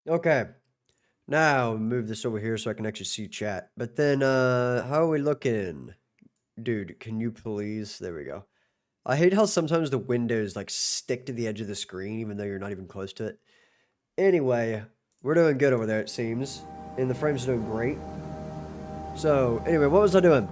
Okay. Now move this over here so I can actually see chat. But then, how are we looking? Dude, can you please? There we go. I hate how sometimes the windows like stick to the edge of the screen even though you're not even close to it. Anyway, we're doing good over there it seems. And the frames are doing great. So, anyway, what was I doing?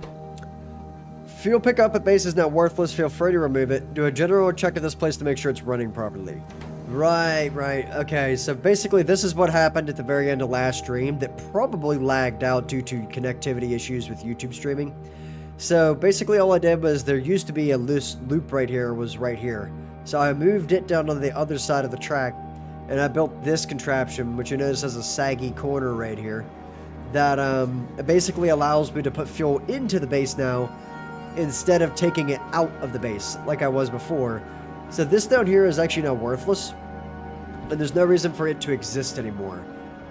Fuel pickup at base is now worthless. Feel free to remove it. Do a general check of this place to make sure it's running properly. Right. Okay, so basically this is what happened at the very end of last stream that probably lagged out due to connectivity issues with YouTube streaming. So basically all I did was there used to be a loose loop right here, was right here. So I moved it down on the other side of the track and I built this contraption, which you notice has a saggy corner right here, that basically allows me to put fuel into the base now instead of taking it out of the base like I was before. So this down here is actually now worthless, and there's no reason for it to exist anymore.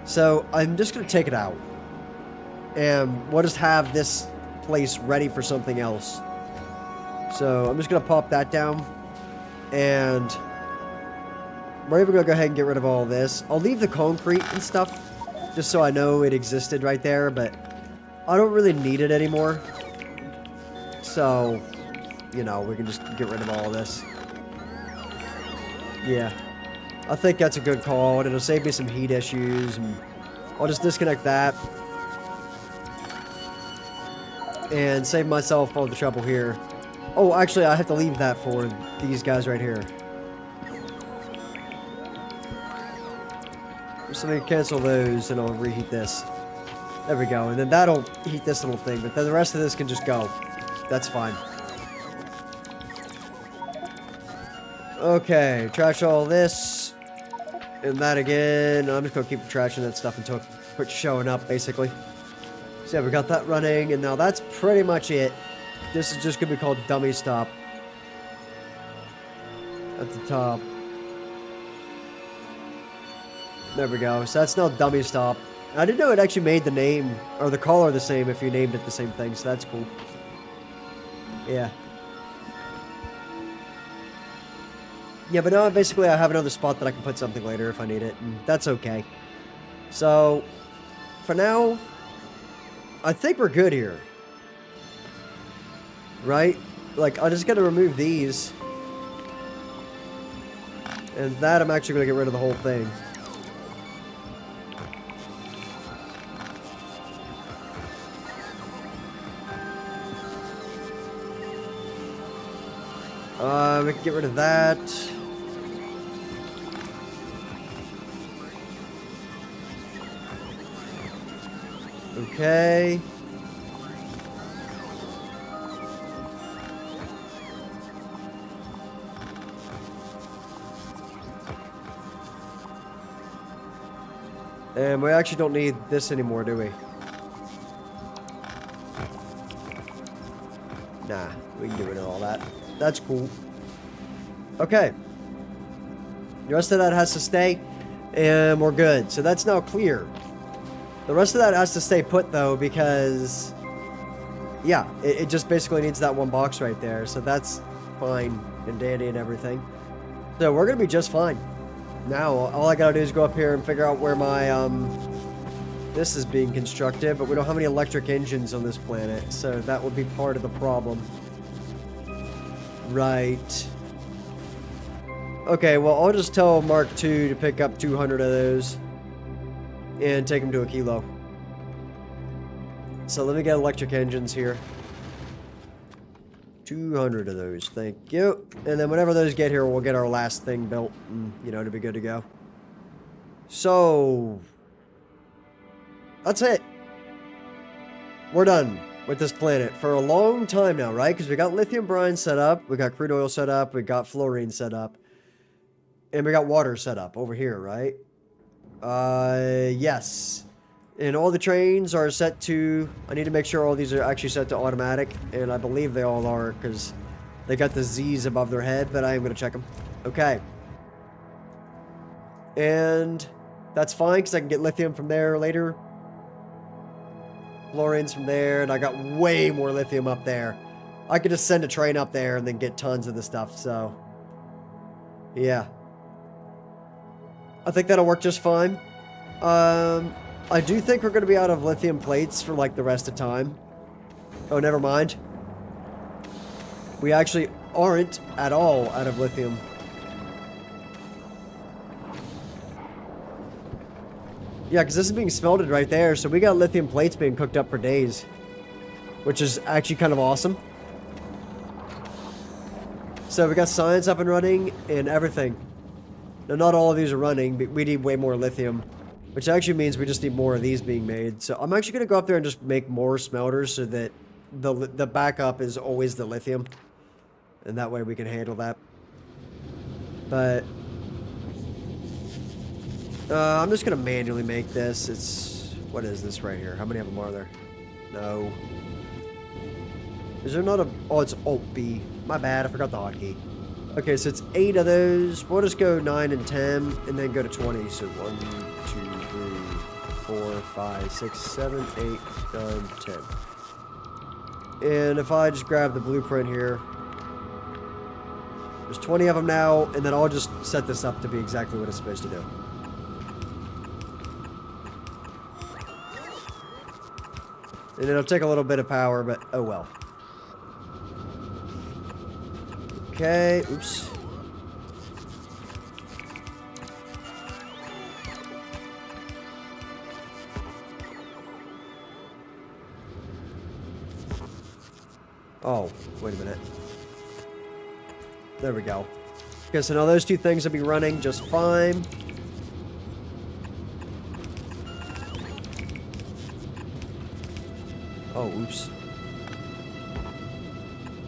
So I'm just going to take it out, and we'll just have this place ready for something else. So I'm just going to pop that down, and we're even going to go ahead and get rid of all this. I'll leave the concrete and stuff, just so I know it existed right there, but I don't really need it anymore. So, you know, we can just get rid of all of this. Yeah, I think that's a good call, and it'll save me some heat issues, and I'll just disconnect that and save myself all the trouble here. Oh, actually, I have to leave that for these guys right here. So let me cancel those, and I'll reheat this. There we go, and then that'll heat this little thing, but then the rest of this can just go. That's fine. Okay, trash all this. And that again. I'm just going to keep trashing that stuff until it quits showing up, basically. So yeah, we got that running, and now that's pretty much it. This is just going to be called Dummy Stop. At the top. There we go. So that's now Dummy Stop. I didn't know it actually made the name, or the color the same if you named it the same thing, so that's cool. Yeah. Yeah, but now basically I have another spot that I can put something later if I need it, and that's okay. So, for now, I think we're good here. Right? Like, I just gotta remove these. And that I'm actually gonna get rid of the whole thing. We can get rid of that. Okay. And we actually don't need this anymore, do we? Nah, we can get rid of all that. That's cool. Okay. The rest of that has to stay, and we're good. So that's now clear. The rest of that has to stay put, though, because... yeah, it just basically needs that one box right there. So that's fine and dandy and everything. So we're going to be just fine. Now, all I got to do is go up here and figure out where my, this is being constructed. But we don't have any electric engines on this planet, so that would be part of the problem. Right. Okay, well, I'll just tell Mark II to pick up 200 of those and take them to Aquilo. So let me get electric engines here. 200 of those, thank you. And then whenever those get here, we'll get our last thing built, and, you know, to be good to go. So, that's it. We're done with this planet for a long time now, right? Because we got lithium brine set up, we got crude oil set up, we got fluorine set up, and we got water set up over here, right? Yes. And all the trains are set to... I need to make sure all these are actually set to automatic, and I believe they all are, because they got the Z's above their head, but I am going to check them. Okay. And that's fine, because I can get lithium from there later. Fluorine's from there, and I got way more lithium up there. I could just send a train up there and then get tons of the stuff, so... yeah. I think that'll work just fine. I do think we're going to be out of lithium plates for like the rest of time. Oh, never mind. We actually aren't at all out of lithium. Yeah, because this is being smelted right there, so we got lithium plates being cooked up for days. Which is actually kind of awesome. So we got science up and running and everything. Now, not all of these are running, but we need way more lithium. Which actually means we just need more of these being made. So I'm actually going to go up there and just make more smelters so that the backup is always the lithium. And that way we can handle that. But I'm just going to manually make this. It's... What is this right here? How many of them are there? No. Is there not a... Oh, it's Alt-B. My bad, I forgot the hotkey. Okay, so it's 8 of those. We'll just go 9 and 10, and then go to 20. So 1, 2, 3, 4, 5, 6, 7, 8, 9, 10. And if I just grab the blueprint here, there's 20 of them now, and then I'll just set this up to be exactly what it's supposed to do. And it'll take a little bit of power, but oh well. Okay, oops. Oh, wait a minute. There we go. Okay, so now those two things will be running just fine. Oh, oops.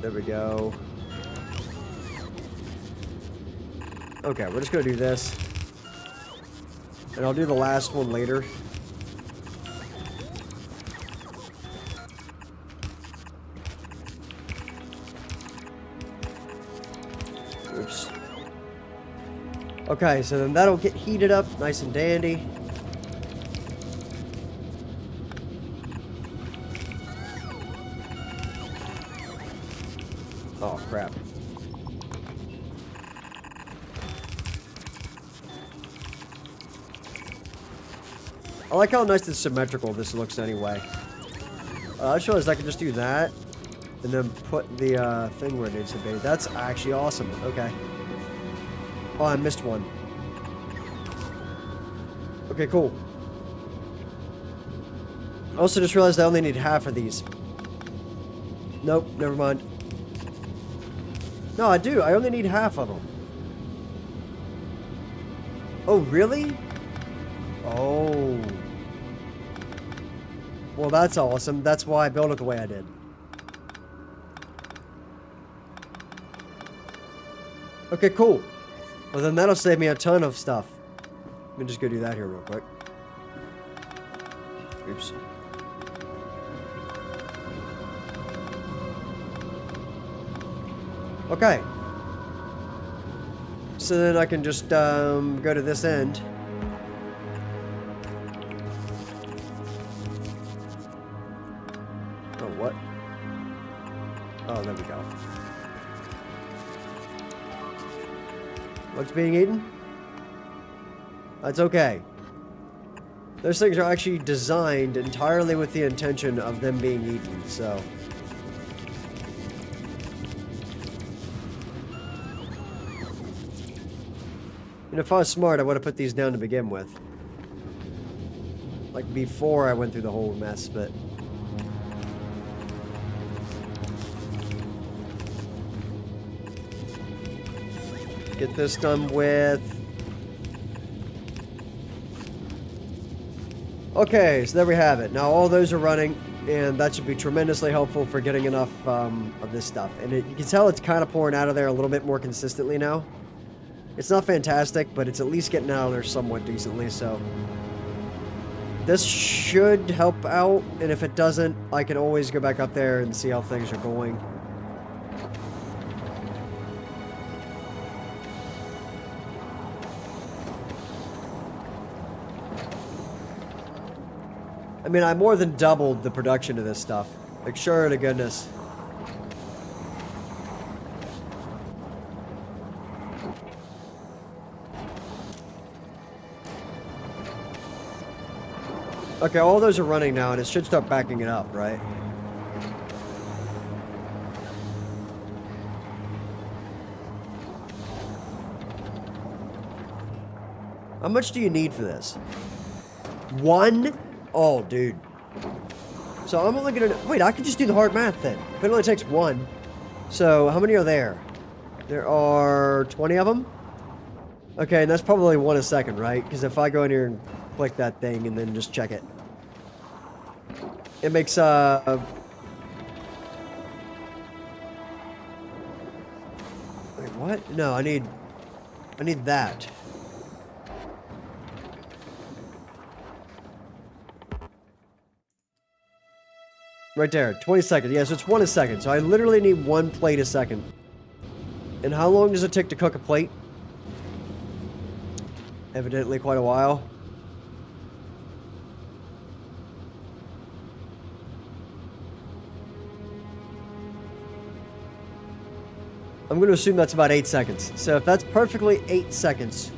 There we go. Okay, we're just gonna do this. And I'll do the last one later. Oops. Okay, so then that'll get heated up nice and dandy. Oh, crap. I like how nice and symmetrical this looks anyway. I just realized I can just do that. And then put the thing where it needs to be. That's actually awesome. Okay. Oh, I missed one. Okay, cool. I also just realized I only need half of these. Nope, never mind. No, I do. I only need half of them. Oh, really? Oh. Well, that's awesome. That's why I built it the way I did. Okay, cool. Well, then that'll save me a ton of stuff. Let me just go do that here real quick. Oops. Okay. So then I can just go to this end. Oh, what? Oh, there we go. What's being eaten? That's okay. Those things are actually designed entirely with the intention of them being eaten, so... And if I was smart, I would have put these down to begin with. Like, before I went through the whole mess, but... Get this done with... Okay, so there we have it. Now all those are running, and that should be tremendously helpful for getting enough of this stuff. And you can tell it's kind of pouring out of there a little bit more consistently now. It's not fantastic, but it's at least getting out of there somewhat decently, so... This should help out, and if it doesn't, I can always go back up there and see how things are going. I mean, I more than doubled the production of this stuff. Like, sure to goodness. Okay, all those are running now, and it should start backing it up, right? How much do you need for this? 1? Oh, dude. So I'm only gonna... Wait, I could just do the hard math then. If it only takes 1. So, how many are there? There are 20 of them? Okay, and that's probably 1 a second, right? Because if I go in here and click that thing and then just check it. It makes, Wait, what? No, I need that. Right there, 20 seconds. Yeah, so it's 1 a second. So I literally need 1 plate a second. And how long does it take to cook a plate? Evidently quite a while. I'm going to assume that's about 8 seconds. So if that's perfectly 8 seconds,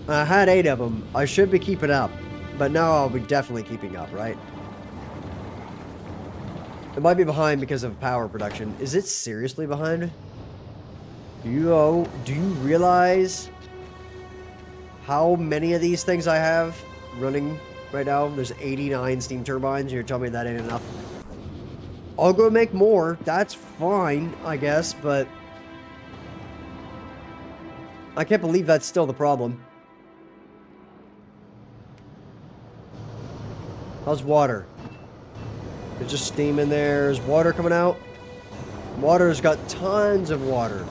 I had 8 of them, I should be keeping up. But now I'll be definitely keeping up, right? It might be behind because of power production. Is it seriously behind? Do you realize how many of these things I have running right now? There's 89 steam turbines. You're telling me that ain't enough? I'll go make more. That's fine, I guess, but I can't believe that's still the problem. How's water? There's just steam in there. There's water coming out. Water's got tons of water.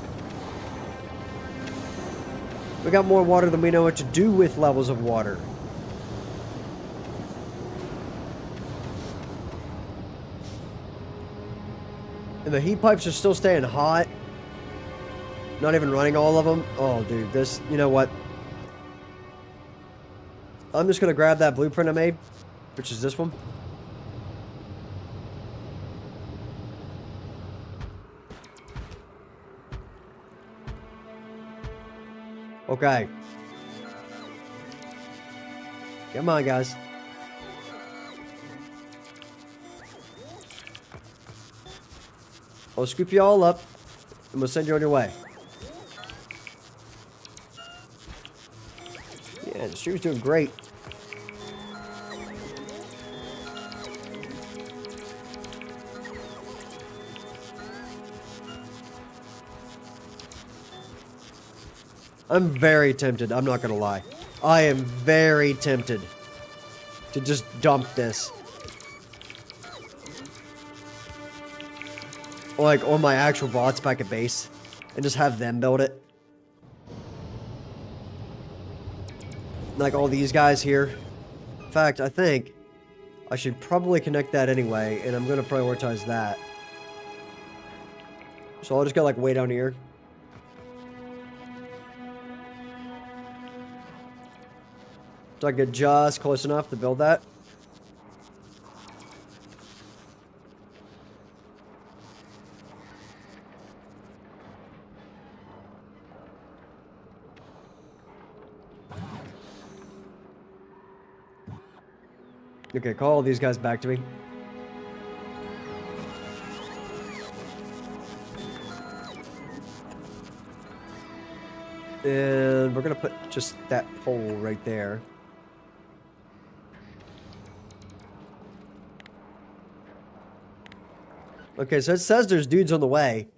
We got more water than we know what to do with levels of water. And the heat pipes are still staying hot. Not even running all of them. Oh, dude, this, you know what? I'm just going to grab that blueprint I made, which is this one. Okay. Come on, guys. I'll scoop you all up, and we'll send you on your way. Yeah, the stream's doing great. I'm very tempted, I'm not gonna lie. I am very tempted to just dump this. Like, on my actual bots back at base. And just have them build it. Like all these guys here. In fact, I think I should probably connect that anyway, and I'm gonna prioritize that. So I'll just go like way down here. So I get just close enough to build that. Okay, call all these guys back to me. And we're gonna put just that pole right there. Okay, so it says there's dudes on the way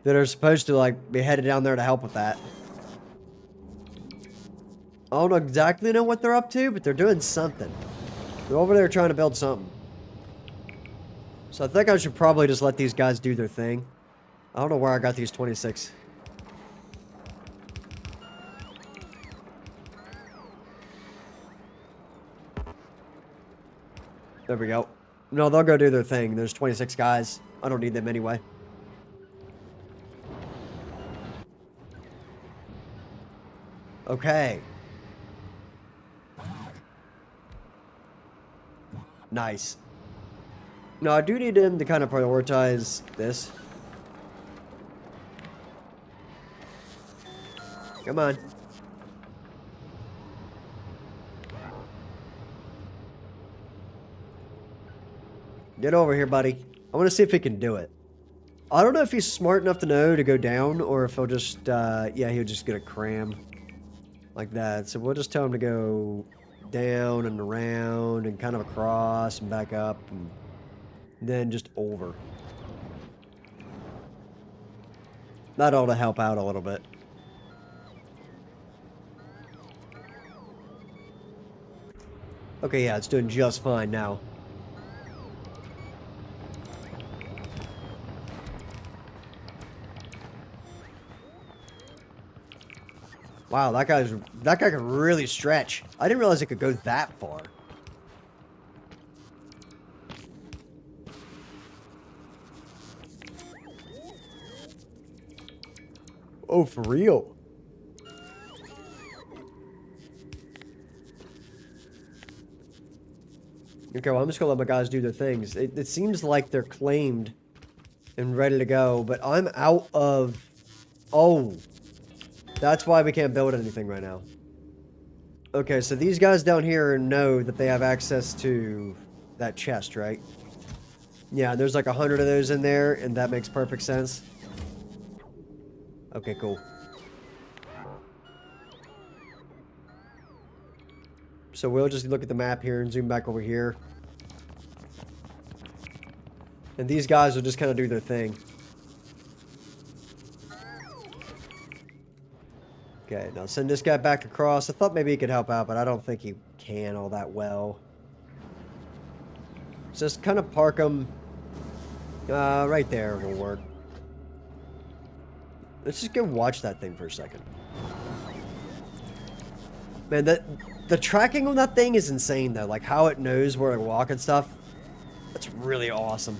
that are supposed to, like, be headed down there to help with that. I don't exactly know what they're up to, but they're doing something. They're over there trying to build something. So I think I should probably just let these guys do their thing. I don't know where I got these 26. There we go. No, they'll go do their thing. There's 26 guys. I don't need them anyway. Okay. Nice. No, I do need him to kind of prioritize this. Come on. Get over here, buddy. I want to see if he can do it. I don't know if he's smart enough to know to go down or if he'll just, yeah, he'll just get a cram like that. So we'll just tell him to go down and around and kind of across and back up and then just over. That ought to help out a little bit. Okay, yeah, it's doing just fine now. Wow, that guy can really stretch. I didn't realize it could go that far. Oh, for real? Okay, well, I'm just gonna let my guys do their things. It seems like they're claimed and ready to go, but I'm out of... Oh. That's why we can't build anything right now. Okay, so these guys down here know that they have access to that chest, right? Yeah, there's like 100 of those in there, and that makes perfect sense. Okay, cool. So we'll just look at the map here and zoom back over here. And these guys will just kind of do their thing. Okay, now send this guy back across. I thought maybe he could help out, but I don't think he can all that well. Just kind of park him right there will work. Let's just go watch that thing for a second. Man, the tracking on that thing is insane, though. Like, how it knows where to walk and stuff. That's really awesome.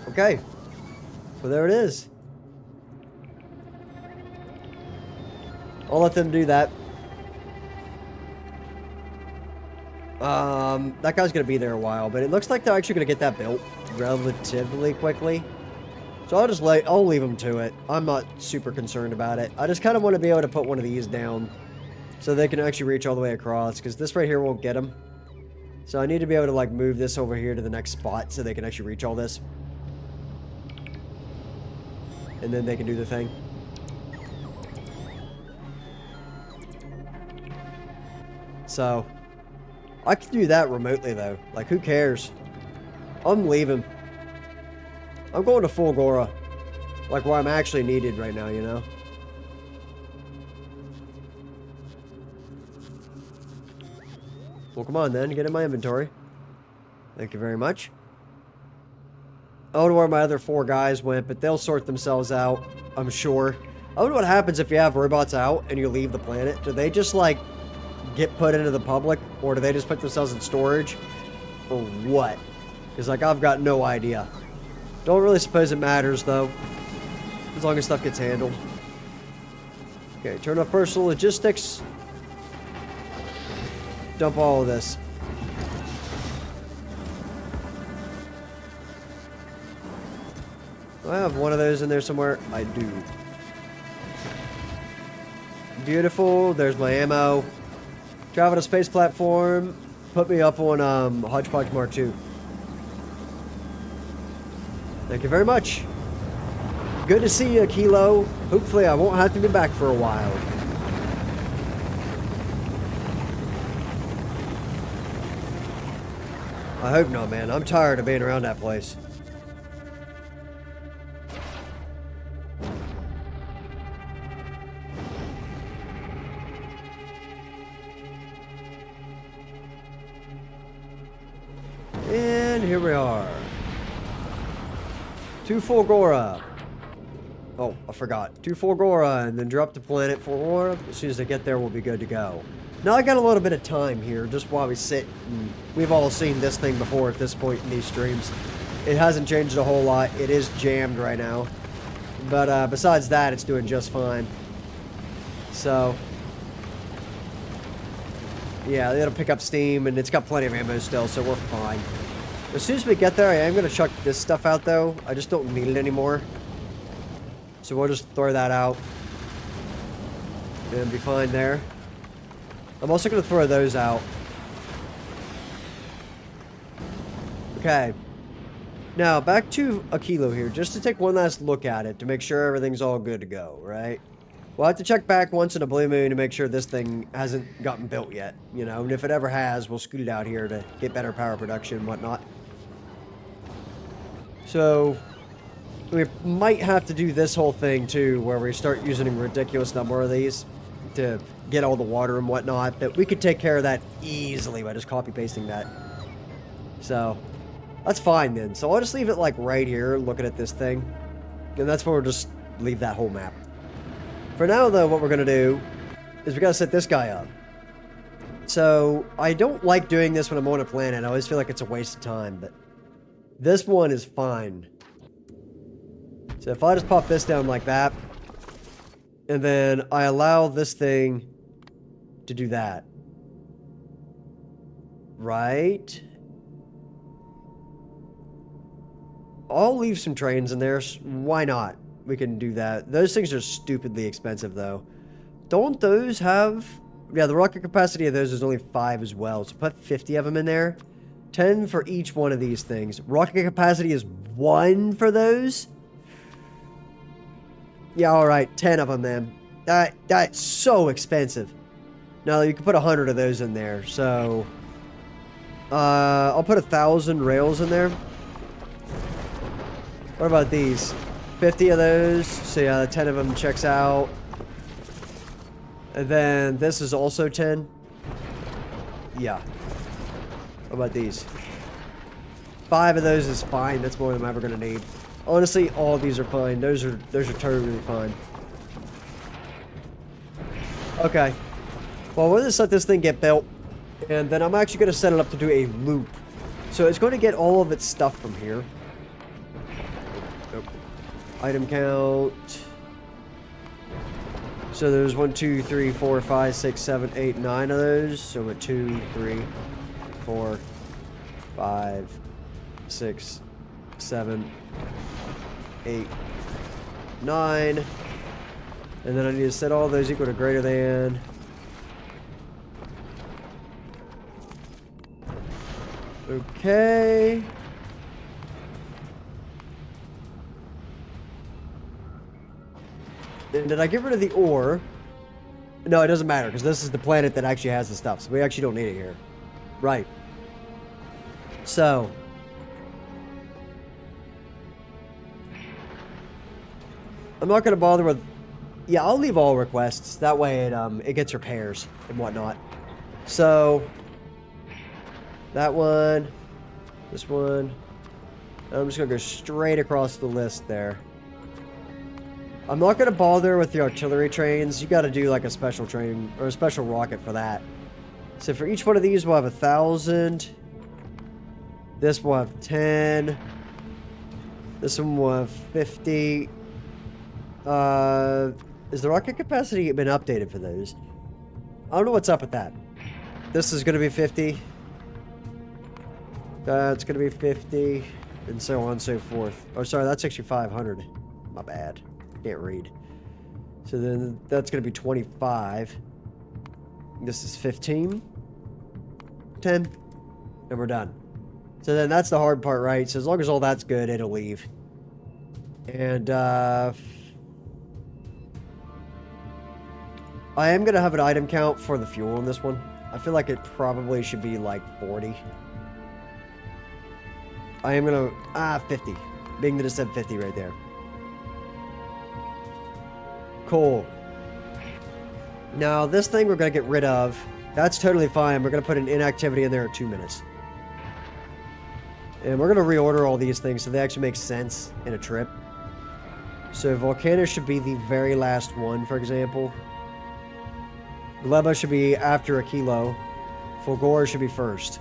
Okay. Well, there it is. I'll let them do that. That guy's gonna be there a while, but it looks like they're actually gonna get that built relatively quickly. So I'll leave them to it. I'm not super concerned about it. I just kind of want to be able to put one of these down so they can actually reach all the way across, because this right here won't get them. So I need to be able to like move this over here to the next spot so they can actually reach all this. And then they can do the thing. So, I can do that remotely though. Like, who cares? I'm leaving. I'm going to full Gora. Like, where I'm actually needed right now, you know? Well, come on then. Get in my inventory. Thank you very much. I don't know where my other 4 guys went, but they'll sort themselves out, I'm sure. I don't know what happens if you have robots out and you leave the planet. Do they just, like, get put into the public? Or do they just put themselves in storage? Or what? Because, like, I've got no idea. Don't really suppose it matters, though. As long as stuff gets handled. Okay, turn off personal logistics. Dump all of this. Do I have one of those in there somewhere? I do. Beautiful. There's my ammo. Travel to space platform. Put me up on Hodgepodge Mark II. Thank you very much. Good to see you, Aquilo. Hopefully I won't have to be back for a while. I hope not, man. I'm tired of being around that place. And here we are. To full Gora. Oh, I forgot. To full Gora, and then drop the planet for Gora. As soon as I get there, we'll be good to go. Now I got a little bit of time here, just while we sit. And we've all seen this thing before at this point in these streams. It hasn't changed a whole lot. It is jammed right now. But besides that, it's doing just fine. So, yeah, it'll pick up steam, and it's got plenty of ammo still, so we're fine. As soon as we get there, I am going to chuck this stuff out, though. I just don't need it anymore. So we'll just throw that out. And be fine there. I'm also going to throw those out. Okay. Now, back to Aquilo here, just to take one last look at it, to make sure everything's all good to go, right? We'll have to check back once in a blue moon to make sure this thing hasn't gotten built yet, you know? And if it ever has, we'll scoot it out here to get better power production and whatnot. So, we might have to do this whole thing, too, where we start using a ridiculous number of these to get all the water and whatnot, but we could take care of that easily by just copy-pasting that. So, that's fine then. So I'll just leave it like right here, looking at this thing. And that's where we'll just leave that whole map. For now, though, what we're going to do is we got to set this guy up. So, I don't like doing this when I'm on a planet. I always feel like it's a waste of time, but this one is fine. So if I just pop this down like that, and then I allow this thing to do that. Right? I'll leave some trains in there. Why not? We can do that. Those things are stupidly expensive, though. Don't those have... Yeah, the rocket capacity of those is only 5 as well. So put 50 of them in there. 10 for each one of these things. Rocket capacity is 1 for those. Yeah, alright. 10 of them, then. That's so expensive. Now, you can put 100 of those in there. So... I'll put 1,000 rails in there. What about these? 50 of those. So yeah, 10 of them checks out. And then this is also 10. Yeah. What about these? 5 of those is fine. That's more than I'm ever gonna need. Honestly, all these are fine. Those are totally fine. Okay. Well, we're gonna let this thing get built, and then I'm actually gonna set it up to do a loop. So it's going to get all of its stuff from here. Item count. So there's 1, 2, 3, 4, 5, 6, 7, 8, 9 of those. So we're 2, 3, 4, 5, 6, 7, 8, 9. And then I need to set all those equal to greater than. Okay. And did I get rid of the ore? No, it doesn't matter, because this is the planet that actually has the stuff, so we actually don't need it here. Right. So. I'm not going to bother with... Yeah, I'll leave all requests. That way it gets repairs and whatnot. So. That one. This one. And I'm just going to go straight across the list there. I'm not going to bother with the artillery trains. You got to do like a special train or a special rocket for that. So for each one of these, we'll have 1,000. This will have 10. This one will have 50. Is the rocket capacity been updated for those? I don't know what's up with that. This is going to be 50. That's going to be 50. And so on and so forth. Oh, sorry, that's actually 500. My bad. Can't read. So then that's going to be 25. This is 15. 10. And we're done. So then that's the hard part, right? So as long as all that's good, it'll leave. And, I am going to have an item count for the fuel in this one. I feel like it probably should be like 40. I am going to... 50. Being that it said 50 right there. Cool. Now, this thing we're going to get rid of. That's totally fine. We're going to put an inactivity in there at 2 minutes. And we're going to reorder all these things so they actually make sense in a trip. So, Volcano should be the very last one, for example. Gleba should be after Aquilo. Fulgora should be first.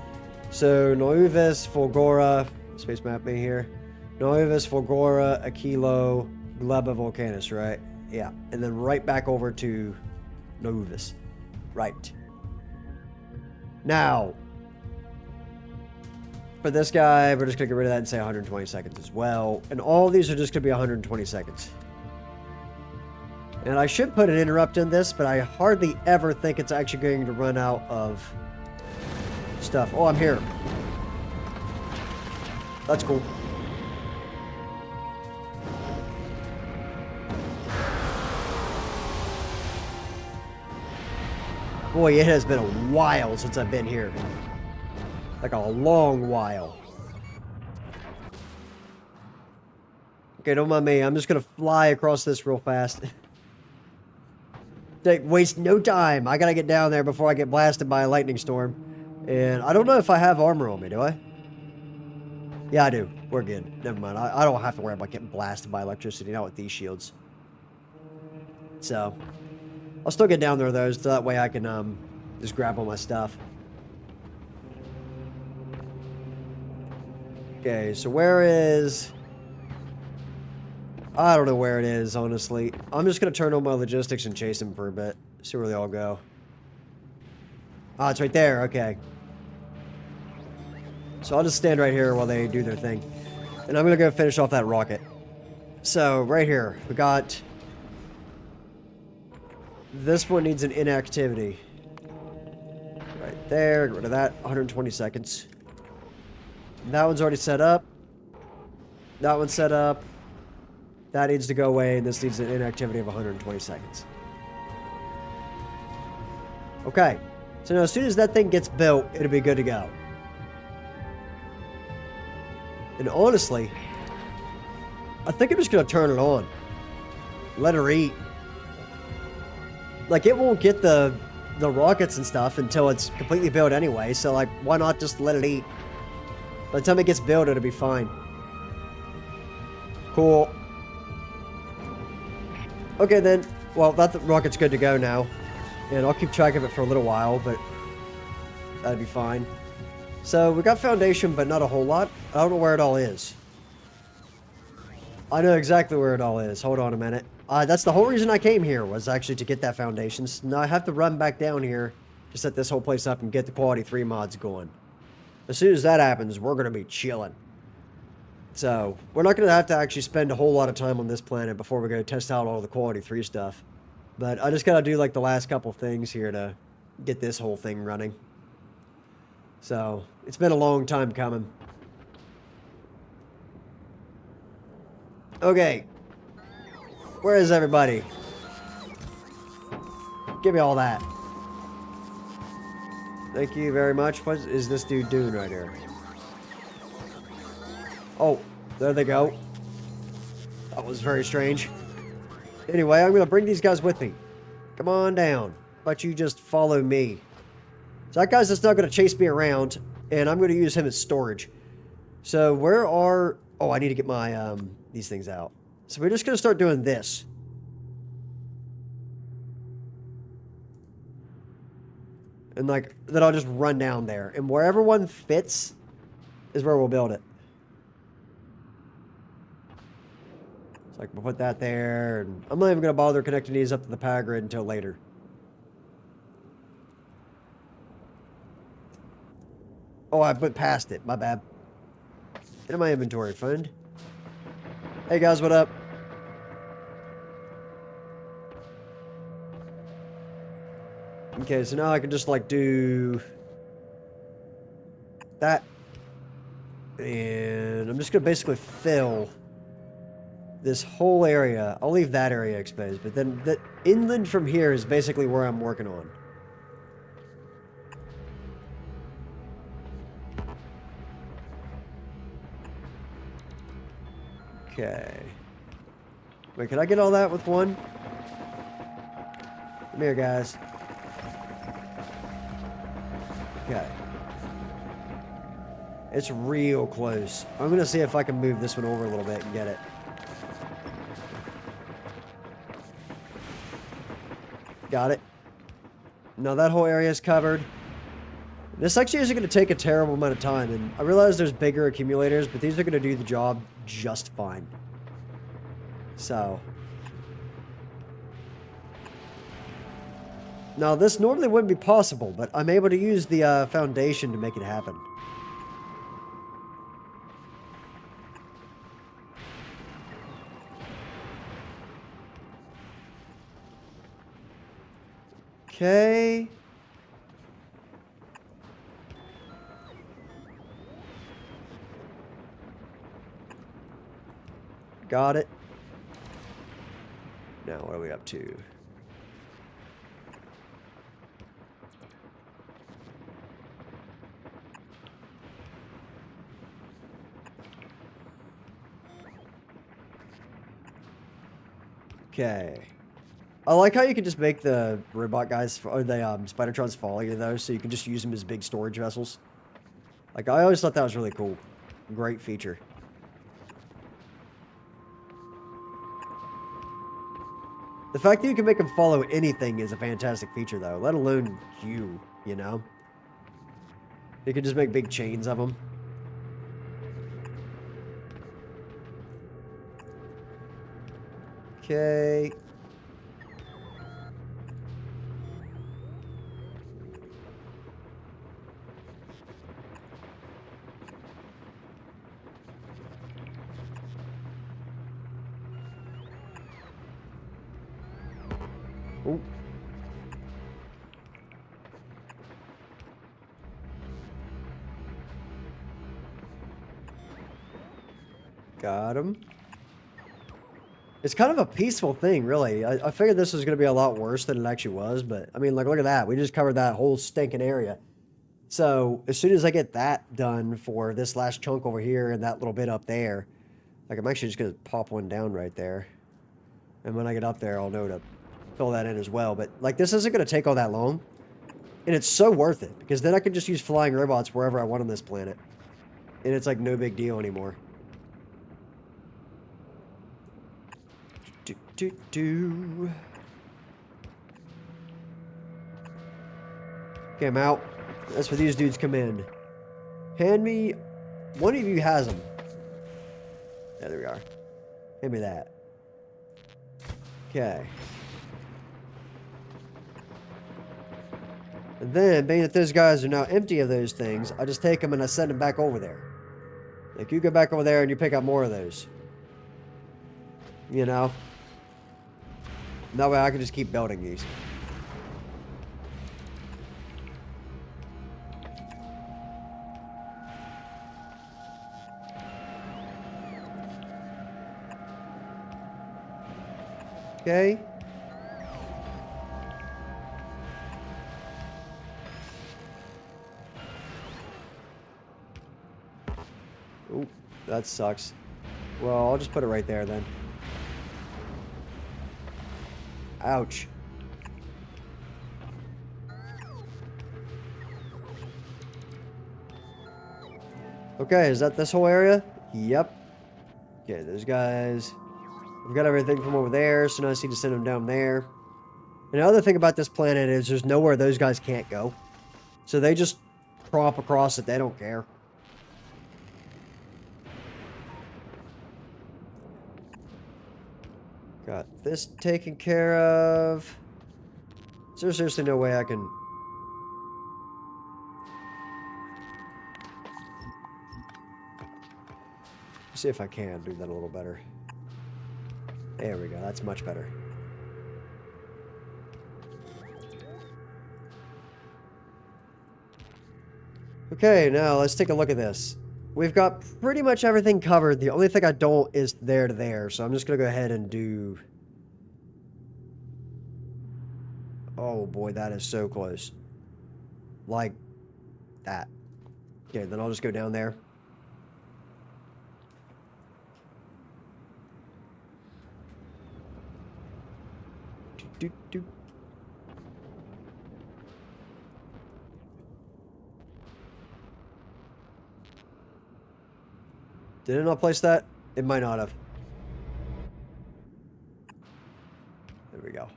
So, Noivus, Fulgora... Space map me here. Noivus, Fulgora, Aquilo, Gleba, Volcanus, right? Yeah. And then right back over to Noivus. Right. Now, For this guy, we're just going to get rid of that and say 120 seconds as well. And all these are just going to be 120 seconds. And I should put an interrupt in this, but I hardly ever think it's actually going to run out of stuff. Oh, I'm here. That's cool. Boy, it has been a while since I've been here. Like a long while. Okay, don't mind me. I'm just gonna fly across this real fast. Waste no time. I gotta get down there before I get blasted by a lightning storm. And I don't know if I have armor on me, do I? Yeah, I do. We're good. Never mind. I don't have to worry about getting blasted by electricity, not with these shields. So, I'll still get down there, though, so that way I can just grab all my stuff. Okay, so where is... I don't know where it is, honestly. I'm just going to turn on my logistics and chase them for a bit. See where they all go. Ah, it's right there. Okay. So I'll just stand right here while they do their thing. And I'm going to go finish off that rocket. So, right here. We got... This one needs an inactivity. Right there. Get rid of that. 120 seconds. That one's already set up. That one's set up. That needs to go away, and this needs an inactivity of 120 seconds. Okay. So now as soon as that thing gets built, it'll be good to go. And honestly, I think I'm just going to turn it on. Let her eat. Like, it won't get the rockets and stuff until it's completely built anyway, so, like, why not just let it eat? By the time it gets built, it'll be fine. Cool. Okay, then. Well, that rocket's good to go now. And I'll keep track of it for a little while, but that'd be fine. So, we got foundation, but not a whole lot. I don't know where it all is. I know exactly where it all is. Hold on a minute. That's the whole reason I came here, was actually to get that foundation. So now I have to run back down here to set this whole place up and get the quality 3 mods going. As soon as that happens, we're going to be chilling. So, we're not going to have to actually spend a whole lot of time on this planet before we go test out all the quality 3 stuff. But I just got to do like the last couple things here to get this whole thing running. So, it's been a long time coming. Okay. Where is everybody? Give me all that. Thank you very much. What is this dude doing right here? Oh, there they go. That was very strange. Anyway, I'm going to bring these guys with me. Come on down. But you just follow me. So that guy's just not going to chase me around, and I'm going to use him as storage. So where are... Oh, I need to get my these things out. So we're just going to start doing this. And like, then I'll just run down there. And wherever one fits is where we'll build it. So like, we'll put that there. And I'm not even going to bother connecting these up to the power grid until later. Oh, I went past it. My bad. Get in my inventory, friend. Hey guys, what up? Okay, so now I can just like do that. And I'm just gonna basically fill this whole area. I'll leave that area exposed, but then the inland from here is basically where I'm working on. Okay. Wait, can I get all that with one? Come here, guys. Okay. It's real close. I'm going to see if I can move this one over a little bit and get it. Got it. Now that whole area is covered. This actually isn't going to take a terrible amount of time, and I realize there's bigger accumulators, but these are going to do the job just fine. So. Now, this normally wouldn't be possible, but I'm able to use the foundation to make it happen. Okay. Got it. Now, what are we up to? Okay. I like how you can just make the robot guys, or the Spidertrons follow you, though, so you can just use them as big storage vessels. Like, I always thought that was really cool. Great feature. The fact that you can make them follow anything is a fantastic feature, though, let alone you know? You can just make big chains of them. Okay. Oh. Got him. It's kind of a peaceful thing, really. I figured this was going to be a lot worse than it actually was, but, I mean, like, look at that. We just covered that whole stinking area. So, as soon as I get that done for this last chunk over here and that little bit up there, like, I'm actually just going to pop one down right there. And when I get up there, I'll know to fill that in as well. But, like, this isn't going to take all that long. And it's so worth it, because then I can just use flying robots wherever I want on this planet. And it's, like, no big deal anymore. Okay, I'm out. That's where these dudes come in. Hand me... One of you has them. Yeah, there we are. Hand me that. Okay. And then, being that those guys are now empty of those things, I just take them and I send them back over there. Like, you go back over there and you pick up more of those. You know? That way I can just keep building these. Okay. Oh, that sucks. Well, I'll just put it right there then. Ouch. Okay, is that this whole area? Yep. Okay, those guys. We've got everything from over there, so now I just need to send them down there. And the other thing about this planet is there's nowhere those guys can't go. So they just crop across it. They don't care. Got this taken care of. So there's seriously no way I can... See if I can do that a little better. There we go. That's much better. Okay, now let's take a look at this. We've got pretty much everything covered. The only thing I don't is there to there. So I'm just going to go ahead and do... Oh boy, that is so close. Like that. Okay, then I'll just go down there. Do, do, do. Did it not place that? It might not have. There we go.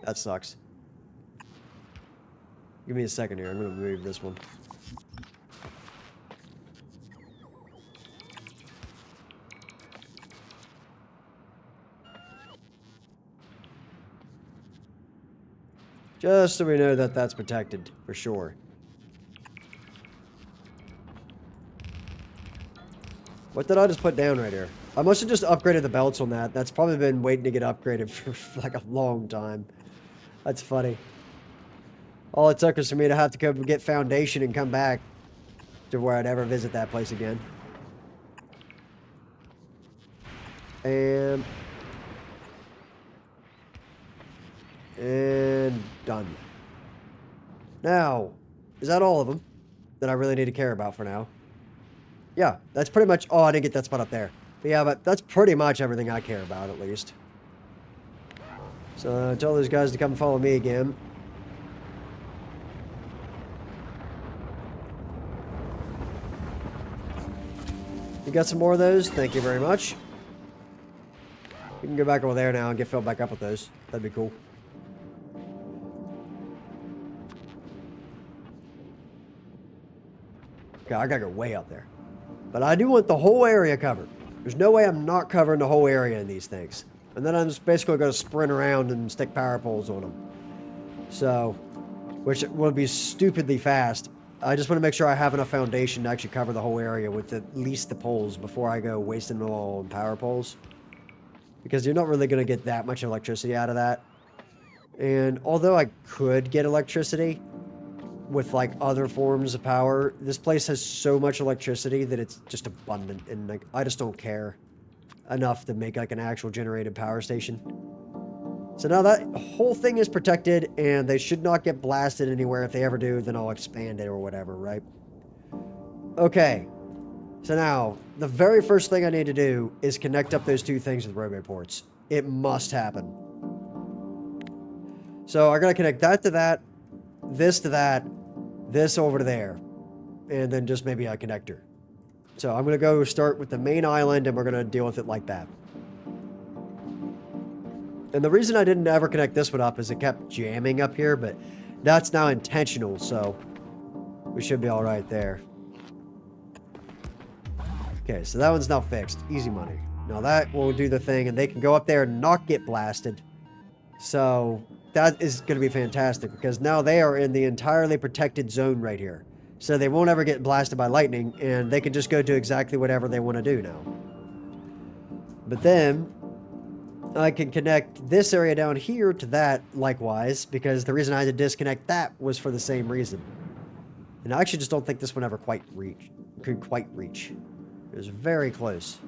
That sucks. Give me a second here. I'm going to move this one. Just so we know that that's protected, for sure. What did I just put down right here? I must have just upgraded the belts on that. That's probably been waiting to get upgraded for like a long time. That's funny. All it took was for me to have to go get foundation and come back to where I'd ever visit that place again. And done. Now, is that all of them that I really need to care about for now? Yeah, that's pretty much... Oh, I didn't get that spot up there. But yeah, but that's pretty much everything I care about, at least. So, tell those guys to come follow me again. You got some more of those? Thank you very much. We can go back over there now and get filled back up with those. That'd be cool. Okay, I gotta go way up there. But I do want the whole area covered. There's no way I'm not covering the whole area in these things. And then I'm just basically going to sprint around and stick power poles on them. So, which will be stupidly fast. I just want to make sure I have enough foundation to actually cover the whole area with at least the poles before I go wasting them all on power poles. Because you're not really going to get that much electricity out of that. And although I could get electricity with like other forms of power, this place has so much electricity that it's just abundant, and like I just don't care enough to make like an actual generated power station. So now that whole thing is protected, and they should not get blasted anywhere. If they ever do, then I'll expand it or whatever, right? Okay, so now the very first thing I need to do is connect up those two things with roboports. It must happen. So I'm gonna connect that to that, this to that, this over to there, and then just maybe a connector. So I'm going to go start with the main island, and we're going to deal with it like that. And the reason I didn't ever connect this one up is it kept jamming up here, but that's now intentional, so we should be all right there. Okay, so that one's now fixed. Easy money. Now that will do the thing, and they can go up there and not get blasted. So that is going to be fantastic, because now they are in the entirely protected zone right here. So they won't ever get blasted by lightning, and they can just go do exactly whatever they want to do now. But then I can connect this area down here to that likewise, because the reason I had to disconnect that was for the same reason. And I actually just don't think this one ever could quite reach. It was very close.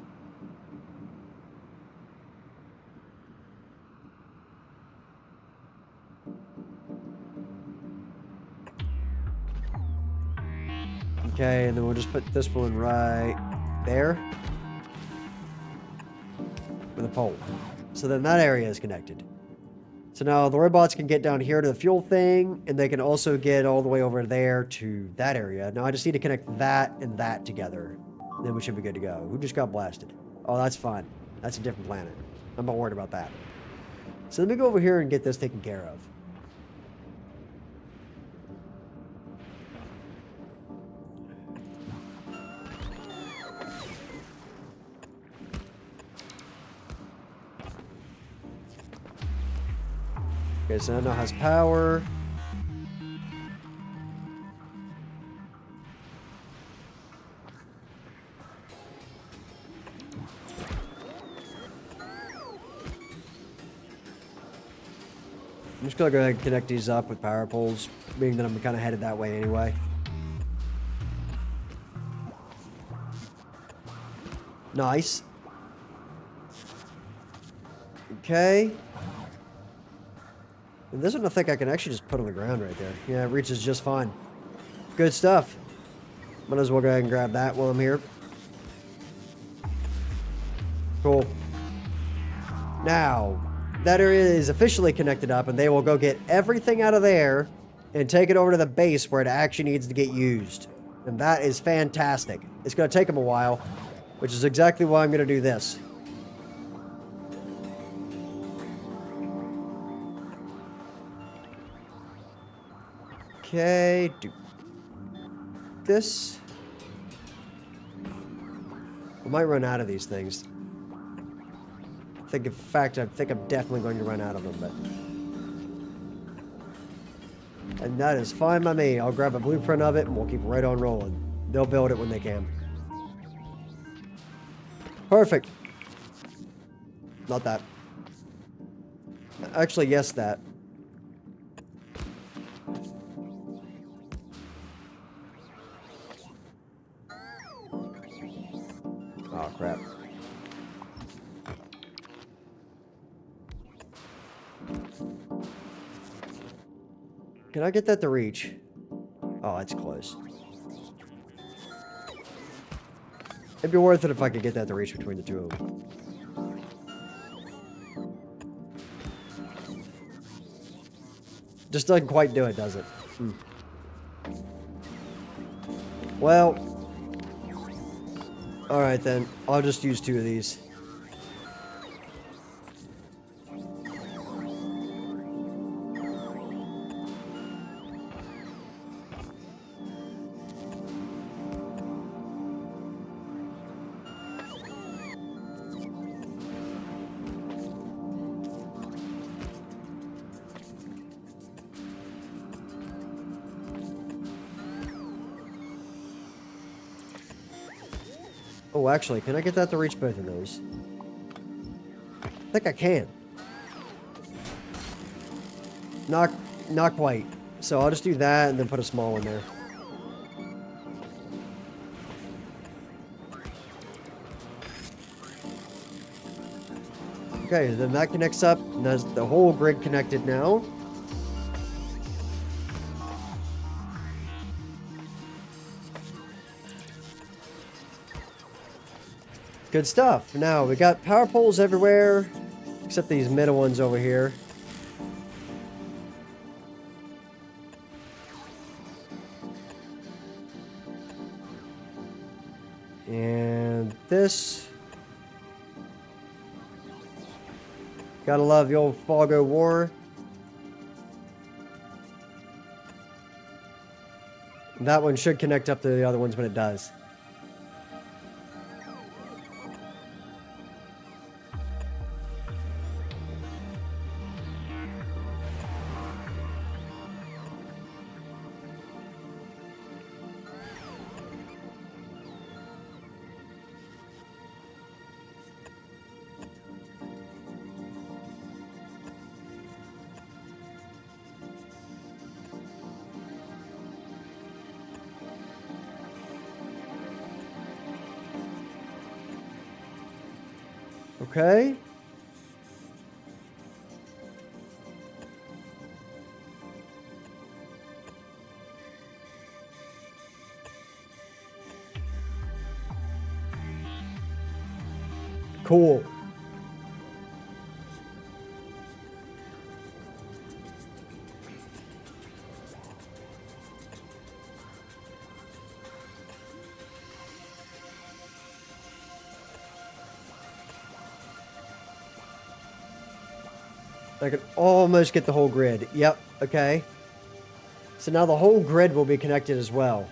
Okay, and then we'll just put this one right there with a pole. So then that area is connected. So now the robots can get down here to the fuel thing, and they can also get all the way over there to that area. Now I just need to connect that and that together. Then we should be good to go. Who just got blasted? Oh, that's fine. That's a different planet. I'm not worried about that. So let me go over here and get this taken care of. Okay, so that now has power. I'm just gonna go ahead and connect these up with power poles, being that I'm kind of headed that way anyway. Nice. Okay. And this one I think I can actually just put on the ground right there. Yeah, it reaches just fine. Good stuff. Might as well go ahead and grab that while I'm here. Cool. Now, that area is officially connected up, and they will go get everything out of there and take it over to the base where it actually needs to get used. And that is fantastic. It's going to take them a while, which is exactly why I'm going to do this. Okay, do this. I might run out of these things. In fact, I think I'm definitely going to run out of them, but... And that is fine by me. I'll grab a blueprint of it, and we'll keep right on rolling. They'll build it when they can. Perfect. Not that. Actually, yes, that. Oh, crap. Can I get that to reach? Oh, it's close. It'd be worth it if I could get that to reach between the two of them. Just doesn't quite do it, does it? Hmm. Well, alright then. I'll just use 2 of these. Oh, actually, can I get that to reach both of those? I think I can. Not quite. So I'll just do that and then put a small one there. Okay, then that connects up, and that's the whole grid connected now. Good stuff. Now, we got power poles everywhere, except these middle ones over here. And this. Gotta love the old Fargo War. That one should connect up to the other ones when it does. Okay. Cool. I can almost get the whole grid. Yep, okay. So now the whole grid will be connected as well.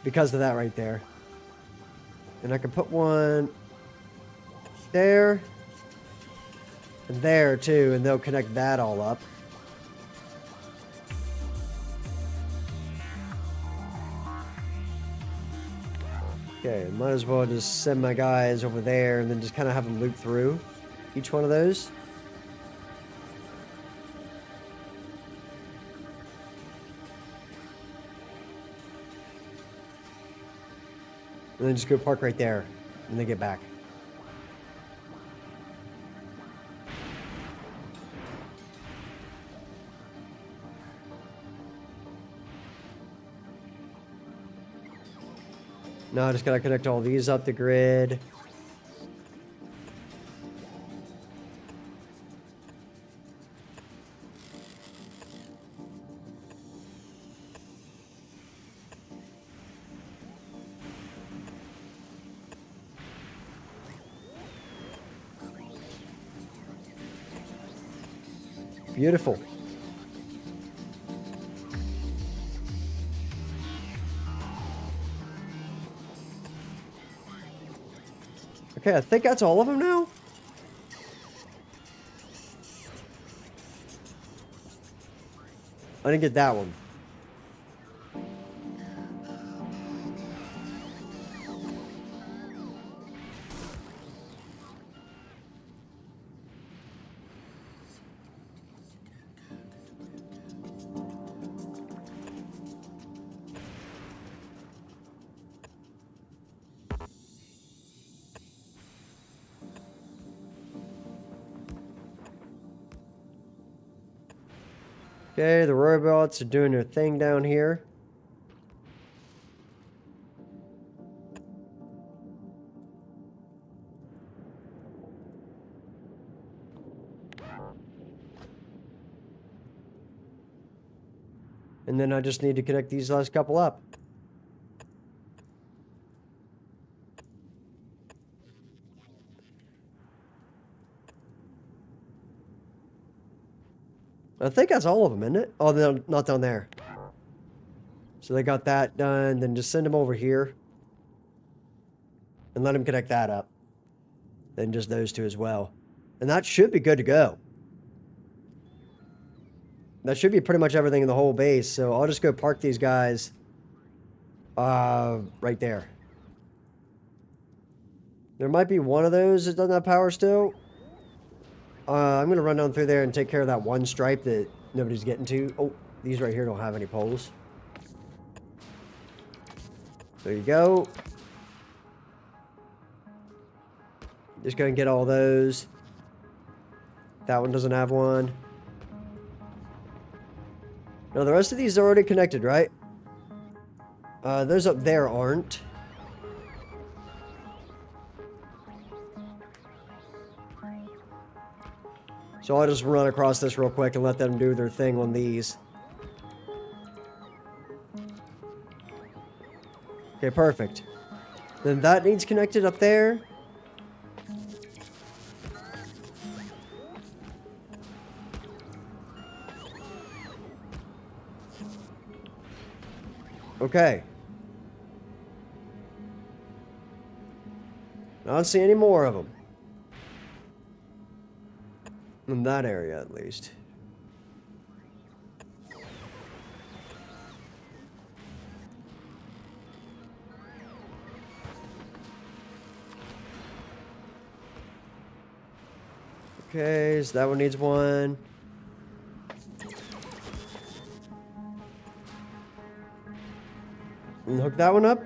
Because of that right there. And I can put one there. And there too, and they'll connect that all up. Okay, might as well just send my guys over there and then just kind of have them loop through each one of those. And then just go park right there and then get back. Now I just gotta connect all these up the grid. Beautiful. Okay, I think that's all of them now. I didn't get that one. Okay, the robots are doing their thing down here. And then I just need to connect these last couple up. I think that's all of them, isn't it? Oh, no, not down there. So they got that done. Then just send them over here. And let them connect that up. Then just those two as well. And that should be good to go. That should be pretty much everything in the whole base. So I'll just go park these guys right there. There might be one of those that doesn't have power still. I'm going to run down through there and take care of that one stripe that nobody's getting to. Oh, these right here don't have any poles. There you go. Just go and get all those. That one doesn't have one. No, the rest of these are already connected, right? Those up there aren't. So I'll just run across this real quick and let them do their thing on these. Okay, perfect. Then that needs connected up there. Okay. I don't see any more of them. In that area, at least. Okay, so that one needs one. And hook that one up.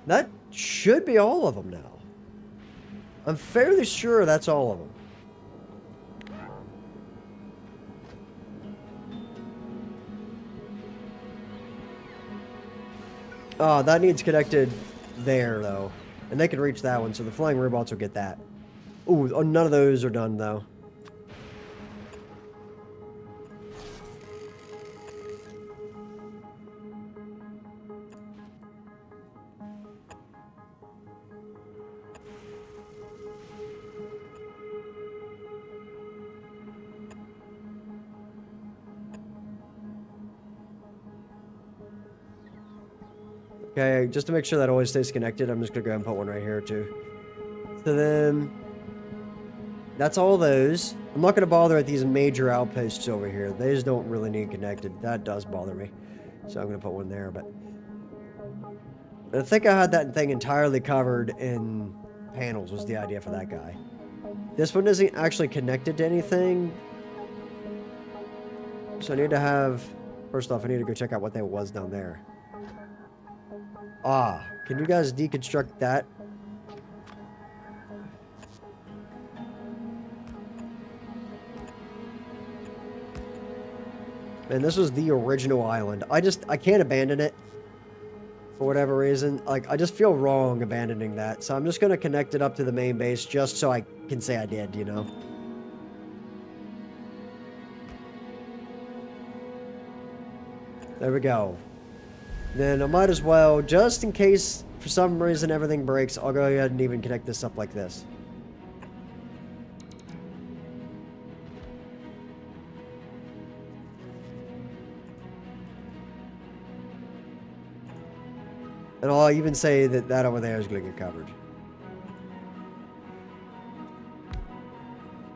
That should be all of them now. I'm fairly sure that's all of them. Oh, that needs connected there, though. And they can reach that one, so the flying robots will get that. Ooh, oh, none of those are done, though. Okay, just to make sure that always stays connected, I'm just going to go ahead and put one right here, too. So then, that's all those. I'm not going to bother at these major outposts over here. They just don't really need connected. That does bother me. So I'm going to put one there, but... I think I had that thing entirely covered in panels was the idea for that guy. This one isn't actually connected to anything. So I need to have... First off, I need to go check out what that was down there. Ah, can you guys deconstruct that? Man, this was the original island. I can't abandon it. For whatever reason. Like, I just feel wrong abandoning that. So I'm just going to connect it up to the main base just so I can say I did, you know? There we go. Then I might as well, just in case for some reason everything breaks, I'll go ahead and even connect this up like this. And I'll even say that that over there is going to get covered.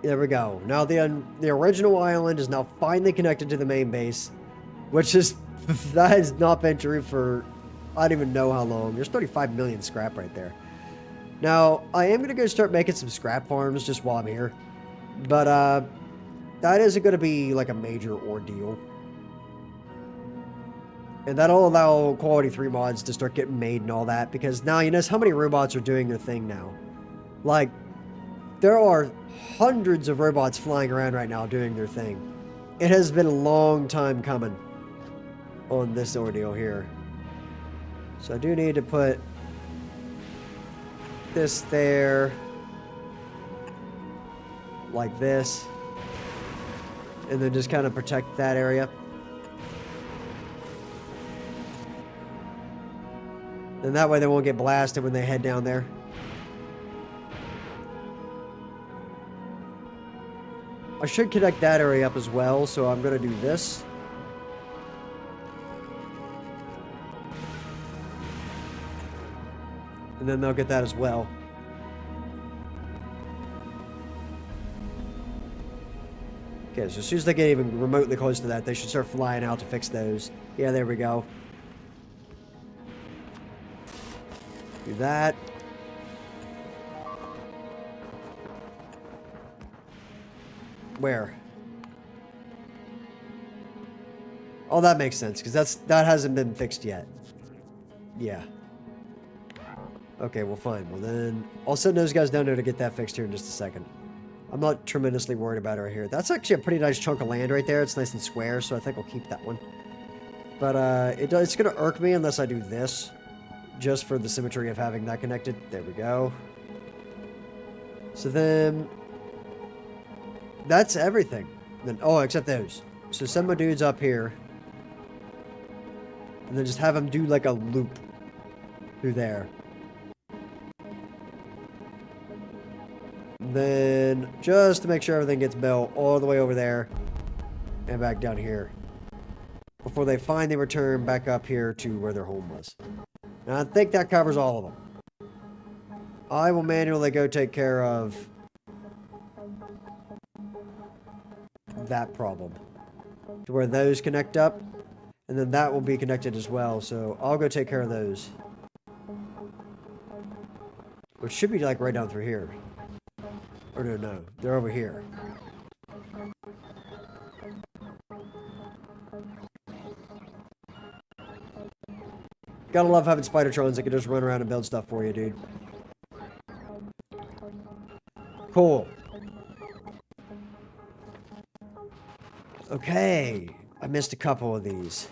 There we go. Now the original island is now finally connected to the main base, which is... that has not been true for I don't even know how long. There's 35 million scrap right there. Now, I am going to go start making some scrap farms just while I'm here. But, that isn't going to be like a major ordeal. And that'll allow quality 3 mods to start getting made and all that. Because now, you notice how many robots are doing their thing now. Like, there are hundreds of robots flying around right now doing their thing. It has been a long time coming on this ordeal here. So I do need to put this there, like this, and then just kind of protect that area. And that way they won't get blasted when they head down there. I should connect that area up as well, so I'm going to do this. And then they'll get that as well. Okay, so as soon as they get even remotely close to that, they should start flying out to fix those. Yeah, there we go. Do that. Where? Oh, that makes sense, because that hasn't been fixed yet. Yeah. Okay, well, fine. Well, then I'll send those guys down there to get that fixed here in just a second. I'm not tremendously worried about it right here. That's actually a pretty nice chunk of land right there. It's nice and square, so I think I'll keep that one. But it's going to irk me unless I do this, just for the symmetry of having that connected. There we go. So then that's everything. Then except those. So send my dudes up here, and then just have them do like a loop through there. Then, just to make sure everything gets built all the way over there and back down here before they finally return back up here to where their home was. And I think that covers all of them. I will manually go take care of that problem to where those connect up, and then that will be connected as well. So I'll go take care of those, which should be like right down through here. Or no, they're over here. Gotta love having Spidertrons that can just run around and build stuff for you, dude. Cool. Okay, I missed a couple of these.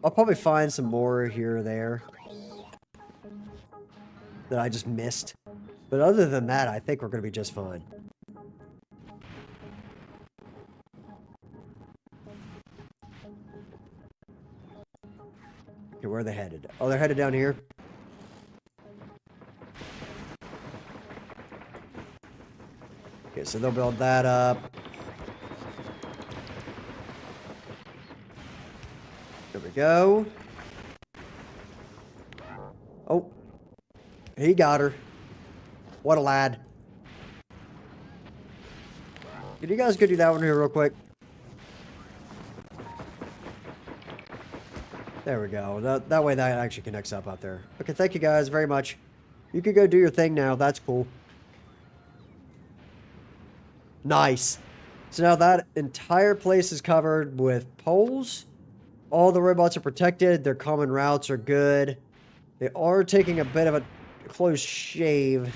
I'll probably find some more here or there that I just missed. But other than that, I think we're going to be just fine. Okay, where are they headed? Oh, they're headed down here. Okay, so they'll build that up. There we go. Oh. He got her. What a lad. Can you guys go do that one here real quick? There we go. That way that actually connects up out there. Okay, thank you guys very much. You can go do your thing now. That's cool. Nice. So now that entire place is covered with poles. All the robots are protected. Their common routes are good. They are taking a bit of a close shave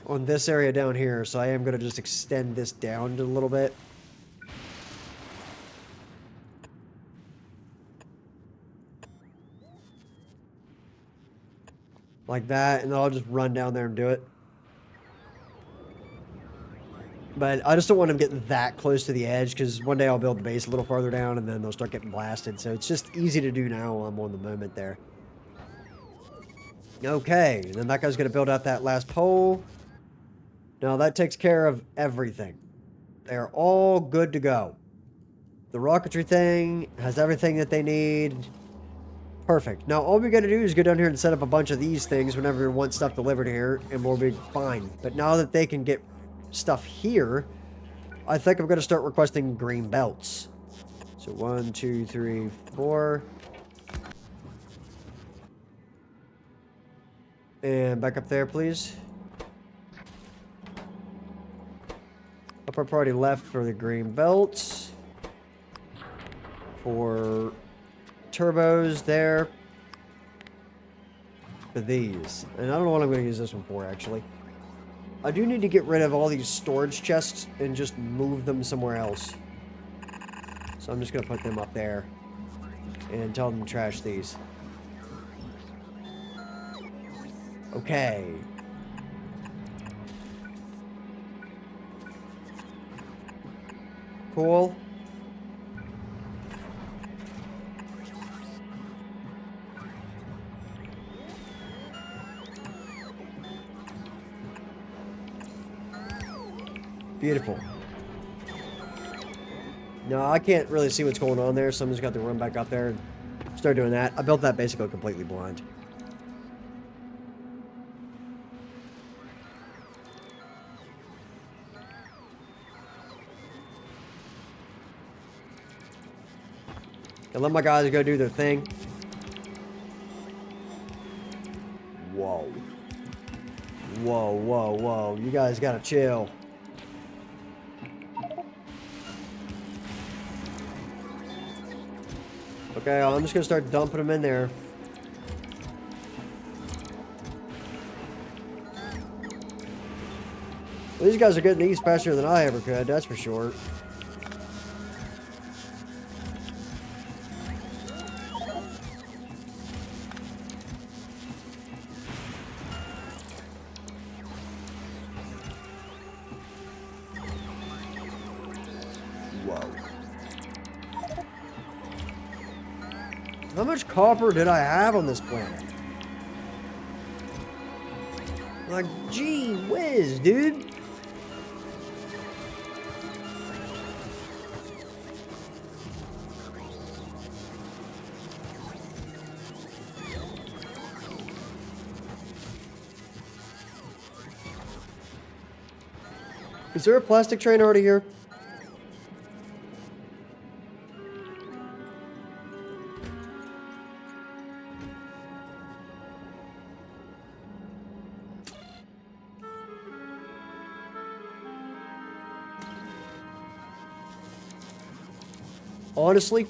on this area down here, so I am going to just extend this down a little bit. Like that, and then I'll just run down there and do it. But I just don't want them getting that close to the edge, because one day I'll build the base a little farther down, and then they'll start getting blasted. So it's just easy to do now while I'm on the moment there. Okay, and then that guy's going to build out that last pole. Now that takes care of everything. They're all good to go. The rocketry thing has everything that they need. Perfect. Now all we got to do is go down here and set up a bunch of these things whenever we want stuff delivered here, and we'll be fine. But now that they can get stuff here, I think I'm going to start requesting green belts. So 1, 2, 3, 4. And back up there, please. Upper priority left for the green belts. For turbos there. for these. And I don't know what I'm going to use this one for, actually. I do need to get rid of all these storage chests and just move them somewhere else. So I'm just going to put them up there and tell them to trash these. Okay. Cool. Beautiful. No, I can't really see what's going on there, so I'm just got to run back up there and start doing that. I built that basically completely blind. And let my guys go do their thing. Whoa. Whoa, whoa, whoa. You guys gotta chill. Okay, I'm just gonna start dumping them in there. Well, these guys are getting these faster than I ever could, that's for sure. Whoa. How much copper did I have on this planet? Like, gee whiz, dude. Is there a plastic train already here? Honestly,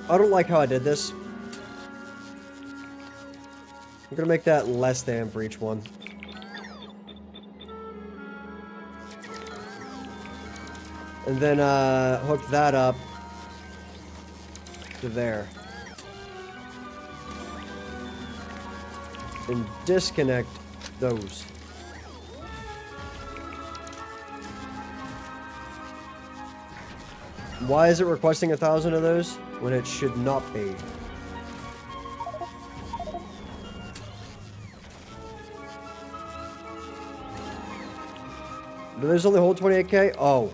I don't like how I did this. I'm gonna make that less than for each one. And then hook that up to there. And disconnect those. Why is it requesting 1,000 of those when it should not be? Do those only hold 28k? Oh.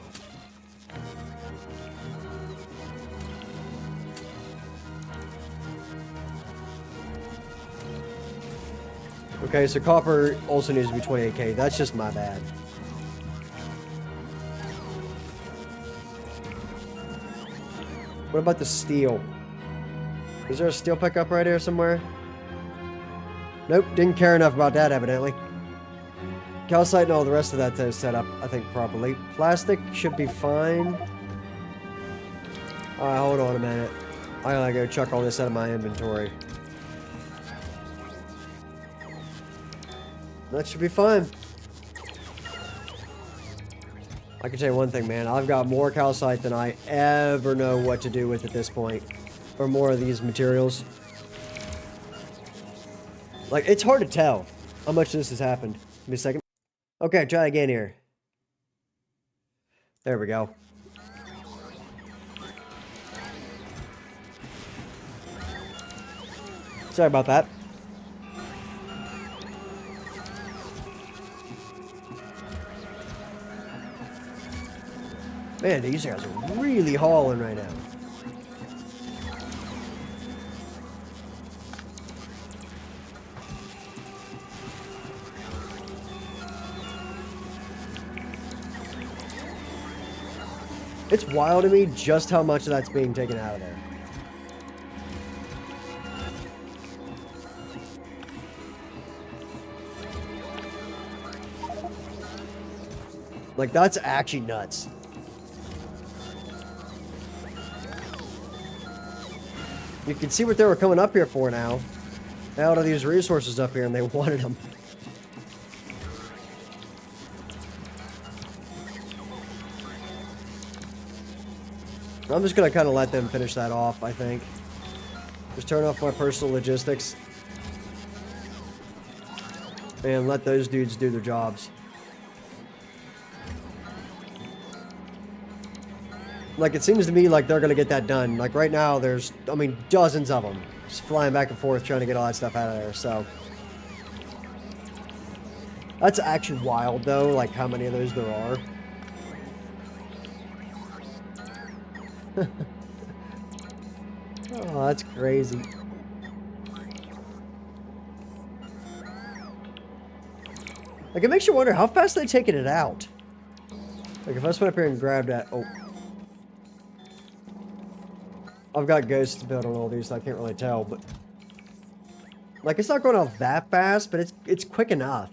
Okay, so copper also needs to be 28k. That's just my bad. What about the steel? Is there a steel pickup right here somewhere? Nope, didn't care enough about that evidently. Calcite and all the rest of that is set up, I think, properly. Plastic should be fine. Alright, hold on a minute. I gotta go chuck all this out of my inventory. That should be fine. I can tell you one thing, man. I've got more calcite than I ever know what to do with at this point. Or more of these materials. Like, it's hard to tell how much this has happened. Give me a second. Okay, try again here. There we go. Sorry about that. Man, these guys are really hauling right now. It's wild to me just how much of that's being taken out of there. Like, that's actually nuts. You can see what they were coming up here for now. out of these resources up here, and they wanted them. I'm just gonna kind of let them finish that off, I think. Just turn off my personal logistics. And let those dudes do their jobs. Like, it seems to me like they're gonna get that done. Like, right now, there's, I mean, dozens of them. Just flying back and forth, trying to get all that stuff out of there, so. That's actually wild, though, like, how many of those there are. Oh, that's crazy. Like, it makes you wonder how fast they're taking it out. Like, if I just went up here and grabbed that... Oh. I've got ghosts built on all these, so I can't really tell, but... Like, it's not going off that fast, but it's quick enough.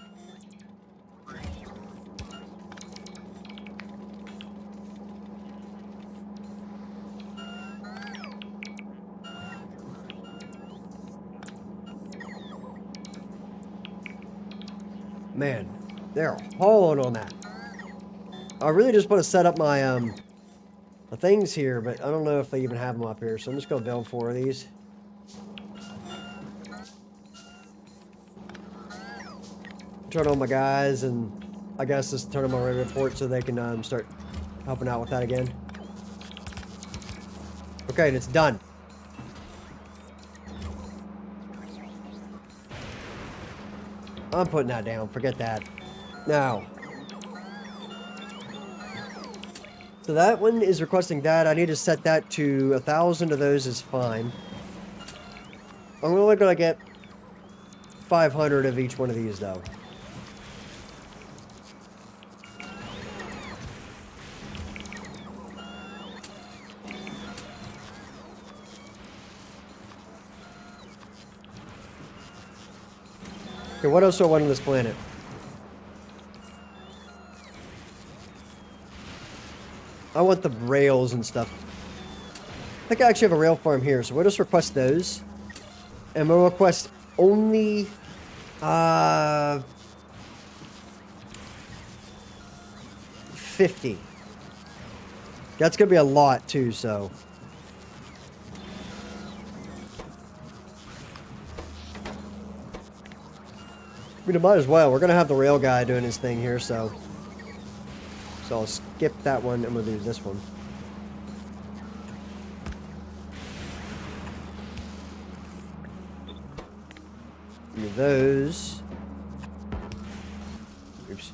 Man, they're hauling on that. I really just want to set up my, the things here, but I don't know if they even have them up here, so I'm just going to build 4 of these. Turn on my guys, and I guess just turn on my raid report so they can, start helping out with that again. Okay, and it's done. I'm putting that down. Forget that. Now. So that one is requesting that. I need to set that to 1,000 of those is fine. I'm only going to get 500 of each one of these, though. Okay, what else do I want on this planet? I want the rails and stuff. I think I actually have a rail farm here, so we'll just request those. And we'll request only... 50. That's going to be a lot, too, so... I mean, might as well. We're going to have the rail guy doing his thing here, so... So I'll skip that one, and we'll do this one. Do those. Oops.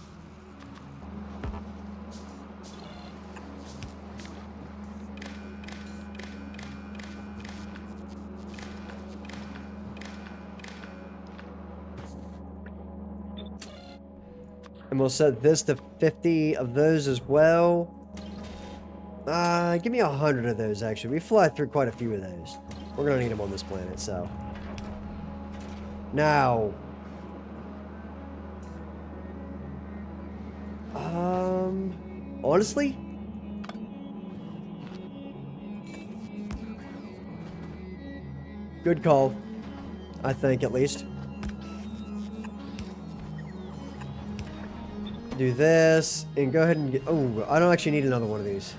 And we'll set this to 50 of those as well. Give me 100 of those, actually. We fly through quite a few of those. We're going to need them on this planet, so. Now. Honestly? Good call. I think, at least. Do this, and go ahead and get... Oh, I don't actually need another one of these.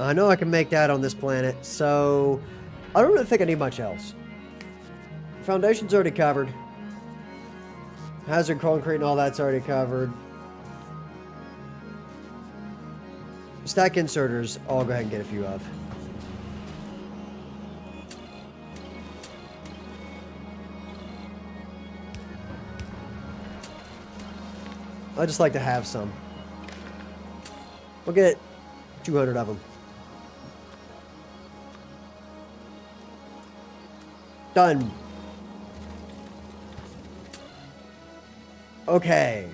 I know I can make that on this planet, so... I don't really think I need much else. Foundation's already covered. Hazard concrete and all that's already covered. Stack inserters, I'll go ahead and get a few of. I just like to have some. We'll get 200 of them. Done. Okay.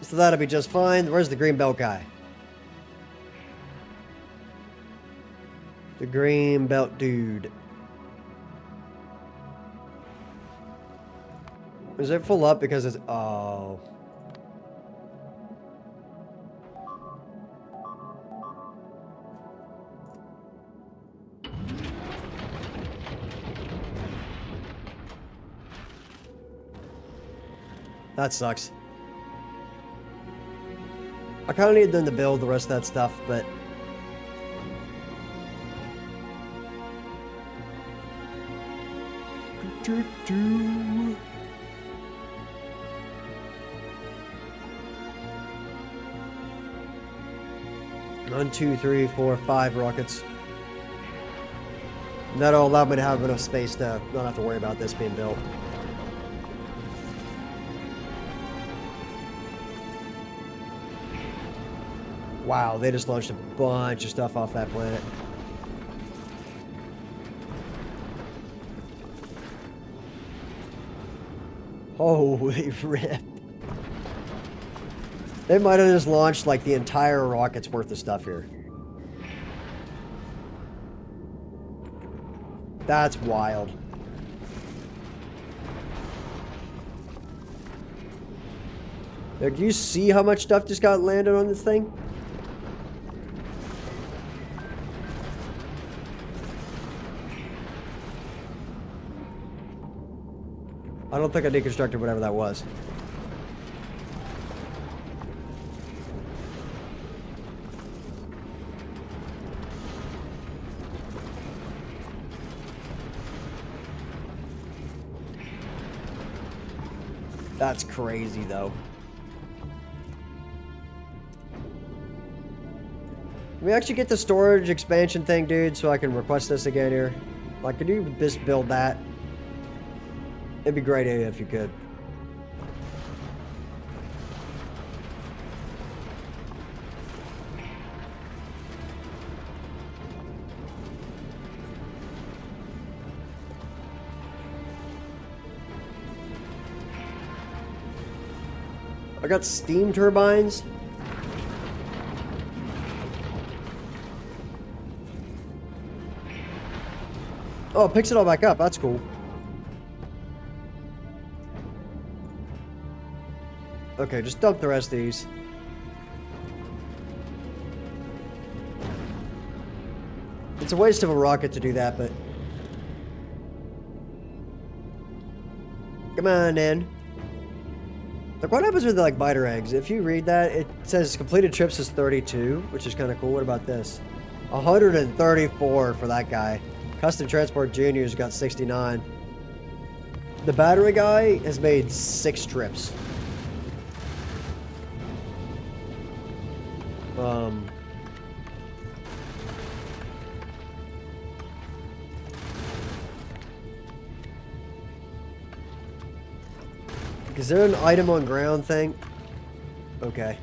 So that'll be just fine. Where's the green belt guy? The green belt dude. Is it full up because it's... Oh. That sucks. I kind of need them to build the rest of that stuff, but... One, two, three, four, 5 rockets. That'll allow me to have enough space to not have to worry about this being built. Wow, they just launched a bunch of stuff off that planet. Holy rip. They might have just launched like the entire rocket's worth of stuff here. That's wild. Do you see how much stuff just got landed on this thing? I don't think I deconstructed whatever that was. That's crazy, though. Can we actually get the storage expansion thing, dude, so I can request this again here? Like, could you just build that? It'd be great if you could. I got steam turbines. Oh, it picks it all back up. That's cool. Okay, just dump the rest of these. It's a waste of a rocket to do that, but... Come on, in. Like, what happens with, like, biter eggs? If you read that, it says completed trips is 32, which is kind of cool. What about this? 134 for that guy. Custom Transport Junior's got 69. The battery guy has made 6 trips. Is there an item on ground thing? Okay.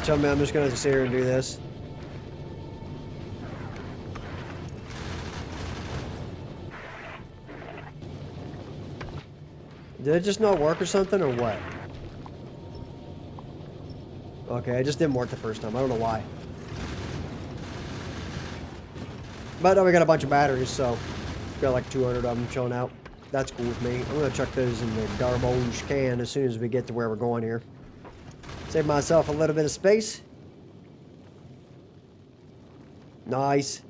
Tell me I'm just gonna sit here and do this. Did it just not work or something, or what? Okay, it just didn't work the first time. I don't know why. But now we got a bunch of batteries, so got like 200 of them chilling out. That's cool with me. I'm gonna chuck those in the garbage can as soon as we get to where we're going here. Save myself a little bit of space. Nice.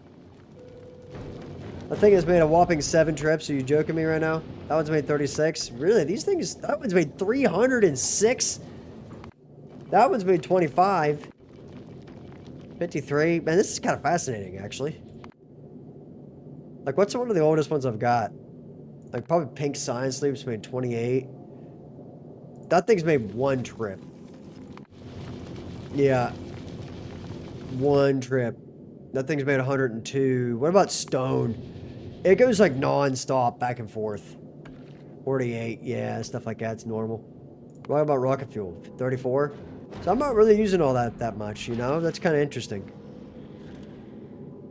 That thing has made a whopping 7 trips. Are you joking me right now? That one's made 36. Really? These things... That one's made 306. That one's made 25. 53. Man, this is kind of fascinating, actually. Like, what's one of the oldest ones I've got? Like, probably Pink Science Leap's made 28. That thing's made 1 trip. Yeah. 1 trip. That thing's made 102. What about Stone? It goes like non-stop back and forth. 48. Yeah, stuff like that's normal. What about rocket fuel? 34? So I'm not really using all that much, you know? That's kind of interesting.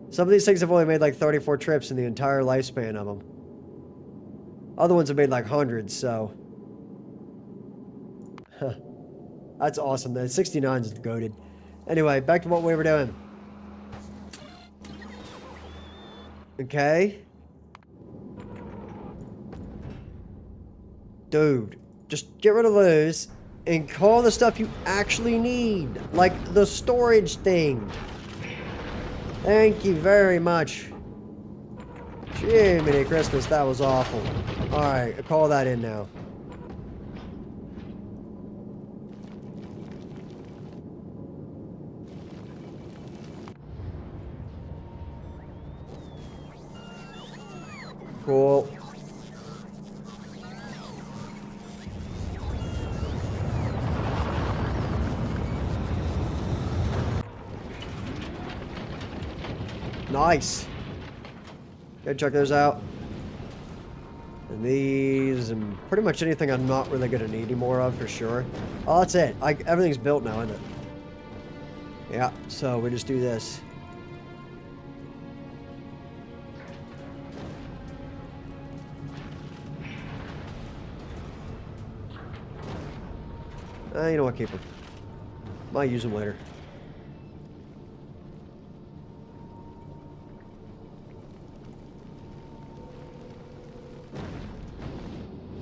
Some of these things have only made like 34 trips in the entire lifespan of them. Other ones have made like hundreds, so... Huh. That's awesome. The 69 is goated. Anyway, back to what we were doing. Okay. Dude, just get rid of those and call the stuff you actually need. Like the storage thing. Thank you very much. Jiminy Christmas, that was awful. Alright, I'll call that in now. Cool. Nice. Go check those out. And these, and pretty much anything I'm not really going to need any more of for sure. Oh, that's it. Everything's built now, isn't it? Yeah, so we just do this. You know what, keep them. Might use them later.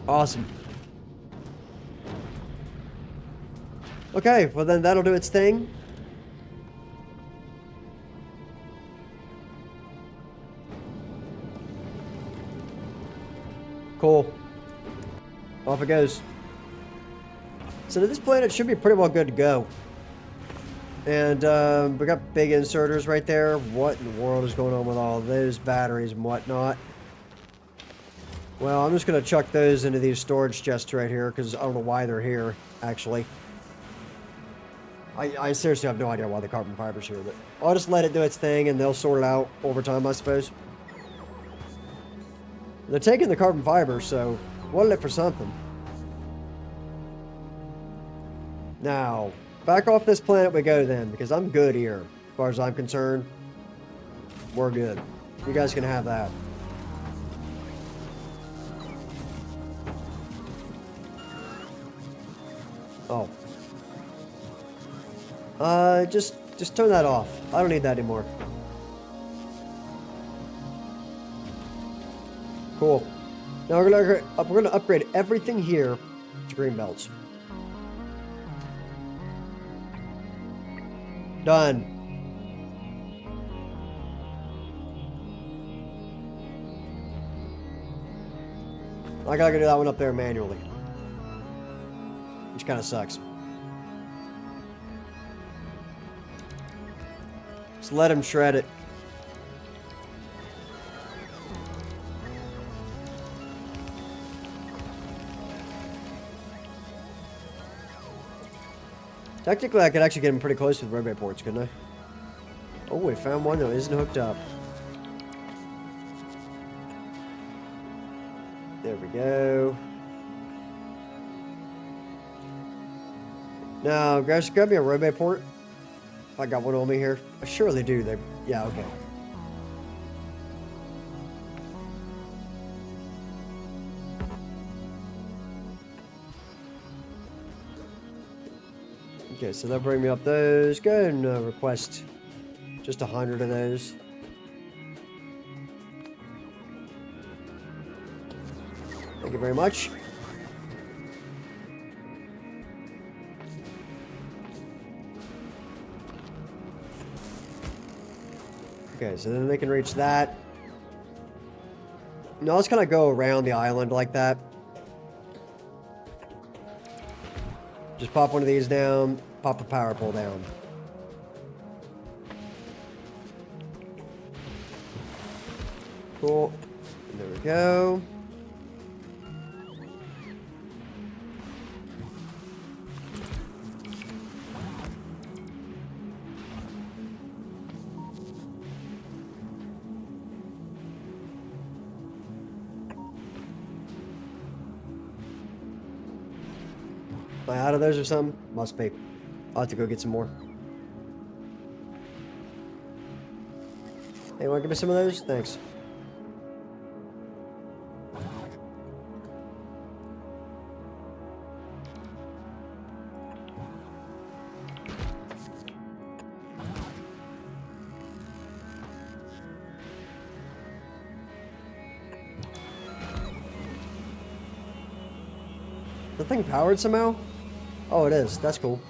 Awesome. Okay, well then that'll do its thing. Cool. Off it goes. So this planet should be pretty well good to go. And we got big inserters right there. What in the world is going on with all those batteries and whatnot? Well, I'm just going to chuck those into these storage chests right here, because I don't know why they're here, actually. I seriously have no idea why the carbon fiber's here, but I'll just let it do its thing, and they'll sort it out over time, I suppose. They're taking the carbon fiber, so what'll it for something? Now, back off this planet we go then, because I'm good here. As far as I'm concerned, we're good. You guys can have that. Oh. Just turn that off. I don't need that anymore. Cool. Now we're gonna upgrade everything here to green belts. Done. I gotta do that one up there manually. Which kind of sucks. Just let him shred it. Technically, I could actually get him pretty close to the roadway ports, couldn't I? Oh, we found one that isn't hooked up. There we go. Now, guys, grab me a roadway port. If I got one on me here. I surely do. Yeah, okay. Okay, so that'll bring me up those. Go ahead and request just 100 of those. Thank you very much. Okay, so then they can reach that. Now let's kind of go around the island like that. Just pop one of these down, pop a power pole down. Cool. And there we go. Am I out of those or something? Must be. I'll have to go get some more. Hey, wanna give me some of those? Thanks. The thing powered somehow? Oh, it is. That's cool.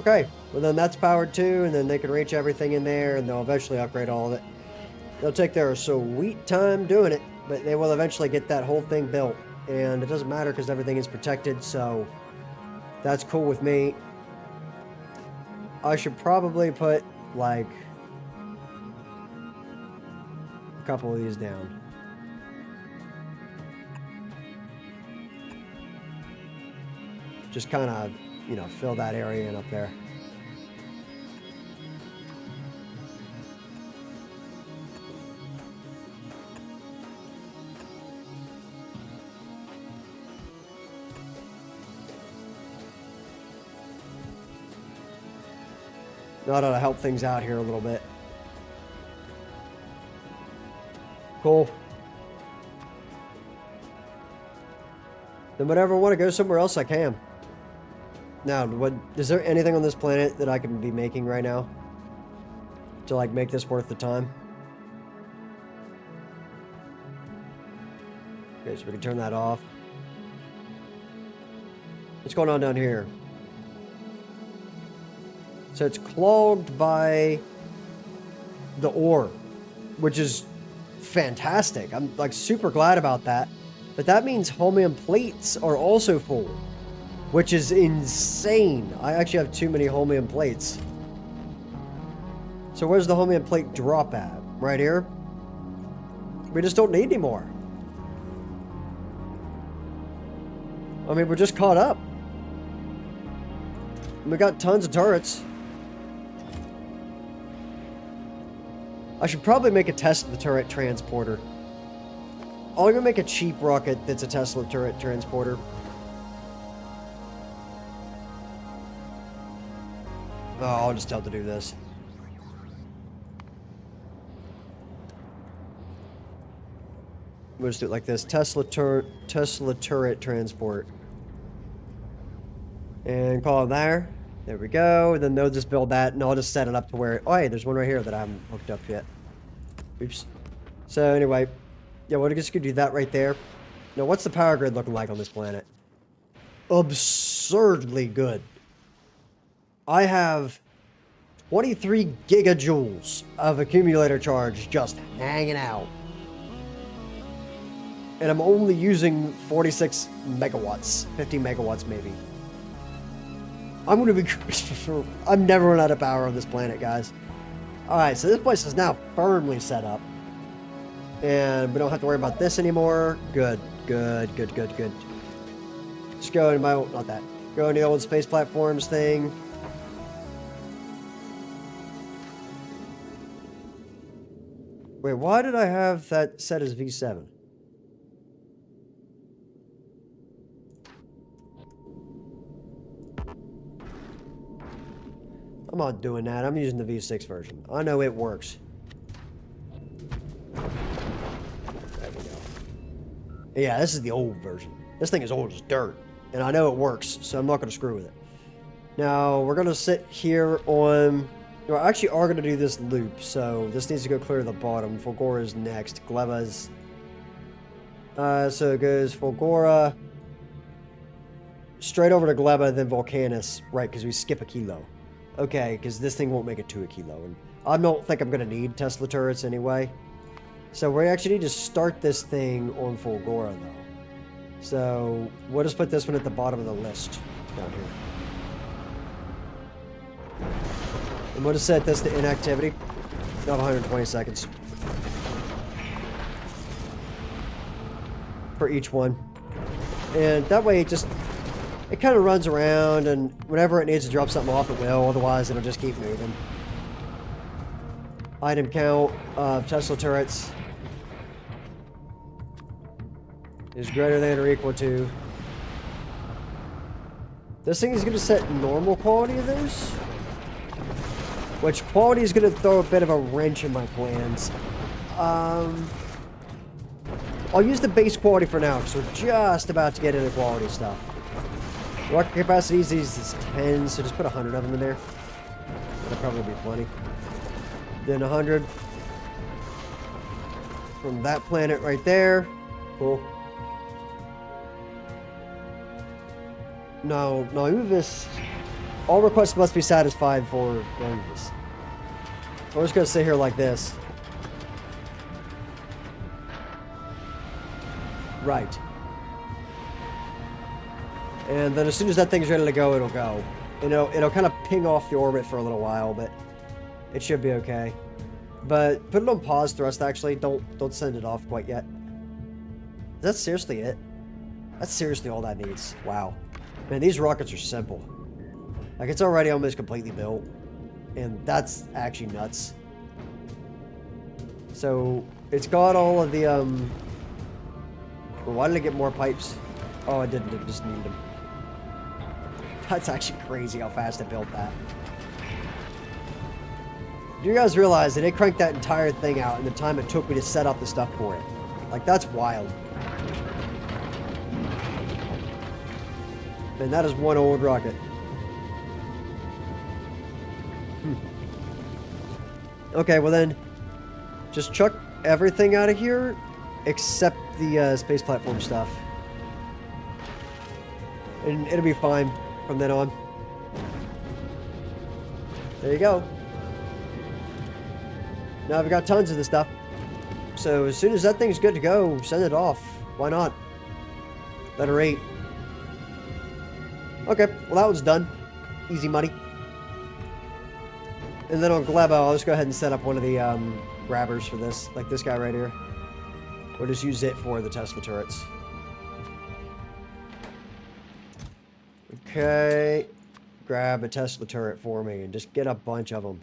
Okay, well then that's powered too, and then they can reach everything in there, and they'll eventually upgrade all of it. They'll take their sweet time doing it, but they will eventually get that whole thing built. And it doesn't matter because everything is protected, so that's cool with me. I should probably put, like, a couple of these down. Just kind of, you know, fill that area in up there. That ought to help things out here a little bit. Cool. Then whenever I want to go somewhere else, I can. Now, is there anything on this planet that I can be making right now to, like, make this worth the time? Okay, so we can turn that off. What's going on down here? So it's clogged by the ore, which is fantastic. I'm, like, super glad about that. But that means holmium plates are also full, which is insane. I actually have too many holmium plates. So where's the holmium plate drop at? Right here? We just don't need any more. I mean, we're just caught up. We got tons of turrets. I should probably make a Tesla turret transporter. I'm gonna make a cheap rocket that's a Tesla turret transporter. Oh, I'll just tell it to do this. We'll just do it like this. Tesla turret transport. And call it there. There we go. Then they'll just build that, and I'll just set it up to where... Oh, hey, there's one right here that I haven't hooked up yet. Oops. So, anyway. Yeah, we're just going to do that right there. Now, what's the power grid looking like on this planet? Absurdly good. I have 23 gigajoules of accumulator charge just hanging out. And I'm only using 46 megawatts. 50 megawatts, maybe. I'm going to be... I'm never run out of power on this planet, guys. Alright, so this place is now firmly set up. And we don't have to worry about this anymore. Good, good, good, good, good. Just go into my... Not that. Go into the old space platforms thing. Wait, why did I have that set as V7? I'm not doing that. I'm using the V6 version. I know it works. There we go. Yeah, this is the old version. This thing is old as dirt. And I know it works, so I'm not going to screw with it. Now, we're going to sit here on... We actually are going to do this loop, so this needs to go clear to the bottom. Fulgora is next. Gleba's... so it goes Fulgora... Straight over to Gleba, then Volcanus. Right, because we skip Aquilo. Okay, because this thing won't make it to Aquilo. And I don't think I'm going to need Tesla turrets anyway. So we actually need to start this thing on Fulgora, though. So we'll just put this one at the bottom of the list down here. And we'll just set this to inactivity. Not 120 seconds. For each one. And that way it kind of runs around, and whenever it needs to drop something off, it will. Otherwise, it'll just keep moving. Item count of Tesla turrets is greater than or equal to... This thing is going to set normal quality of those. Which quality is going to throw a bit of a wrench in my plans. I'll use the base quality for now, because we're just about to get into quality stuff. Rocket capacity is 10, so just put 100 of them in there. That'll probably be plenty. Then 100 from that planet right there. Cool. No, move this. All requests must be satisfied for bonuses. So we're just gonna sit here like this. Right. And then as soon as that thing's ready to go, it'll go. And it'll kind of ping off the orbit for a little while, but it should be okay. But put it on pause thrust, actually. Don't send it off quite yet. Is that seriously it? That's seriously all that needs. Wow. Man, these rockets are simple. Like, it's already almost completely built. And that's actually nuts. So, it's got all of the, well, why did I get more pipes? Oh, I didn't. I just need them. That's actually crazy how fast I built that. Do you guys realize that it cranked that entire thing out in the time it took me to set up the stuff for it? Like, that's wild. And that is one old rocket. Okay, well then, just chuck everything out of here except the space platform stuff. And it'll be fine from then on. There you go. Now I've got tons of this stuff. So as soon as that thing's good to go, send it off. Why not? Letter 8. Okay, well that one's done. Easy money. And then on Glebo, I'll just go ahead and set up one of the grabbers for this. Like this guy right here. We'll just use it for the Tesla turrets. Okay. Grab a Tesla turret for me and just get a bunch of them.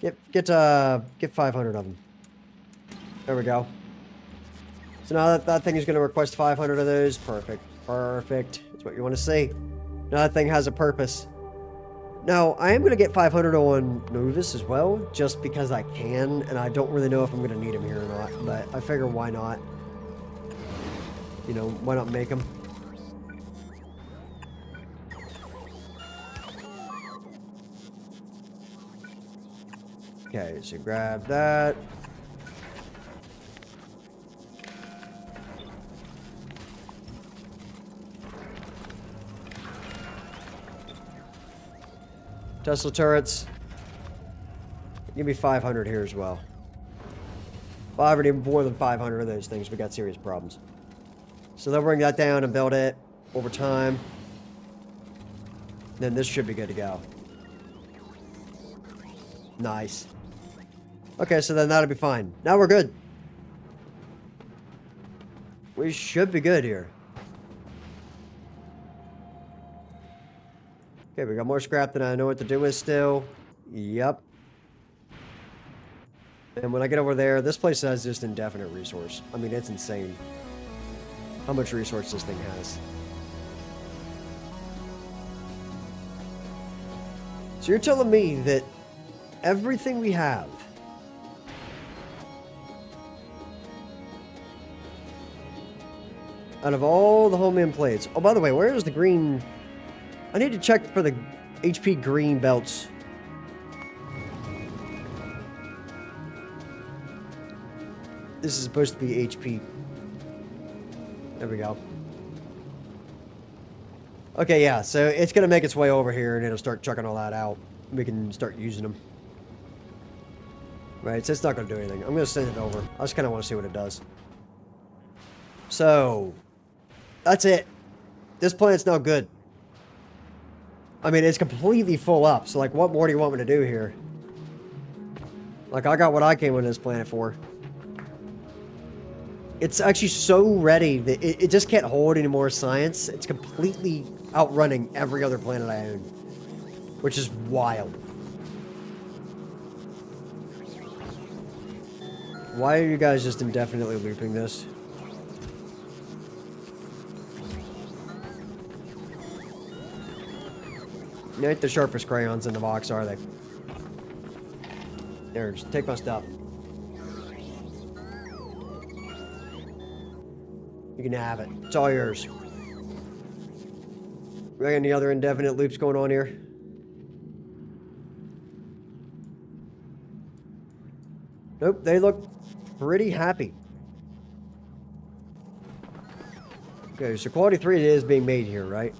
Get 500 of them. There we go. So now that thing is going to request 500 of those. Perfect. Perfect. That's what you want to see. Now that thing has a purpose. Now, I am going to get 500 on Novis as well, just because I can, and I don't really know if I'm going to need them here or not, but I figure why not? You know, why not make them? Okay, so grab that. Tesla turrets. Give me 500 here as well. If I ever need more than 500 of those things, we got serious problems. So they'll bring that down and build it over time. Then this should be good to go. Nice. Okay, so then that'll be fine. Now we're good. We should be good here. Okay, we got more scrap than I know what to do with still. Yep. And when I get over there, this place has just indefinite resource. I mean, it's insane how much resource this thing has. So you're telling me that everything we have out of all the home end plates. Oh, by the way, where is the green? I need to check for the HP green belts. This is supposed to be HP. There we go. Okay, yeah, so it's going to make its way over here and it'll start chucking all that out. We can start using them. Right, so it's not going to do anything. I'm going to send it over. I just kind of want to see what it does. So, that's it. This planet's now good. I mean, it's completely full up. So, like, what more do you want me to do here? Like, I got what I came on this planet for. It's actually so ready that it just can't hold any more science. It's completely outrunning every other planet I own. Which is wild. Why are you guys just indefinitely looping this? They ain't the sharpest crayons in the box, are they? There, just take my stuff. You can have it. It's all yours. We got any other indefinite loops going on here? Nope, they look pretty happy. Okay, so quality 3 is being made here, right?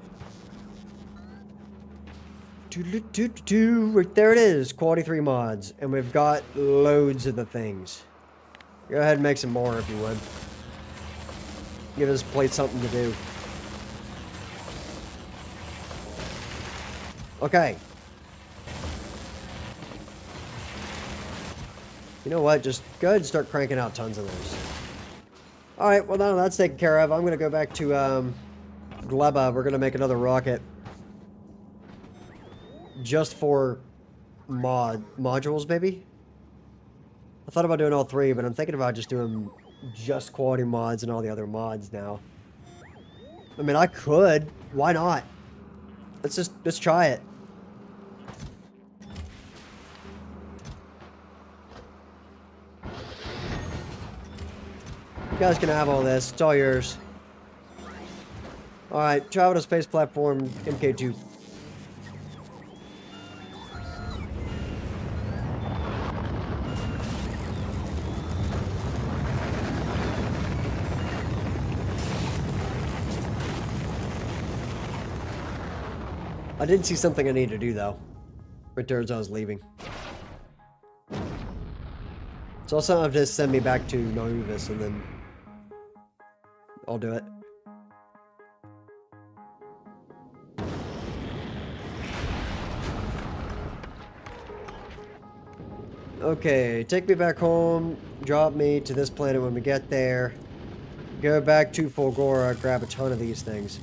Right there it is. Quality 3 mods. And we've got loads of the things. Go ahead and make some more if you would. Give this place something to do. Okay. You know what? Just go ahead and start cranking out tons of those. Alright, well now that's taken care of. I'm going to go back to Gleba. We're going to make another rocket. Just for modules, maybe? I thought about doing all 3, but I'm thinking about just doing just quality mods and all the other mods now. I mean, I could. Why not? Let's try it. You guys can have all this. It's all yours. Alright, travel to space platform MK2. I did see something I need to do, though. Right there as I was leaving. So I'll somehow just send me back to Novis, and then I'll do it. Okay, take me back home, drop me to this planet when we get there. Go back to Fulgora, grab a ton of these things.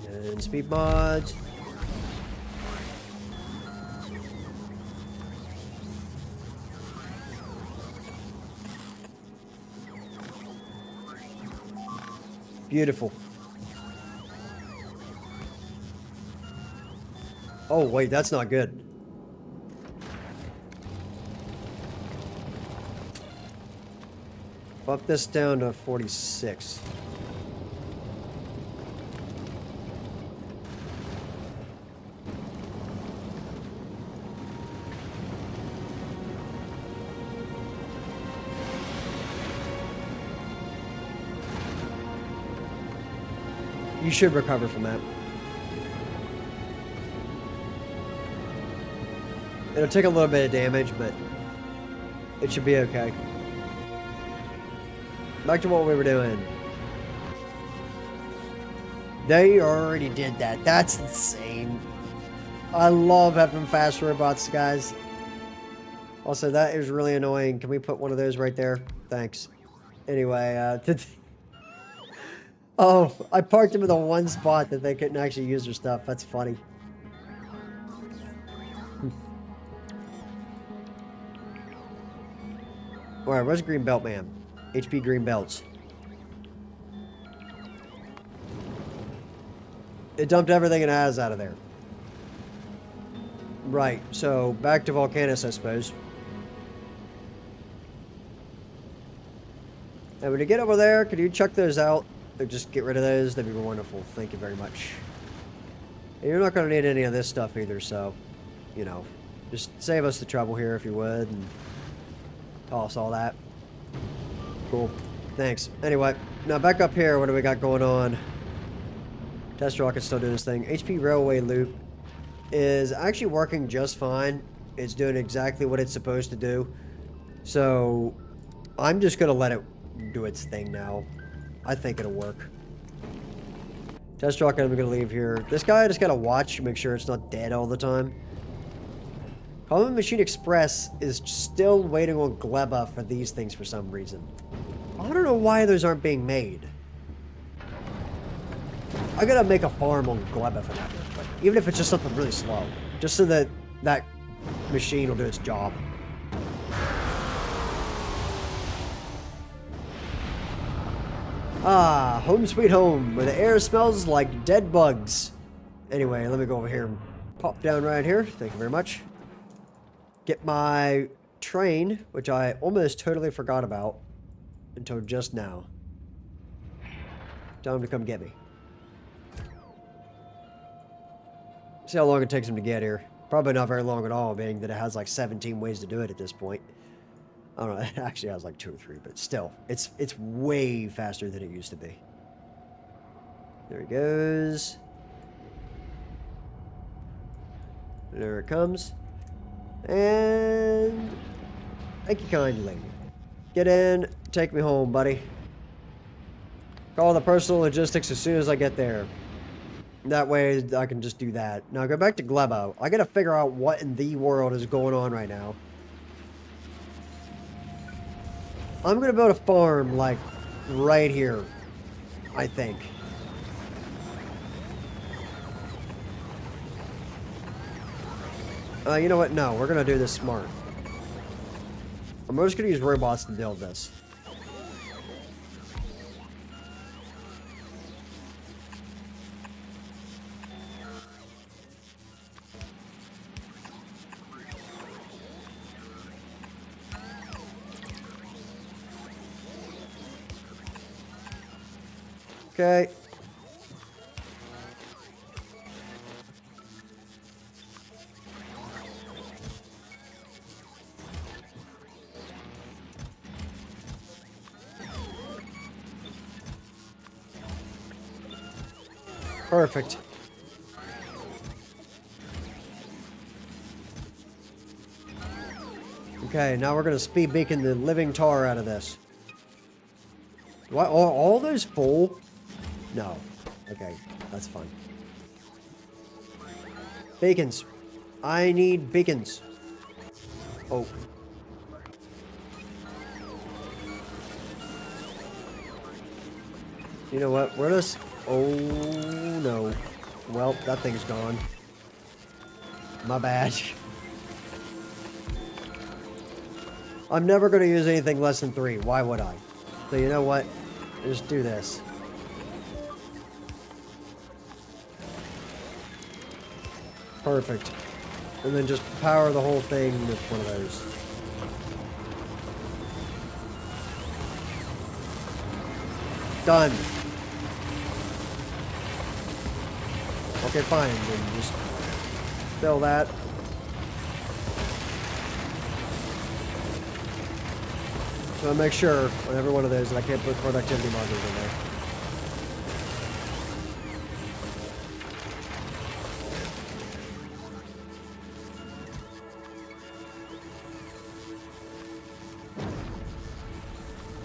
And speed mods. Beautiful. Oh, wait, that's not good. Bump this down to 46. You should recover from that. It'll take a little bit of damage, but it should be okay. Back to what we were doing. They already did that. That's insane. I love having fast robots, guys. Also, that is really annoying. Can we put one of those right there? Thanks. Anyway, oh, I parked them in the one spot that they couldn't actually use their stuff. That's funny. Alright, where's Green Belt Man? HP Green Belts. It dumped everything it has out of there. Right, so back to Volcanus, I suppose. And when you get over there, could you chuck those out? Or just get rid of those? That'd be wonderful. Thank you very much. And you're not going to need any of this stuff either, so, you know, just save us the trouble here if you would, and toss all that. Cool. Thanks. Anyway, now back up here, what do we got going on? Test rocket's still doing this thing. HP Railway Loop is actually working just fine. It's doing exactly what it's supposed to do. So, I'm just going to let it do its thing now. I think it'll work. Test rocket, I'm going to leave here. This guy I just got to watch to make sure it's not dead all the time. Common Machine Express is still waiting on Gleba for these things for some reason. I don't know why those aren't being made. I gotta make a farm on Gleba for that real quick. Even if it's just something really slow. Just so that that machine will do its job. Ah, home sweet home, where the air smells like dead bugs. Anyway, let me go over here and pop down right here. Thank you very much. Get my train, which I almost totally forgot about until just now. Tell him to come get me. See how long it takes him to get here. Probably not very long at all, being that it has like 17 ways to do it at this point. I don't know. It actually has like 2 or 3, but still, it's way faster than it used to be. There he goes. There it comes. And thank you kindly. Get in. Take me home, buddy. Call the personal logistics as soon as I get there. That way I can just do that. Now go back to Glebo. I gotta figure out what in the world is going on right now. I'm gonna build a farm, like, right here. I think. You know what? No, we're gonna do this smart. I'm just gonna use robots to build this. Okay. Perfect. Okay, now we're gonna speed beacon the living tar out of this. What? All those full? No. Okay, that's fine. Beacons. I need beacons. Oh. You know what? Where does... Oh, no. Well, that thing's gone. My bad. I'm never going to use anything less than 3. Why would I? So you know what? Just do this. Perfect. And then just power the whole thing with one of those. Done. Okay, fine. Then just fill that. So I make sure on every one of those that I can't put productivity markers in there.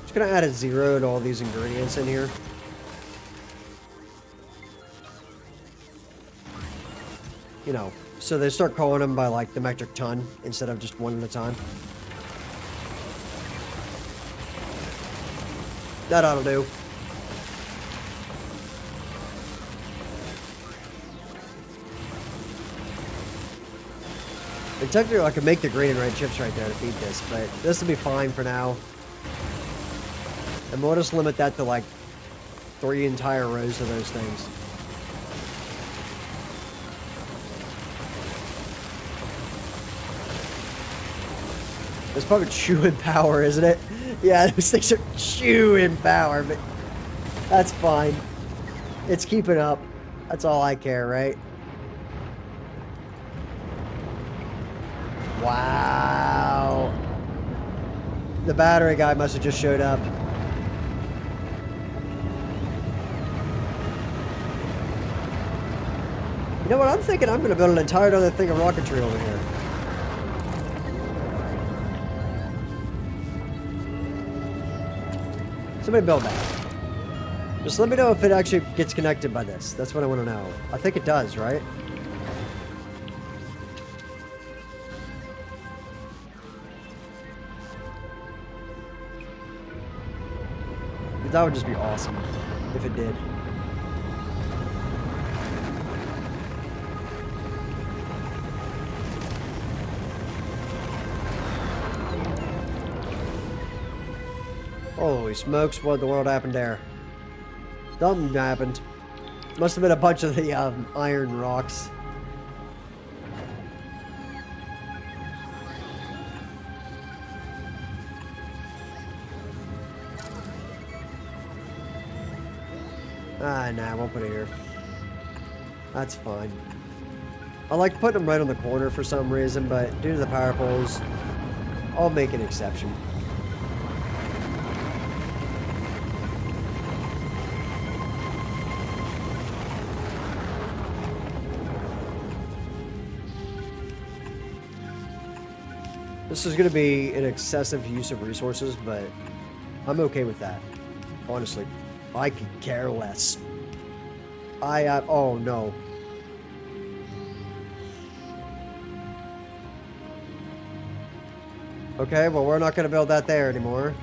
Just gonna add a 0 to all these ingredients in here. You know, so they start calling them by like the metric ton instead of just one at a time. That ought to do. And technically I could make the green and red chips right there to feed this, but this will be fine for now. And we'll just limit that to like 3 entire rows of those things. It's probably chewing power, isn't it? Yeah, those things are chewing power, but that's fine. It's keeping up. That's all I care, right? Wow. The battery guy must have just showed up. You know what? I'm thinking I'm going to build an entire other thing of rocketry over here. Somebody build that. Just let me know if it actually gets connected by this. That's what I want to know. I think it does, right? That would just be awesome if it did. Holy smokes, what in the world happened there? Something happened. Must have been a bunch of the iron rocks. Ah, nah, we'll put it here. That's fine. I like putting them right on the corner for some reason, but due to the power poles, I'll make an exception. This is going to be an excessive use of resources, but I'm okay with that. Honestly, I could care less. Oh no. Okay, well, we're not going to build that there anymore.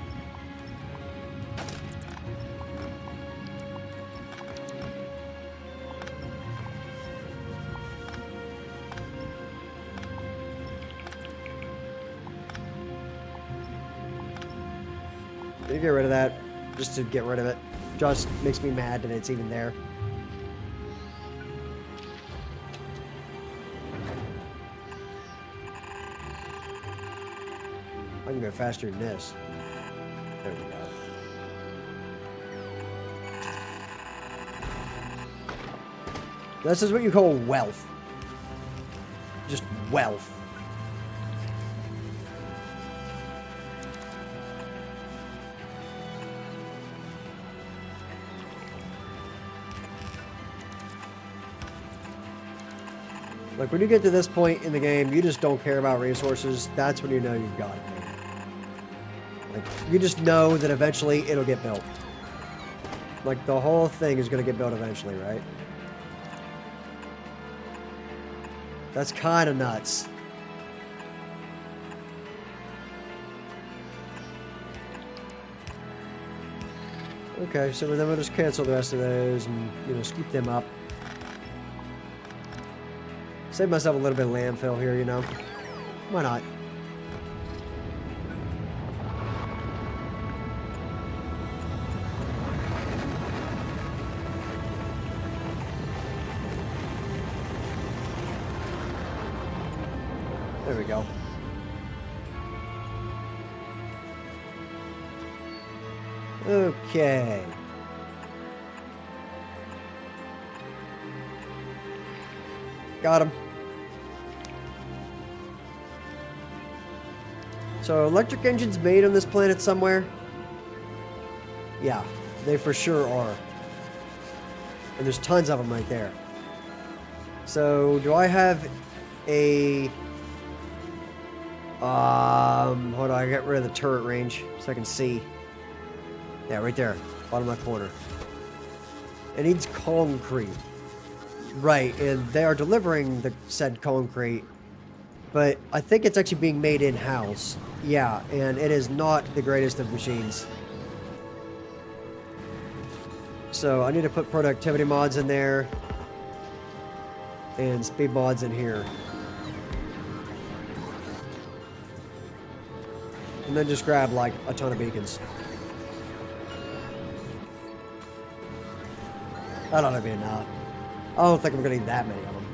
Can you get rid of that? Just to get rid of it. Just makes me mad that it's even there. I can go faster than this. There we go. This is what you call wealth. Just wealth. Like, when you get to this point in the game, you just don't care about resources. That's when you know you've got it, man. Like, you just know that eventually it'll get built. Like, the whole thing is going to get built eventually, right? That's kind of nuts. Okay, so then we'll just cancel the rest of those and, you know, scoop them up. Save myself a little bit of landfill here, you know? Why not? There we go. Okay. Got him. So, electric engines made on this planet somewhere? Yeah, they for sure are. And there's tons of them right there. So, do I have a... hold on, I got rid of the turret range so I can see. Yeah, right there, bottom left corner. It needs concrete. Right, and they are delivering the said concrete, but I think it's actually being made in-house. Yeah, and it is not the greatest of machines. So I need to put productivity mods in there and speed mods in here. And then just grab like a ton of beacons. That ought to be enough. I don't think I'm gonna need that many of them.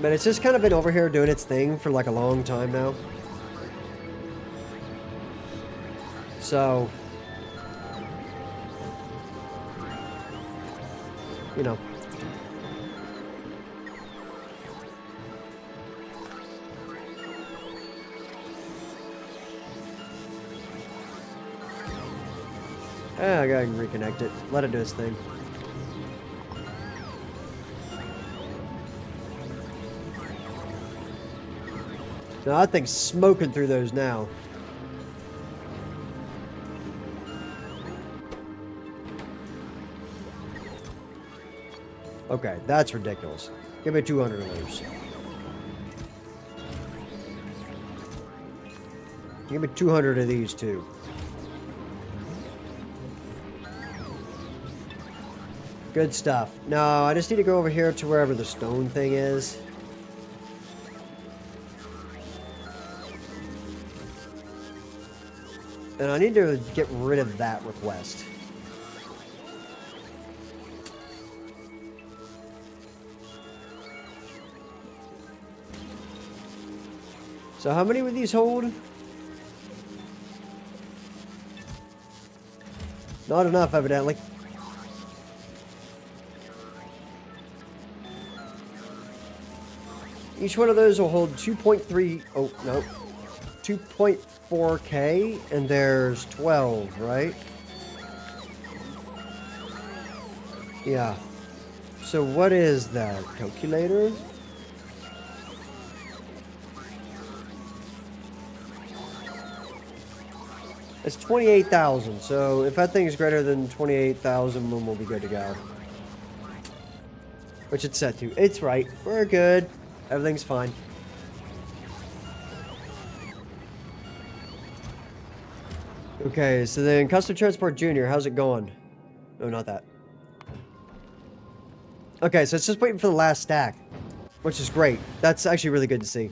But it's just kind of been over here doing its thing for like a long time now. So, you know. I gotta reconnect it. Let it do its thing. No, that thing's smoking through those now. Okay, that's ridiculous. Give me 200 of those. Give me 200 of these too. Good stuff. No, I just need to go over here to wherever the stone thing is. And I need to get rid of that request. So how many would these hold? Not enough, evidently. Each one of those will hold 2.3... Oh, no. 2.4K, and there's 12, right? Yeah. So what is that? Calculator? It's 28,000, so if that thing is greater than 28,000, then we'll be good to go. Which it's set to. It's right. We're good. Everything's fine. Okay, so then Custom Transport Junior, how's it going? No, not that. Okay, so it's just waiting for the last stack, which is great. That's actually really good to see.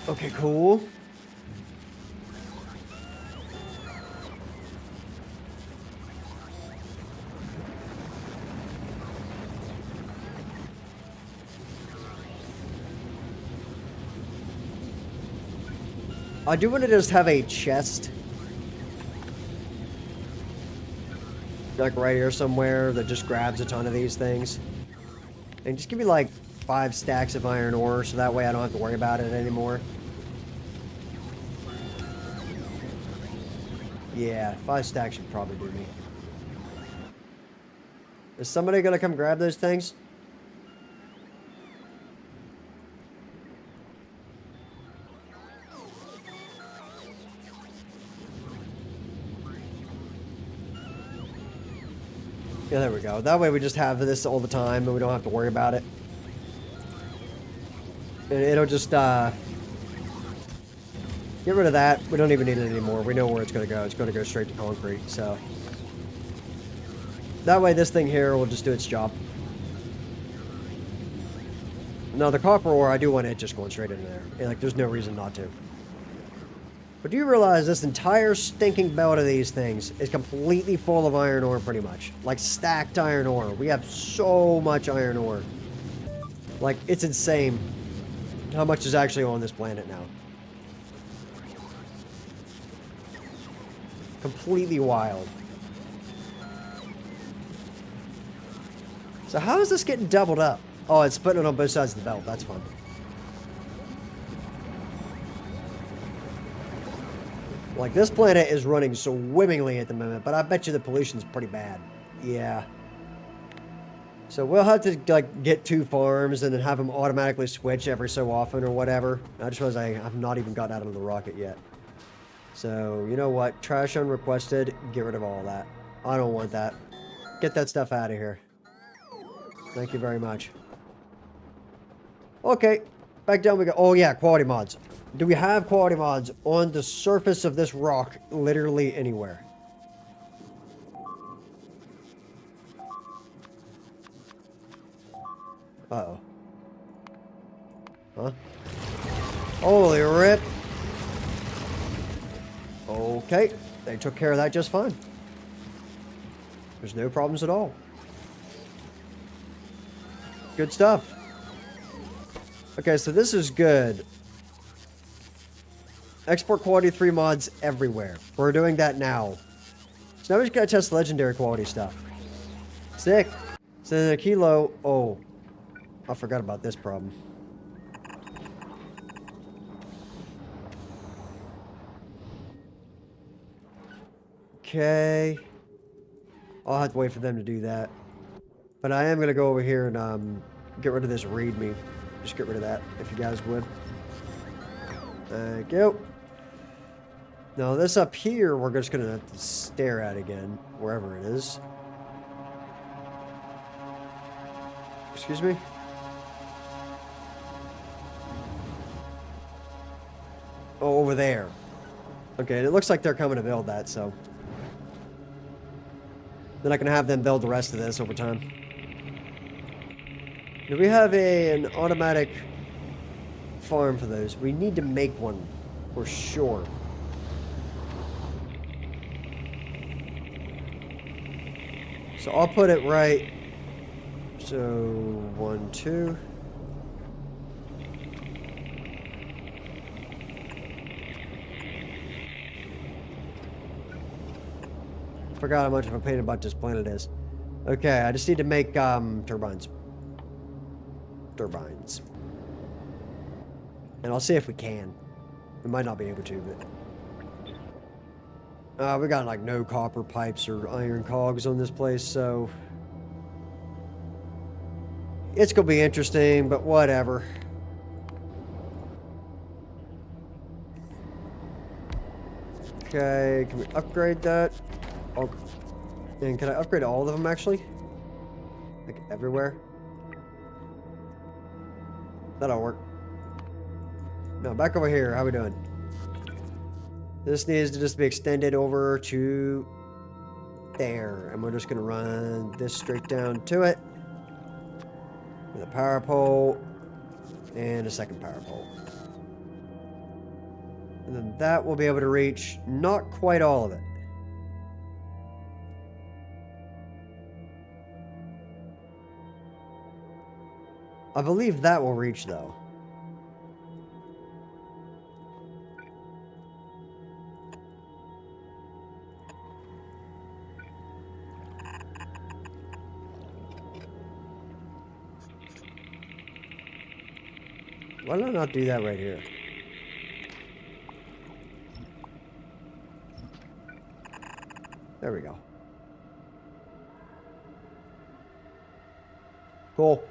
Okay, cool. I do want to just have a chest, like right here somewhere, that just grabs a ton of these things. And just give me like 5 stacks of iron ore, so that way I don't have to worry about it anymore. Yeah, 5 stacks should probably do me. Is somebody gonna come grab those things? Yeah, there we go. That way we just have this all the time and we don't have to worry about it. And it'll just, get rid of that. We don't even need it anymore. We know where it's going to go. It's going to go straight to concrete, so. That way this thing here will just do its job. Now, the copper ore, I do want it just going straight into there. And, like, there's no reason not to. But do you realize this entire stinking belt of these things is completely full of iron ore, pretty much? Like, stacked iron ore. We have so much iron ore. Like, it's insane how much is actually on this planet now. Completely wild. So how is this getting doubled up? Oh, it's putting it on both sides of the belt. That's fun. Like, this planet is running swimmingly at the moment, but I bet you the pollution's pretty bad. Yeah. So we'll have to, like, get 2 farms and then have them automatically switch every so often or whatever. I just realized I've not even gotten out of the rocket yet. So, you know what? Trash unrequested. Get rid of all that. I don't want that. Get that stuff out of here. Thank you very much. Okay. Back down we go. Oh, yeah. Quality mods. Do we have quality mods on the surface of this rock literally anywhere? Uh-oh. Huh? Holy rip. Okay. They took care of that just fine. There's no problems at all. Good stuff. Okay, so this is good. Export quality 3 mods everywhere. We're doing that now. So now we just gotta test legendary quality stuff. Sick. So then Aquilo. Oh. I forgot about this problem. Okay. I'll have to wait for them to do that. But I am gonna go over here and get rid of this readme. Just get rid of that, if you guys would. Thank you. Now this up here, we're just gonna have to stare at again, wherever it is. Excuse me? Oh, over there. Okay, and it looks like they're coming to build that, so. Then I can have them build the rest of this over time. Do we have an automatic farm for those? We need to make one, for sure. So I'll put it right. So 1, 2. Forgot how much of a pain about this planet is. Okay, I just need to make turbines. Turbines. And I'll see if we can. We might not be able to, but we got like no copper pipes or iron cogs on this place, so it's gonna be interesting, but whatever. Okay, can we upgrade that? Oh, and can I upgrade all of them actually? Like everywhere? That'll work. No, back over here. How we doing? This needs to just be extended over to there. And we're just going to run this straight down to it. With a power pole. And a second power pole. And then that will be able to reach not quite all of it. I believe that will reach though. Why did I not do that right here? There we go. Cool.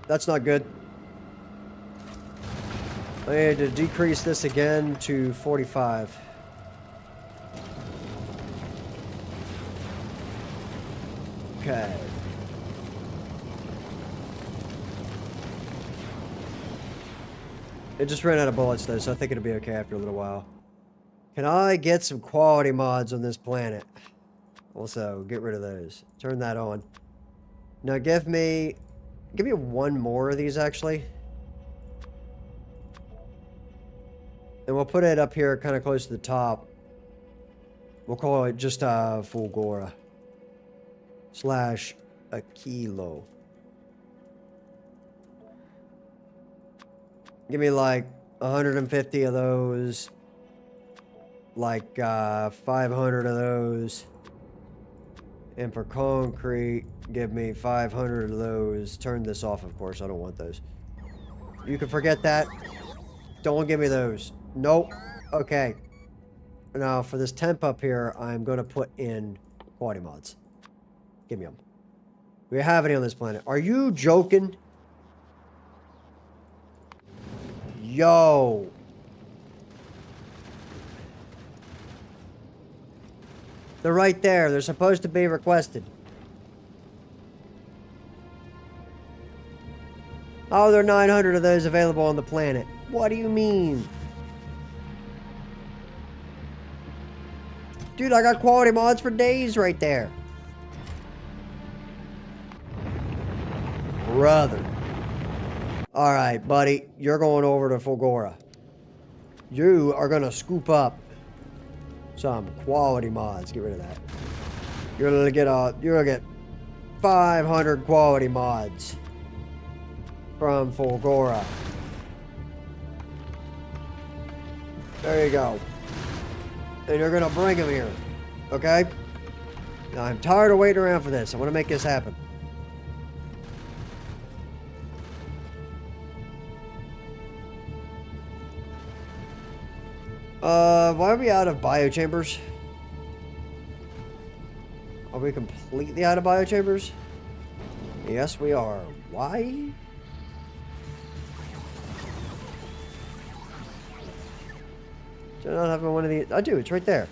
That's not good. I need to decrease this again to 45. Okay. It just ran out of bullets though, so I think it'll be okay after a little while. Can I get some quality mods on this planet? Also, get rid of those. Turn that on. Now give me one more of these actually. And we'll put it up here kind of close to the top. We'll call it just Fulgora. / Aquilo. Give me like 150 of those. Like 500 of those. And for concrete, give me 500 of those. Turn this off, of course. I don't want those. You can forget that. Don't give me those. Nope. Okay. Now, for this temp up here, I'm going to put in quality mods. Give me them. Do we have any on this planet? Are you joking? Yo. They're right there. They're supposed to be requested. Oh, there are 900 of those available on the planet. What do you mean? Dude, I got quality mods for days right there. Brother. Alright, buddy. You're going over to Fulgora. You are going to scoop up some quality mods. Get rid of that. You're going to get 500 quality mods from Fulgora. There you go. And you're going to bring them here. Okay? Now, I'm tired of waiting around for this. I want to make this happen. Why are we out of biochambers? Are we completely out of biochambers? Yes, we are. Why? Do I not have one of these? I do, it's right there.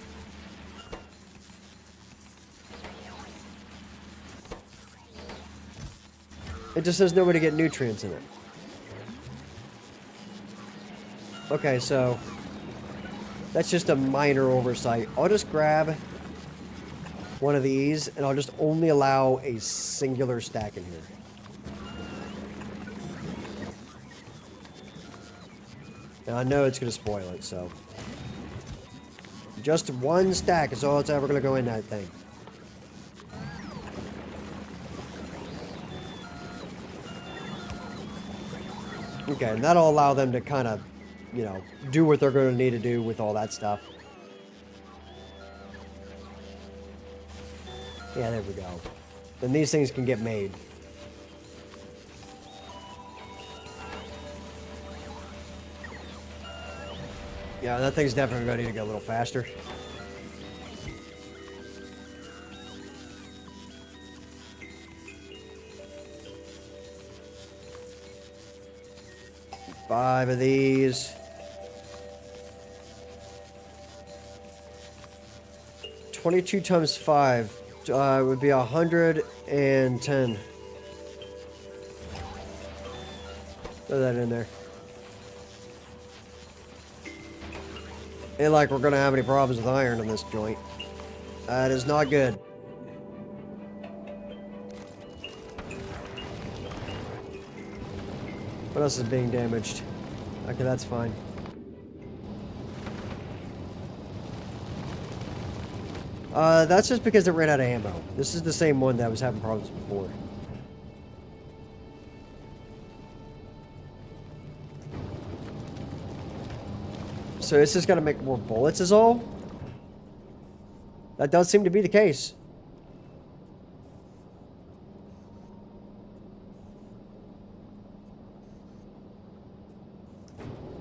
It just says nobody get nutrients in it. Okay, so that's just a minor oversight. I'll just grab one of these and I'll just only allow a singular stack in here. Now I know it's going to spoil it, so just one stack is all that's ever going to go in that thing. Okay, and that'll allow them to kind of, you know, do what they're going to need to do with all that stuff. Yeah, there we go. Then these things can get made. Yeah, that thing's definitely going to need to go a little faster. Five of these. 22 times 5 would be 110. Throw that in there. Ain't like we're gonna have any problems with iron in this joint. That is not good. What else is being damaged? Okay, that's fine. That's just because it ran out of ammo. This is the same one that was having problems before. So it's just gonna make more bullets is all? That does seem to be the case.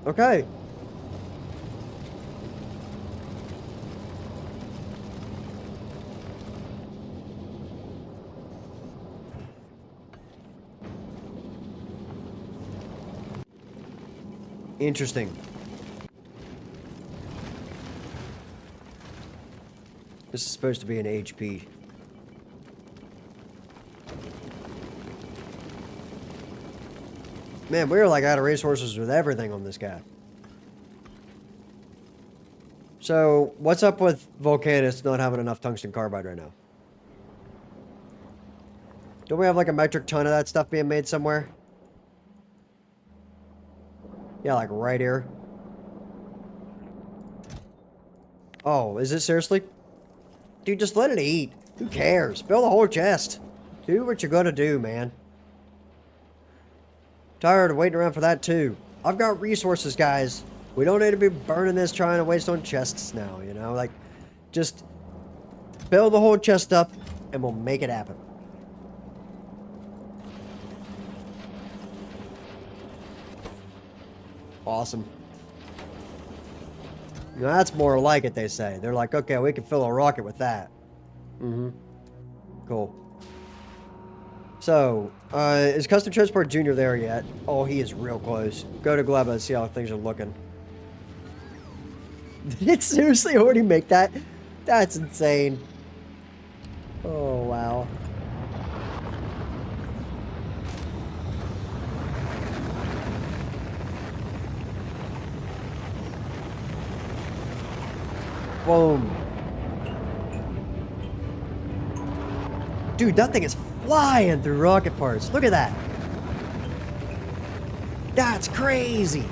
Okay. Interesting. This is supposed to be an HP. Man, we're like out of resources with everything on this guy. So, what's up with Volcanus not having enough tungsten carbide right now? Don't we have like a metric ton of that stuff being made somewhere? Yeah, like right here. Oh, is it seriously? Dude, just let it eat. Who cares? Fill the whole chest. Do what you're gonna do, man. Tired of waiting around for that too. I've got resources, guys. We don't need to be burning this trying to waste on chests now, you know? Like, just fill the whole chest up and we'll make it happen. Awesome. You know, that's more like it, they say. They're like, okay, we can fill a rocket with that. Mm-hmm. Cool. So, is Custom Transport Junior there yet? Oh, he is real close. Go to Gleba and see how things are looking. Did it seriously already make that? That's insane. Oh, wow. Boom. Dude, that thing is flying through rocket parts. Look at that. That's crazy.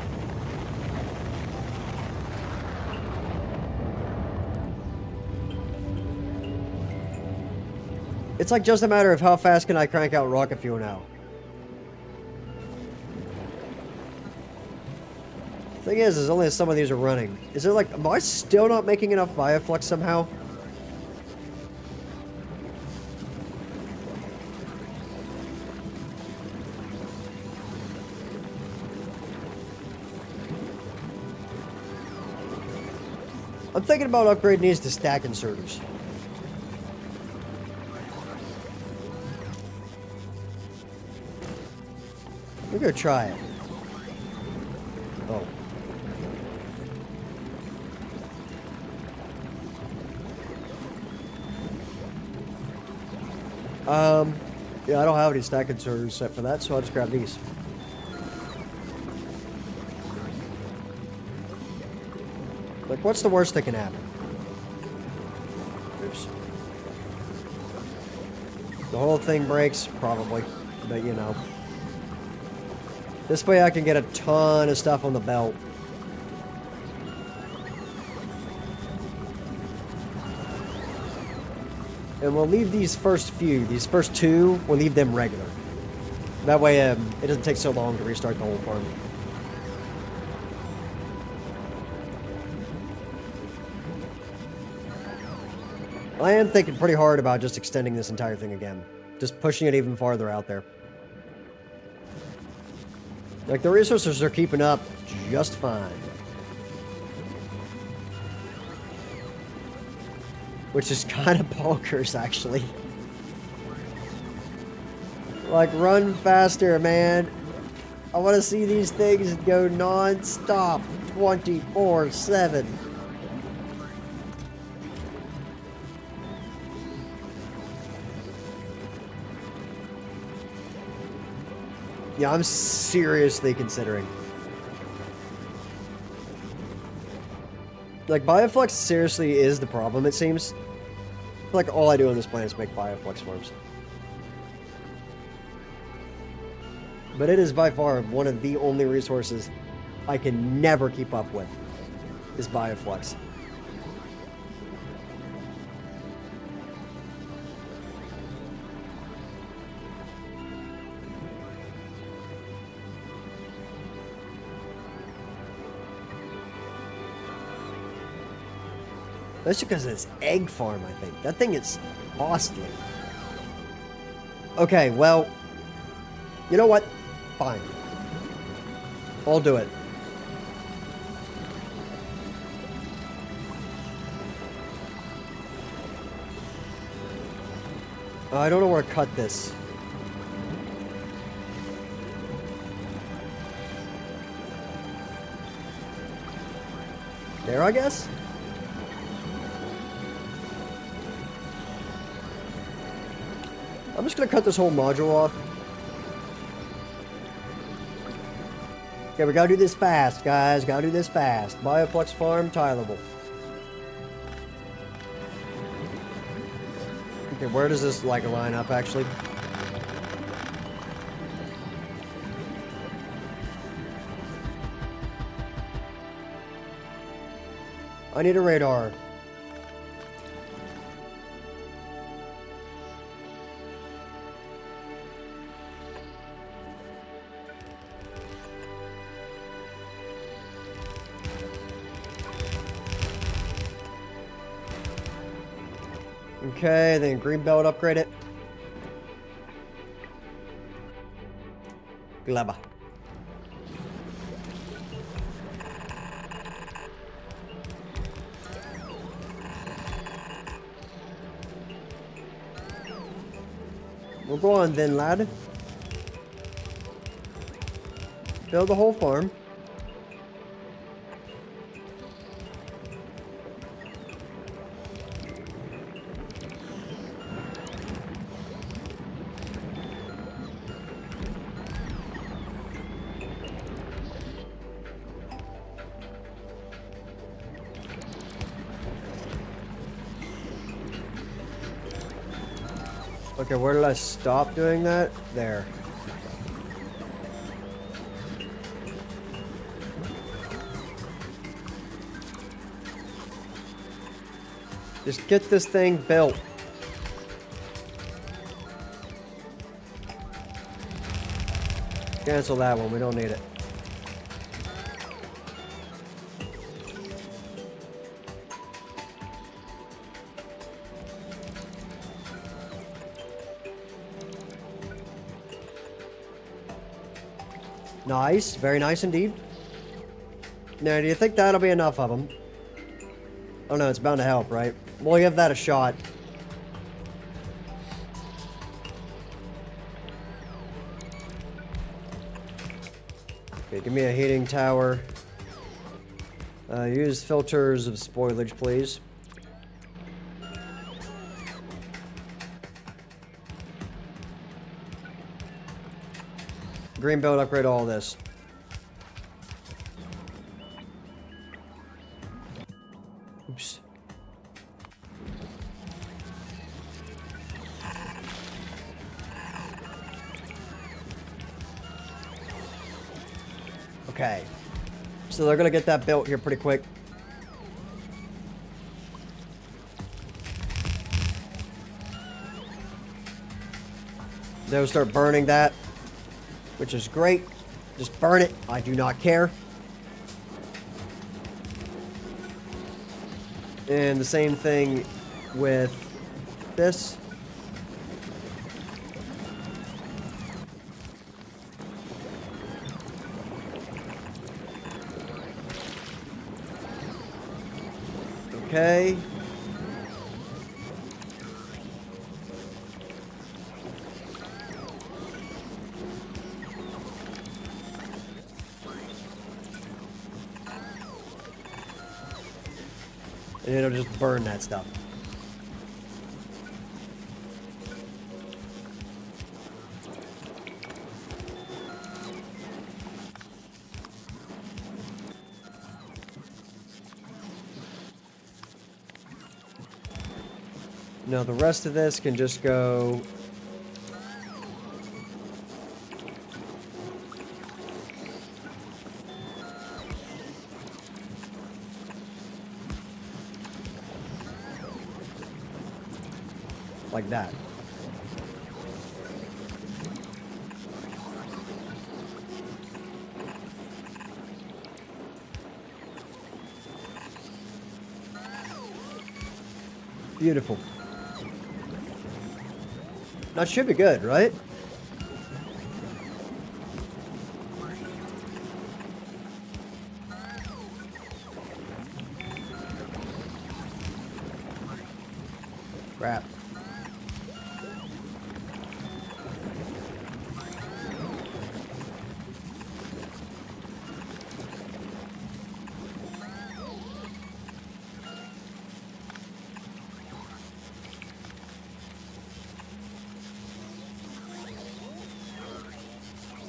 It's like just a matter of how fast can I crank out rocket fuel now. Thing is only some of these are running. Is it like, am I still not making enough bioflux somehow? I'm thinking about upgrading these to stack inserters. We're gonna try it. Oh. Yeah, I don't have any stack inserters set for that, so I'll just grab these. Like, what's the worst that can happen? Oops. The whole thing breaks, probably, but you know. This way I can get a ton of stuff on the belt. And we'll leave these first two, we'll leave them regular. That way it doesn't take so long to restart the whole farm. I am thinking pretty hard about just extending this entire thing again. Just pushing it even farther out there. Like, the resources are keeping up just fine. Which is kind of bonkers, actually. Like, run faster, man. I want to see these things go non-stop 24/7. Yeah, I'm seriously considering. Like, Bioflux seriously is the problem, it seems. Like, all I do on this planet is make Bioflux farms. But it is by far one of the only resources I can never keep up with, is Bioflux. That's because it's egg farm, I think. That thing is costly. Okay, well, you know what? Fine. I'll do it. I don't know where to cut this. There, I guess? I'm just gonna cut this whole module off. Okay, we gotta do this fast, guys. Gotta do this fast. Bioflux farm, tileable. Okay, where does this, like, line up, actually? I need a radar. Okay, then greenbelt upgrade it. Glabba. Well, go on then, lad. Build the whole farm. Okay, where did I stop doing that? There. Just get this thing built. Cancel that one, we don't need it. Nice, very nice indeed. Now, do you think that'll be enough of them? Oh no, it's bound to help, right? We'll give that a shot. Okay, give me a heating tower. Use filters of spoilage, please. Greenbelt, upgrade all this. Oops. Okay. So they're gonna get that built here pretty quick. They'll start burning that, which is great. Just burn it. I do not care. And the same thing with this. Okay. And it'll just burn that stuff. Now the rest of this can just go... like that. Beautiful. That should be good, right? Crap.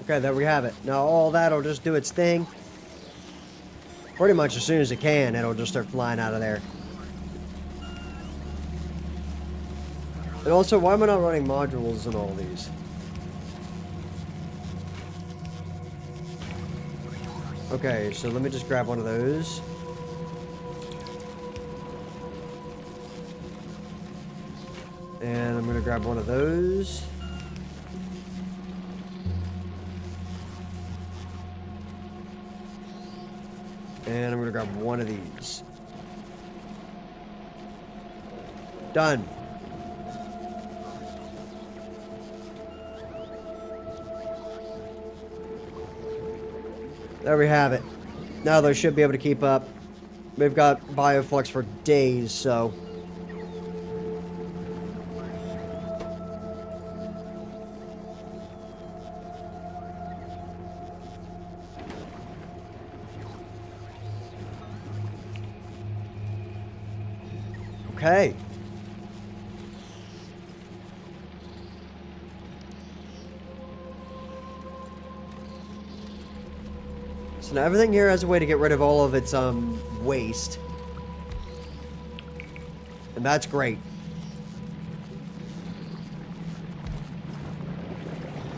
Okay, there we have it. Now all that'll just do its thing. Pretty much as soon as it can, it'll just start flying out of there. And also, why am I not running modules in all these? Okay, so let me just grab one of those. And I'm gonna grab one of those. And I'm gonna grab one of these. Done. There we have it. Now they should be able to keep up. We've got Bioflux for days, so... Okay. So now everything here has a way to get rid of all of its waste. And that's great.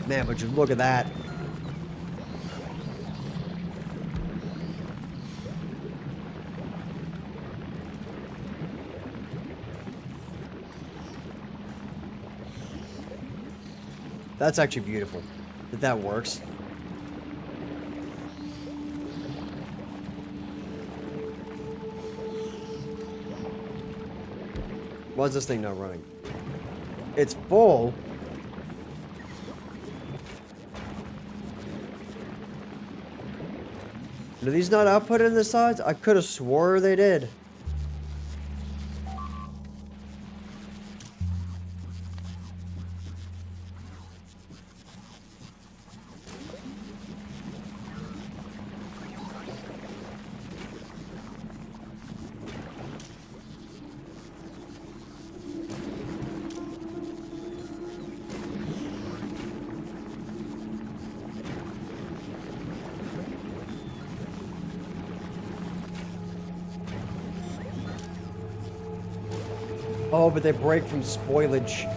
Man, but just look at that. That's actually beautiful that works. Why is this thing not running? It's full. Do these not output in the sides? I could have swore they did. Oh, but they break from spoilage.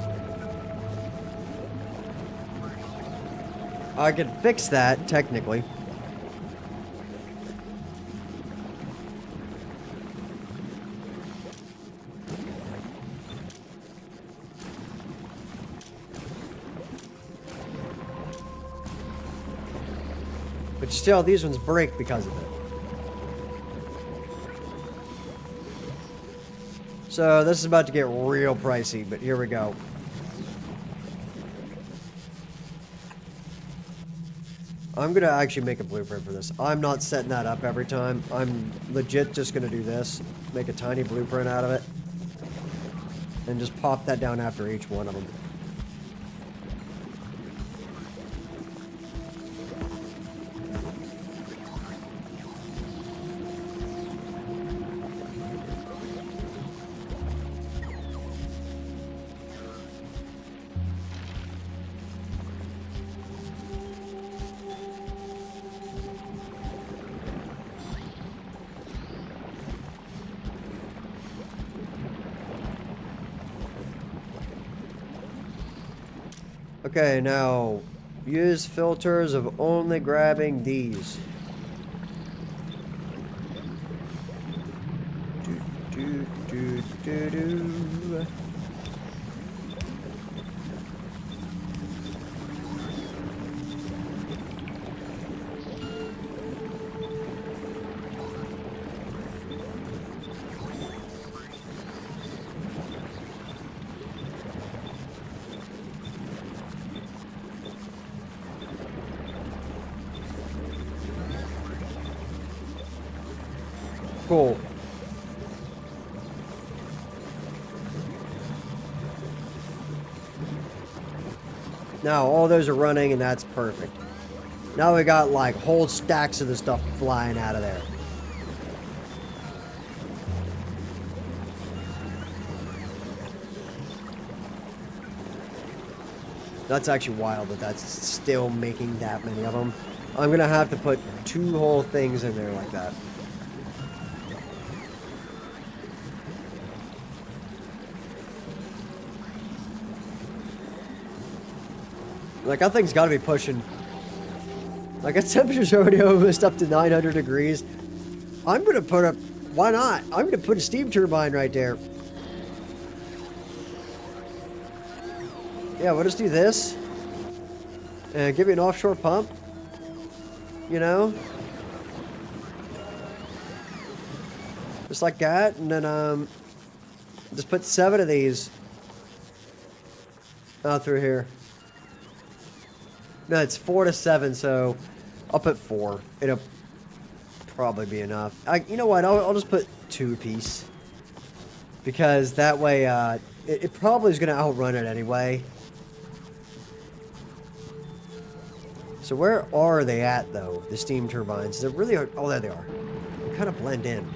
I could fix that, technically. But still, these ones break because of it. So this is about to get real pricey, but here we go. I'm gonna actually make a blueprint for this. I'm not setting that up every time. I'm legit just gonna do this. Make a tiny blueprint out of it. And just pop that down after each one of them. Okay, now use filters of only grabbing these. Do, do, do, do, do. Cool. Now all those are running and that's perfect. Now we got like whole stacks of the stuff flying out of there. That's actually wild that that's still making that many of them. I'm gonna have to put 2 whole things in there like that. Like, that thing's gotta be pushing. Like, its temperature's already almost up to 900 degrees. I'm gonna put a... Why not? I'm gonna put a steam turbine right there. Yeah, we'll just do this. And give me an offshore pump. You know? Just like that. And then, just put 7 of these out through here. No, it's 4 to 7, so I'll put 4. It'll probably be enough. You know what? I'll just put 2 apiece. Because that way, it probably is going to outrun it anyway. So where are they at, though? The steam turbines? They really are... Oh, there they are. They kind of blend in.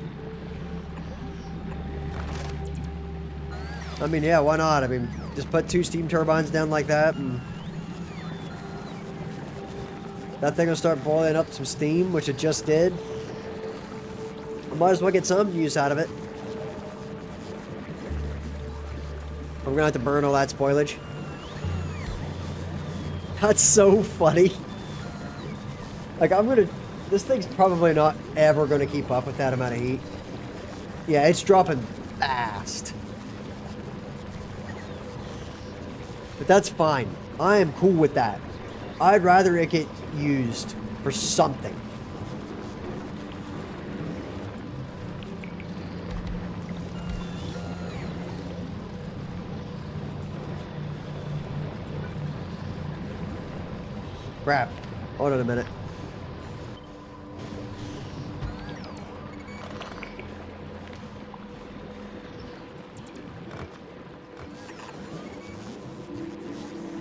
I mean, yeah, why not? I mean, just put 2 steam turbines down like that, and... that thing will start boiling up some steam, which it just did. I might as well get some use out of it. I'm gonna have to burn all that spoilage. That's so funny. Like, this thing's probably not ever gonna keep up with that amount of heat. Yeah, it's dropping fast. But that's fine. I am cool with that. I'd rather it get used for something. Crap. Hold on a minute.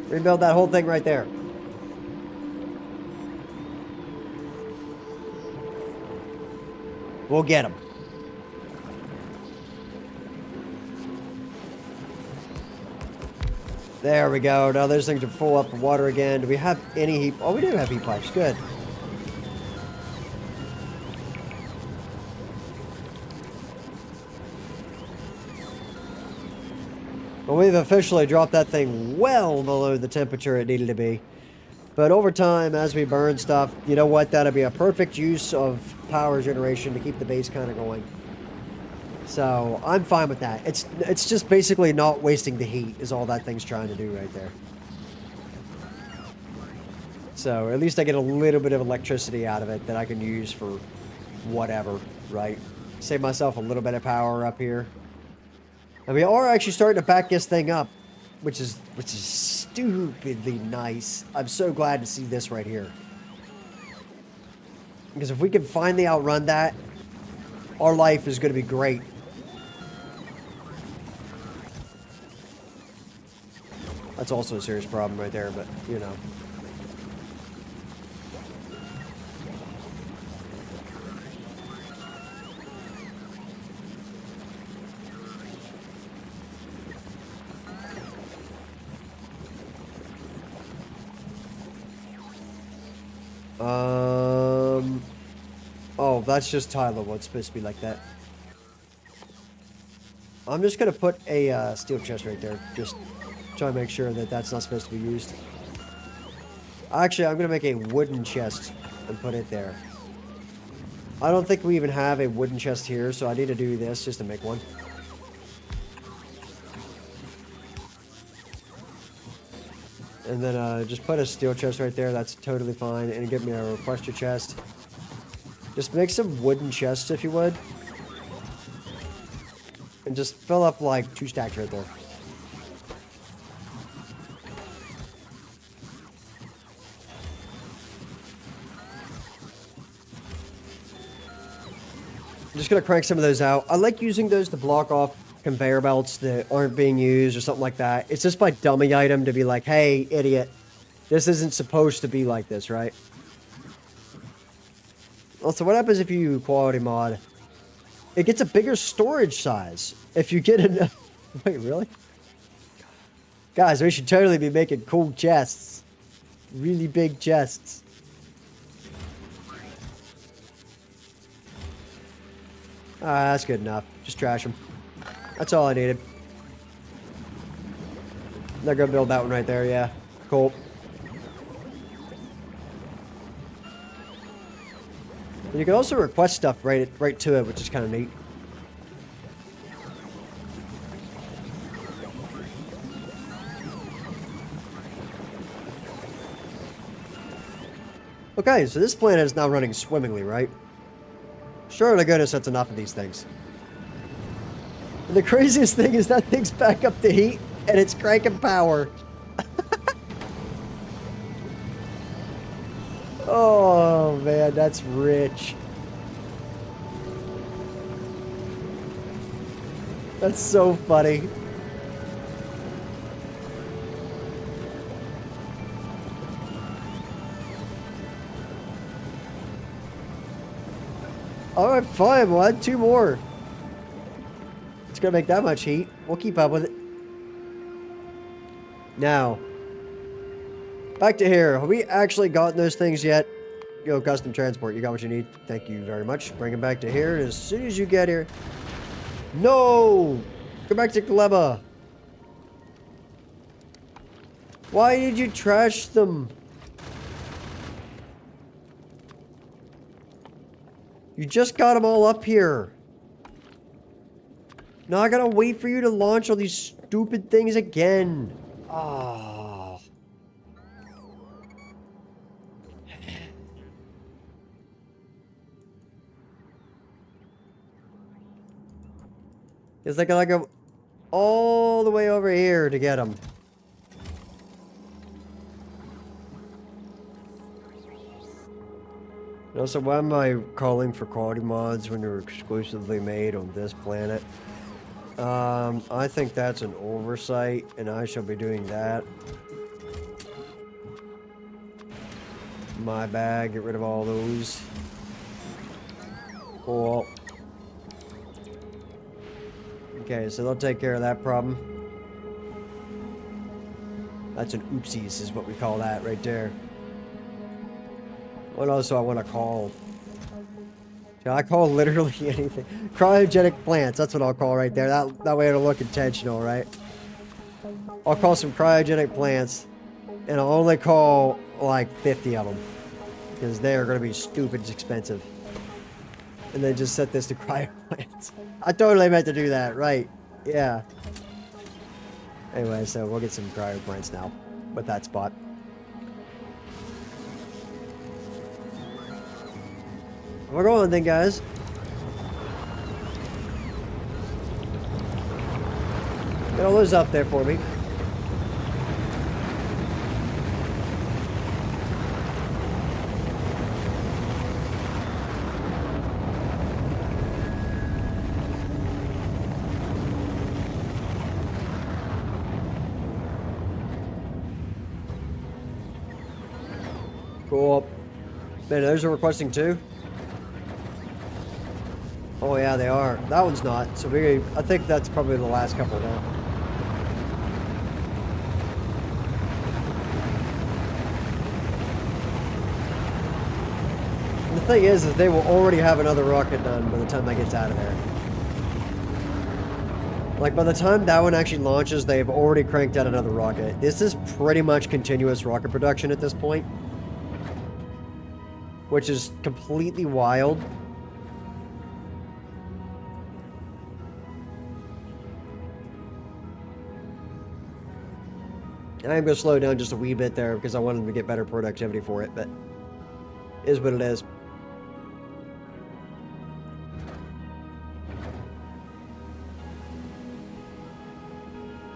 Rebuild that whole thing right there. We'll get them. There we go. Now those things are full up of water again. Do we have any heat? Oh, we do have heat pipes. Good. Well, we've officially dropped that thing well below the temperature it needed to be. But over time, as we burn stuff, you know what? That'll be a perfect use of power generation to keep the base kind of going. So I'm fine with that. It's just basically not wasting the heat is all that thing's trying to do right there. So at least I get a little bit of electricity out of it that I can use for whatever, right? Save myself a little bit of power up here. And we are actually starting to back this thing up, which is stupidly nice. I'm so glad to see this right here. Because if we can finally outrun that, our life is going to be great. That's also a serious problem right there, but, you know. Oh, that's just tile level. It's supposed to be like that. I'm just going to put a steel chest right there. Just try to make sure that that's not supposed to be used. Actually, I'm gonna make a wooden chest and put it there. I don't think we even have a wooden chest here, so I need to do this just to make one. And then just put a steel chest right there. That's totally fine. And give me a requester chest. Just make some wooden chests if you would. And just fill up like 2 stacks right there. I'm just gonna crank some of those out. I like using those to block off conveyor belts that aren't being used or something like that. It's just my dummy item to be like, hey, idiot, this isn't supposed to be like this, right? Also, what happens if you quality mod? It gets a bigger storage size if you get enough. Wait, really? Guys, we should totally be making cool chests. Really big chests. That's good enough. Just trash them. That's all I needed. They're gonna build that one right there, yeah. Cool. And you can also request stuff right to it, which is kind of neat. Okay, so this planet is now running swimmingly, right? Sure to goodness that's enough of these things. And the craziest thing is that thing's back up to heat, and it's cranking power. Oh, man, that's rich. That's so funny. Alright, fine, we'll add 2 more. It's gonna make that much heat. We'll keep up with it. Now, back to here. Have we actually gotten those things yet? Yo, custom transport, you got what you need. Thank you very much. Bring them back to here as soon as you get here. No! Go back to Gleba. Why did you trash them? You just got them all up here. Now I gotta wait for you to launch all these stupid things again. Ah. It's like I gotta go all the way over here to get them. Also, why am I calling for quality mods when they're exclusively made on this planet? I think that's an oversight, and I shall be doing that. My bag, get rid of all those. Cool. Okay, so they'll take care of that problem. That's an oopsies, is what we call that right there. What else do I want to call? Can I call literally anything? Cryogenic plants, that's what I'll call right there. That way it'll look intentional, right? I'll call some cryogenic plants, and I'll only call like 50 of them. Because they are going to be stupid expensive. And then just set this to cryo plants. I totally meant to do that, right? Yeah. Anyway, so we'll get some cryo plants now with that spot. We're going then, guys. Get all those up there for me. Cool. Man, those are requesting too. Oh yeah, they are. That one's not. So I think that's probably the last couple now. And the thing is that they will already have another rocket done by the time that gets out of there. Like, by the time that one actually launches, they've already cranked out another rocket. This is pretty much continuous rocket production at this point. Which is completely wild. And I'm going to slow down just a wee bit there because I wanted to get better productivity for it, but it is what it is.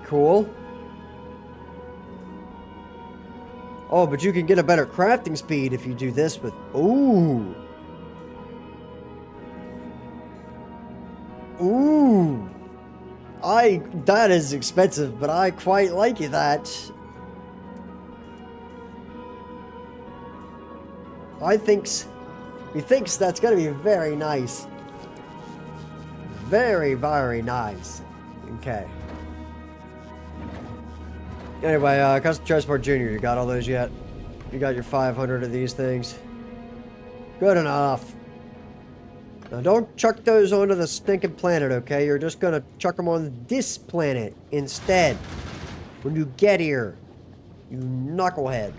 Cool. Oh, but you can get a better crafting speed if you do this with... Ooh. Ooh. That is expensive, but I quite like that. He thinks that's going to be very nice. Very, very nice. Okay. Anyway, Custom Transport Junior, you got all those yet? You got your 500 of these things? Good enough. Now don't chuck those onto the stinking planet, okay? You're just gonna chuck them on this planet instead. When you get here, you knucklehead.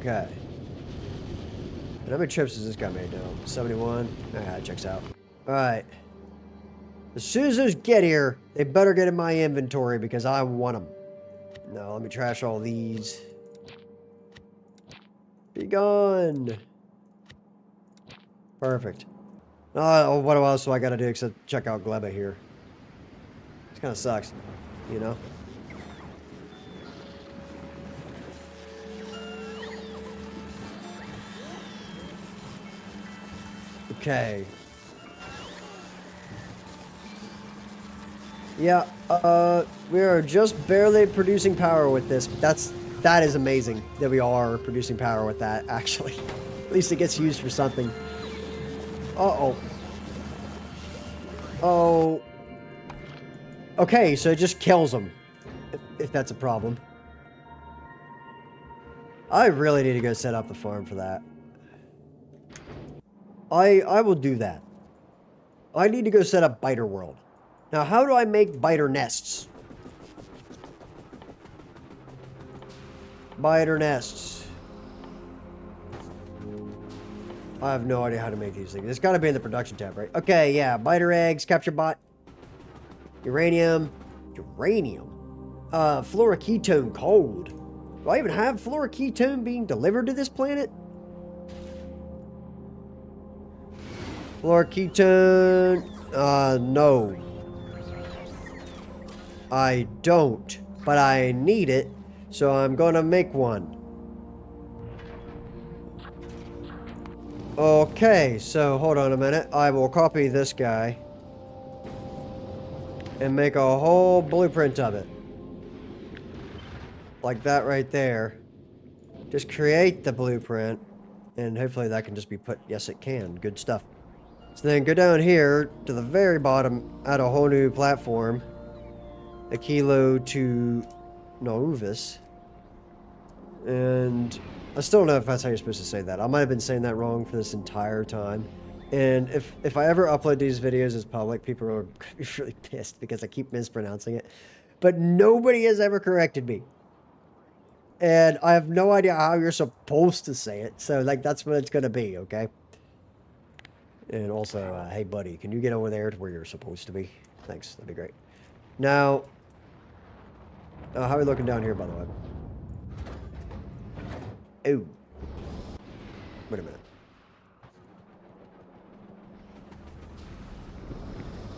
Okay. And how many trips has this guy made now? 71? Ah, that checks out. Alright. As soon as those get here, they better get in my inventory because I want them. No, let me trash all these. Be gone. Perfect. What else do I gotta do except check out Gleba here? This kind of sucks, you know? Okay. Yeah, we are just barely producing power with this. That is amazing that we are producing power with that, actually. At least it gets used for something. Uh-oh. Oh. Okay, so it just kills them. If that's a problem. I really need to go set up the farm for that. I will do that. I need to go set up Biter World. Now, how do I make biter nests? Biter nests. I have no idea how to make these things. It's got to be in the production tab, right? Okay, yeah. Biter eggs, capture bot. Uranium. Uranium. Fluoroketone cold. Do I even have fluoroketone being delivered to this planet? Fluoroketone. No. I don't, but I need it, so I'm gonna make one. Okay, so hold on a minute. I will copy this guy and make a whole blueprint of it. Like that right there. Just create the blueprint, and hopefully that can just be put. Yes, it can. Good stuff. So then go down here to the very bottom, add a whole new platform. Aquilo to Novis. And I still don't know if that's how you're supposed to say that. I might have been saying that wrong for this entire time. And if I ever upload these videos as public, people are going to be really pissed because I keep mispronouncing it. But nobody has ever corrected me. And I have no idea how you're supposed to say it. So, like, that's what it's going to be, okay? And also, hey, buddy, can you get over there to where you're supposed to be? Thanks. That'd be great. Now, how are we looking down here, by the way? Oh. Wait a minute.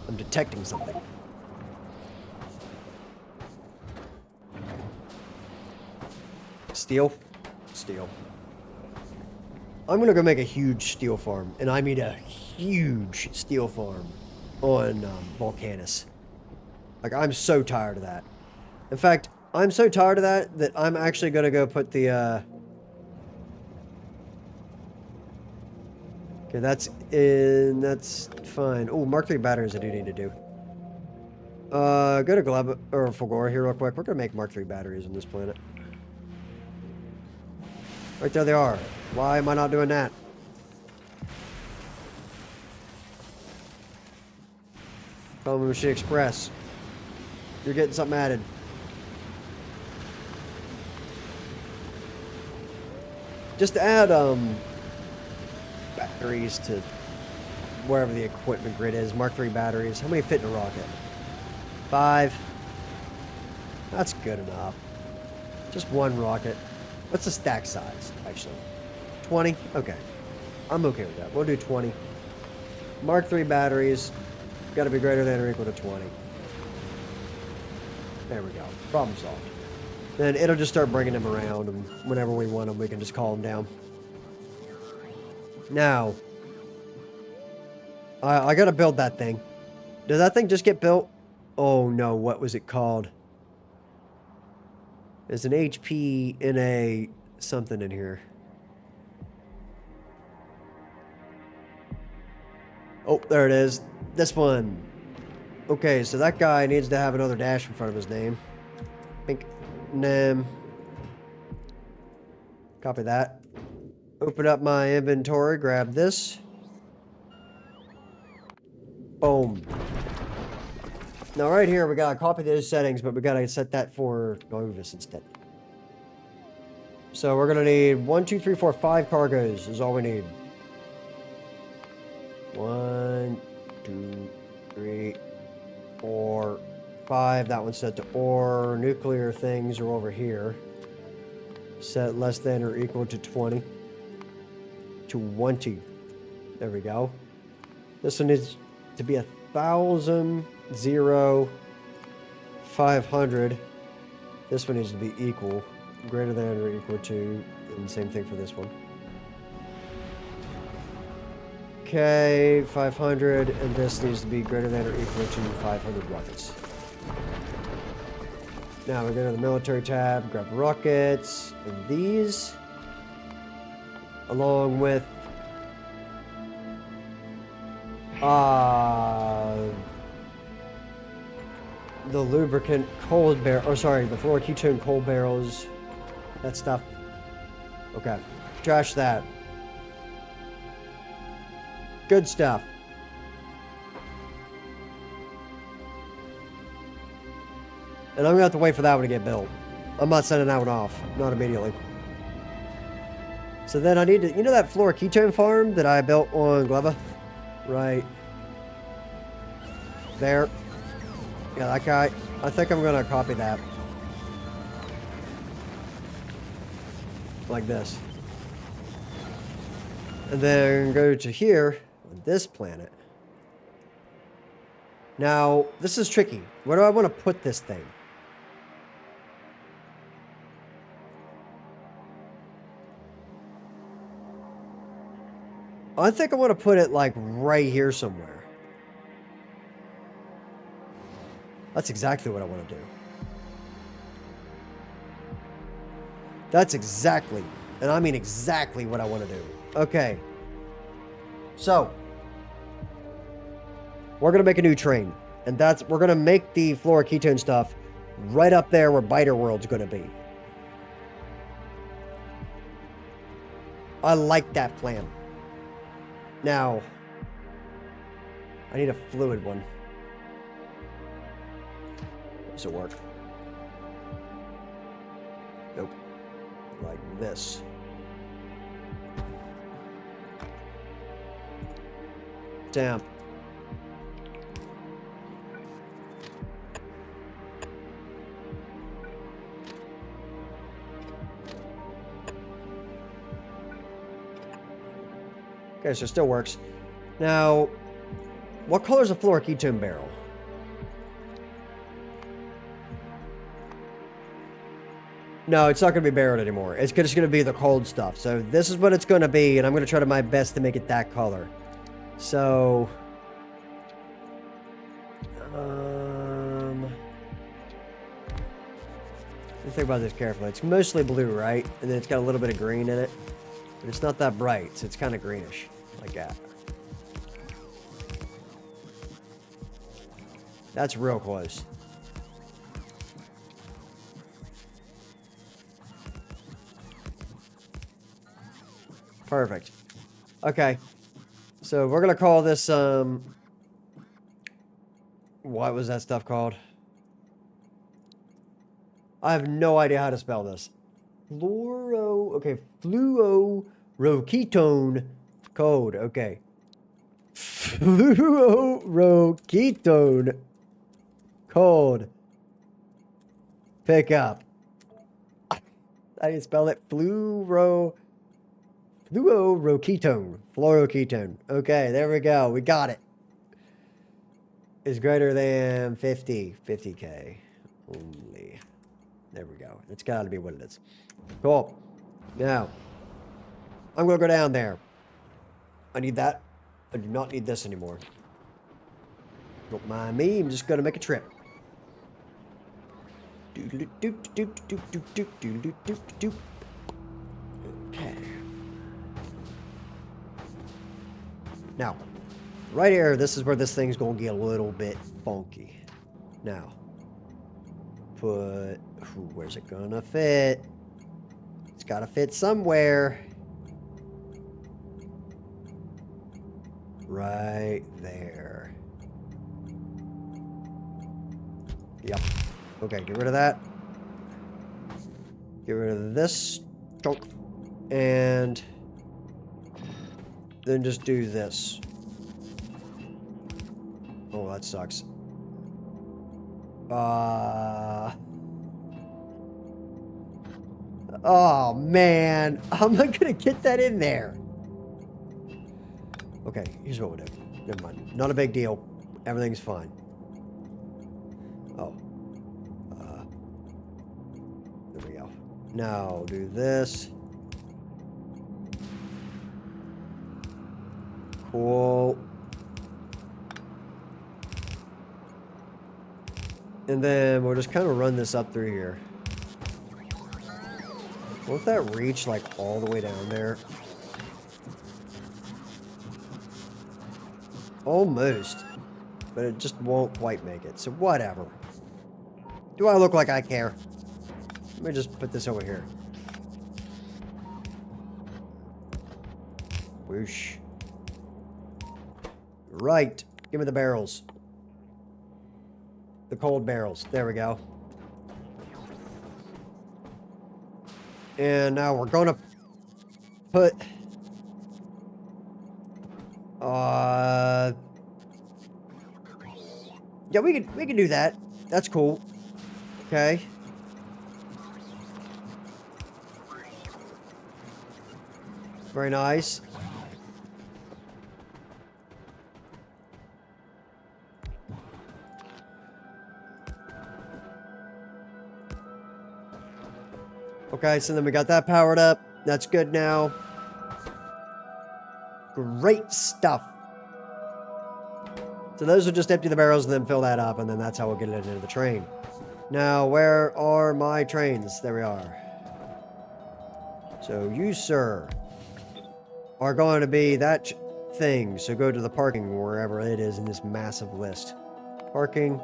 I'm detecting something. Steel? Steel. I'm gonna go make a huge steel farm, and I mean a huge steel farm on Volcanus. Like, I'm so tired of that. In fact, I'm so tired of that I'm actually gonna go put the okay, that's fine. Oh, Mark III batteries I do need to do. Go to Gleb or Fulgora here real quick. We're gonna make Mark III batteries on this planet. Right there they are. Why am I not doing that? Film Machine Express. You're getting something added. Just to add batteries to wherever the equipment grid is. Mark III batteries. How many fit in a rocket? 5. That's good enough. Just one rocket. What's the stack size, actually? 20? Okay. I'm okay with that. We'll do 20. Mark III batteries. Got to be greater than or equal to 20. There we go. Problem solved. Then it'll just start bringing them around, and whenever we want them, we can just call them down. Now, I gotta build that thing. Did that thing just get built? Oh no, what was it called? There's an HP in a something in here. Oh, there it is. This one. Okay, so that guy needs to have another dash in front of his name. Pink. Copy that. Open up my inventory, grab this. Boom. Now right here, we gotta copy those settings, but we gotta set that for Novus instead. So we're gonna need 1, 2, 3, 4, 5 cargoes is all we need. 1, 2, 3, 4, 5. That one's set to ore. Nuclear things are over here. Set less than or equal to 20. 20. There we go. This one needs to be 1,000, 0, 500. This one needs to be equal. Greater than or equal to. And same thing for this one. Okay, 500. And this needs to be greater than or equal to 500 rockets. Now we go to the military tab, grab rockets, and these, along with the lubricant cold barrel, or sorry, the fluoroketone cold barrels, that stuff. Okay, trash that. Good stuff. And I'm gonna have to wait for that one to get built. I'm not sending that one off. Not immediately. So then I need to... You know that fluoroketone farm that I built on Gleva? Right there. Yeah, that guy. I think I'm gonna copy that. Like this. And then go to here, on this planet. Now, this is tricky. Where do I want to put this thing? I think I want to put it like right here somewhere. That's exactly what I want to do. That's exactly, and I mean exactly what I want to do. Okay. So, we're going to make a new train. And we're going to make the fluoroketone stuff right up there where Biter World's going to be. I like that plan. Now, I need a fluid one. Does it work? Nope. Like this. Damn. Okay, so it still works. Now, what color is a fluoroketone barrel? No, it's not going to be barreled anymore. It's just going to be the cold stuff. So this is what it's going to be, and I'm going to try my best to make it that color. So, think about this carefully. It's mostly blue, right? And then it's got a little bit of green in it. But it's not that bright, so it's kind of greenish. Like that. That's real close. Perfect. Okay. So we're going to call this, What was that stuff called? I have no idea how to spell this. Okay, fluoroketone code, okay. Fluoroketone code. Pick up. How do you spell it? Fluoroketone. Fluoroketone. Okay, there we go. We got it. Is greater than 50K only. There we go. It's got to be what it is. Cool. Now, I'm going to go down there. I need that. I do not need this anymore. Don't mind me. I'm just going to make a trip. Okay. Now, right here, this is where this thing's going to get a little bit funky. Now, where's it going to fit? It's got to fit somewhere. Right there. Yep. Okay, get rid of that. Get rid of this chunk. And then just do this. Oh, that sucks. Oh, man. How am I going to get that in there? Okay, here's what we'll do. Never mind. Not a big deal. Everything's fine. Oh. There we go. Now, do this. Cool. And then we'll just kind of run this up through here. Won't that reach, like, all the way down there? Almost. But it just won't quite make it. So whatever. Do I look like I care? Let me just put this over here. Whoosh. Right. Give me the barrels. The cold barrels. There we go. And now we're gonna put yeah, we can do that. That's cool. Okay. Very nice. Okay, so then we got that powered up. That's good now. Great stuff. So those will just empty the barrels and then fill that up, and then that's how we'll get it into the train. Now, where are my trains? There we are. So you, sir, are going to be that thing. So go to the parking wherever it is in this massive list. Parking.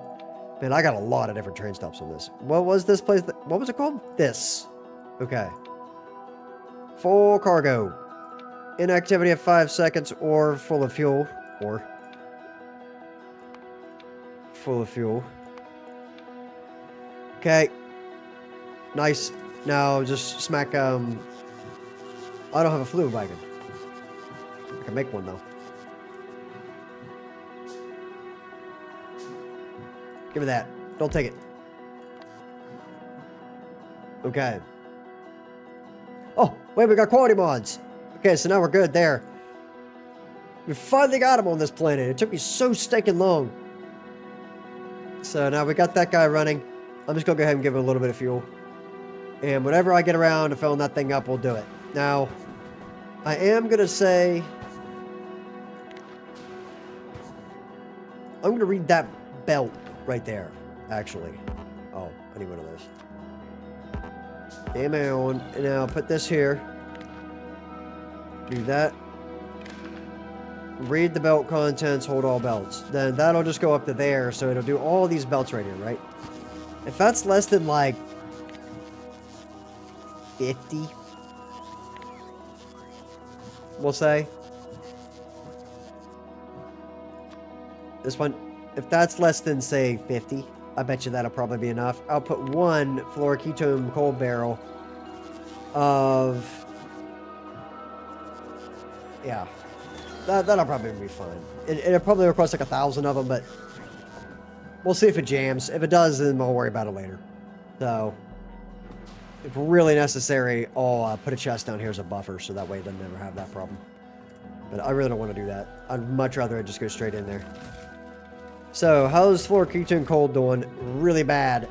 Man, I got a lot of different train stops on this. What was this place? What was it called? This. Okay. Full cargo. Inactivity of 5 seconds or full of fuel. Or full of fuel. Okay. Nice. Now just smack, I don't have a fluid wagon. I can make one though. Give me that. Don't take it. Okay. Oh, wait, we got quality mods. Okay, so now we're good there. We finally got him on this planet. It took me so stinking long. So now we got that guy running. I'm just going to go ahead and give him a little bit of fuel. And whenever I get around to filling that thing up, we'll do it. Now, I am going to say... I'm going to read that belt right there, actually. Oh, I need one of those. Damn on. And now put this here. Do that. Read the belt contents, hold all belts. Then that'll just go up to there, so it'll do all these belts right here, right? If that's less than, like, 50, we'll say. This one, If that's less than, say, 50, I bet you that'll probably be enough. I'll put one fluoroketone coal barrel of... Yeah. That'll probably be fine. It'll probably request like 1,000 of them, but we'll see if it jams. If it does, then we'll worry about it later. So, if really necessary, I'll put a chest down here as a buffer, so that way it doesn't ever have that problem. But I really don't want to do that. I'd much rather it just go straight in there. So, how's fluoroketone coal doing? Really bad.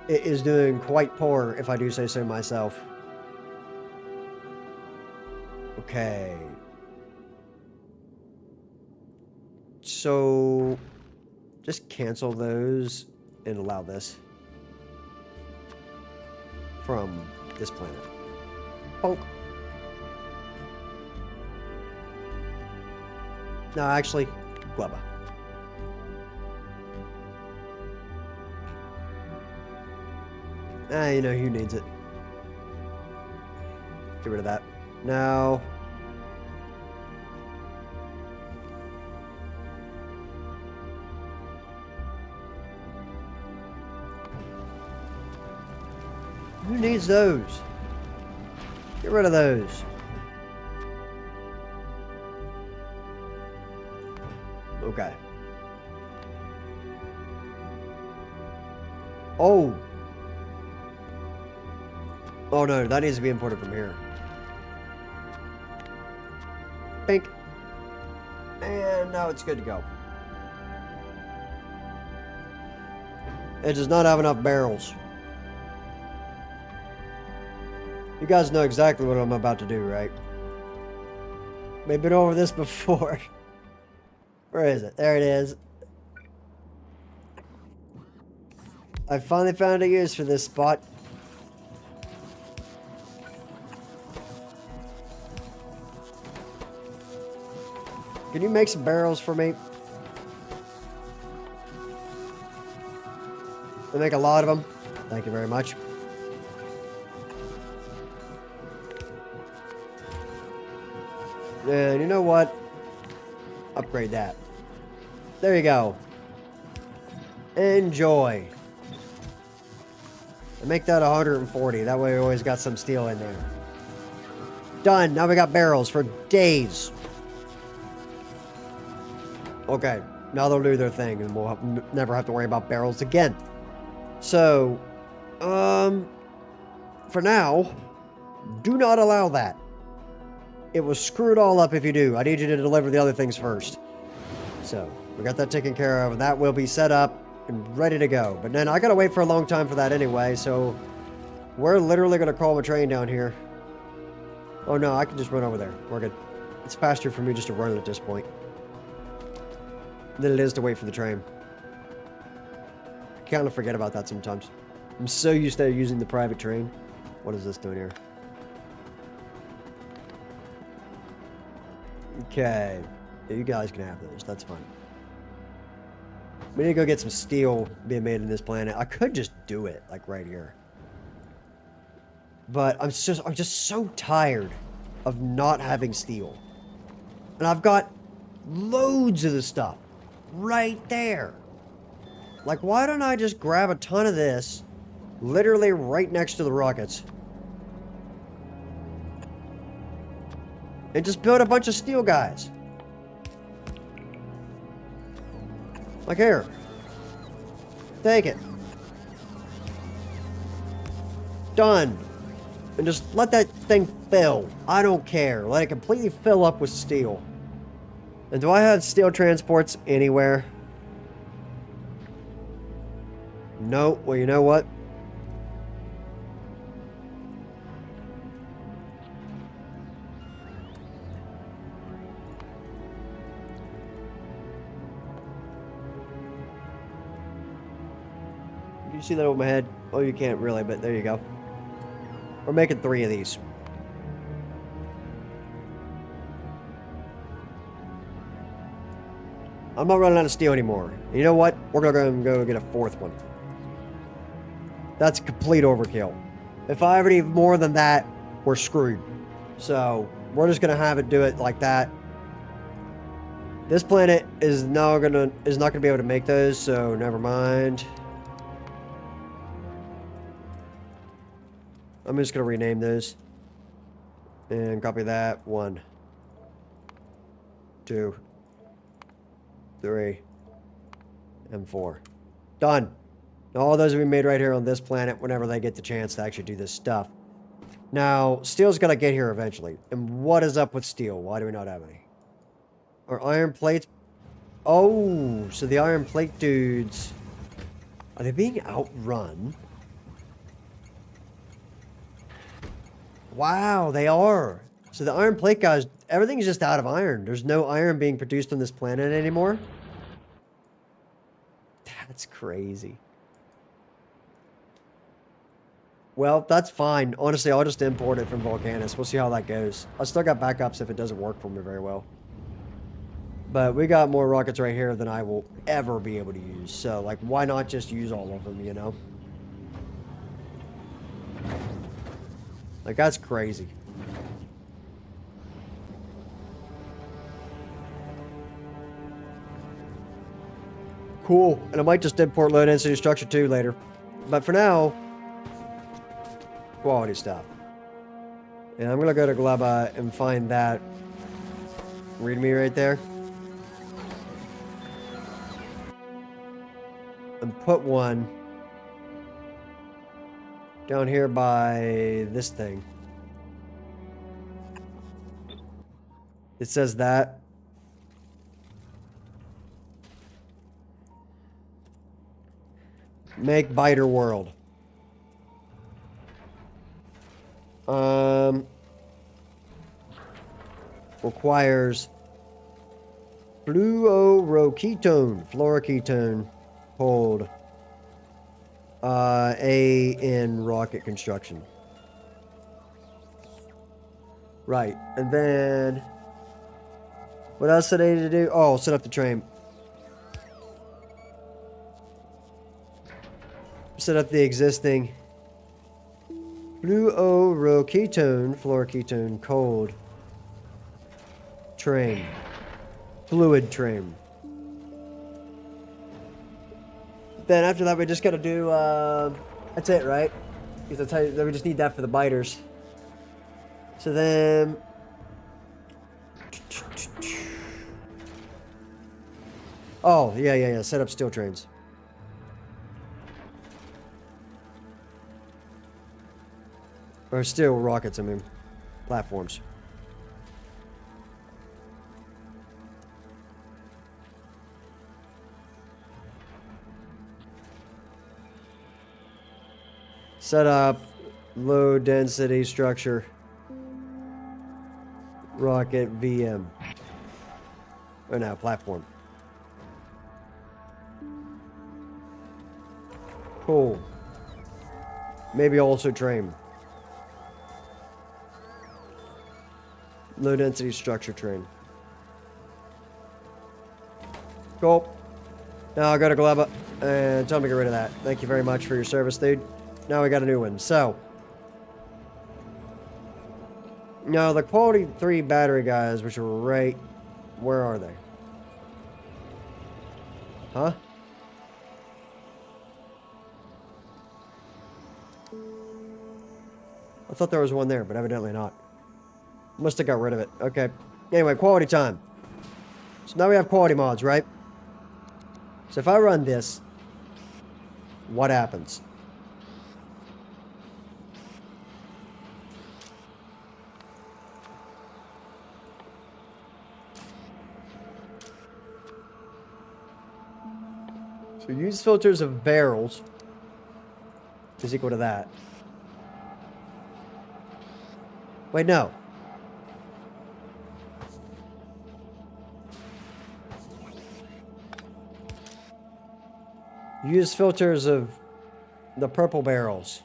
It is doing quite poor, if I do say so myself. Okay. So, just cancel those and allow this from this planet. Bonk. No, actually, Glubba. You know, who needs it? Get rid of that. Now... who needs those? Get rid of those. Okay. Oh. Oh no, that needs to be imported from here. Pink. And now it's good to go. It does not have enough barrels. You guys know exactly what I'm about to do, right? We've been over this before. Where is it? There it is. I finally found a use for this spot. Can you make some barrels for me? I make a lot of them. Thank you very much. And you know what? Upgrade that. There you go. Enjoy. And make that 140. That way we always got some steel in there. Done. Now we got barrels for days. Okay. Now they'll do their thing and we'll never have to worry about barrels again. So, for now, do not allow that. It will screw it all up if you do. I need you to deliver the other things first. So, we got that taken care of. That will be set up and ready to go. But then I gotta wait for a long time for that anyway, so we're literally gonna call a train down here. Oh no, I can just run over there. We're good. It's faster for me just to run at this point than it is to wait for the train. I kind of forget about that sometimes. I'm so used to using the private train. What is this doing here? Okay. Yeah, you guys can have those. That's fine. We need to go get some steel being made in this planet. I could just do it, like right here. But I'm just so tired of not having steel. And I've got loads of the stuff right there. Like, why don't I just grab a ton of this, literally right next to the rockets, and just build a bunch of steel guys? Like here. Take it. Done. And just let that thing fill. I don't care. Let it completely fill up with steel. And do I have steel transports anywhere? No. Well, you know what? Can you see that over my head? Oh, you can't really, but there you go. We're making 3 of these. I'm not running out of steel anymore. You know what? We're gonna go get a 4th one. That's complete overkill. If I ever need more than that, we're screwed. So, we're just gonna have it do it like that. This planet is not gonna be able to make those, so never mind. I'm just gonna rename those. And copy that. 1, 2, 3, and 4. Done. All those will be made right here on this planet whenever they get the chance to actually do this stuff. Now, steel's gotta get here eventually. And what is up with steel? Why do we not have any? Are iron plates... Oh, so the iron plate dudes... Are they being outrun? Wow, they are. So the iron plate guys, everything's just out of iron. There's no iron being produced on this planet anymore. That's crazy. Well, that's fine. Honestly, I'll just import it from Volcanus. We'll see how that goes. I still got backups if it doesn't work for me very well. But we got more rockets right here than I will ever be able to use. So, like, why not just use all of them, you know? Like, that's crazy. Cool. And I might just import low density structure too later. But for now, quality stuff. And I'm going to go to Gleba and find that readme right there. And put one down here by this thing. It says that. Make biter world. Requires fluoroketone, hold. A in rocket construction. Right, and then what else did I need to do? Oh, set up the train. Set up the existing fluoroketone, cold train, fluid train. Then after that, we just gotta do, that's it, right? Because I tell you that we just need that for the biters. So then, oh, yeah, set up steel trains. Or steel rockets, I mean, platforms. Set up low density structure rocket VM. Or no, platform. Cool. Maybe also train. Low density structure train. Cool. Now I'll go to Gleba and tell him to get rid of that. Thank you very much for your service, dude. Now we got a new one. So, now the quality 3 battery guys, which are right, where are they? Huh? I thought there was one there, but evidently not. Must have got rid of it. Okay. Anyway, quality time. So now we have quality mods, right? So if I run this, what happens? So use filters of barrels is equal to that. Wait, no. Use filters of the purple barrels.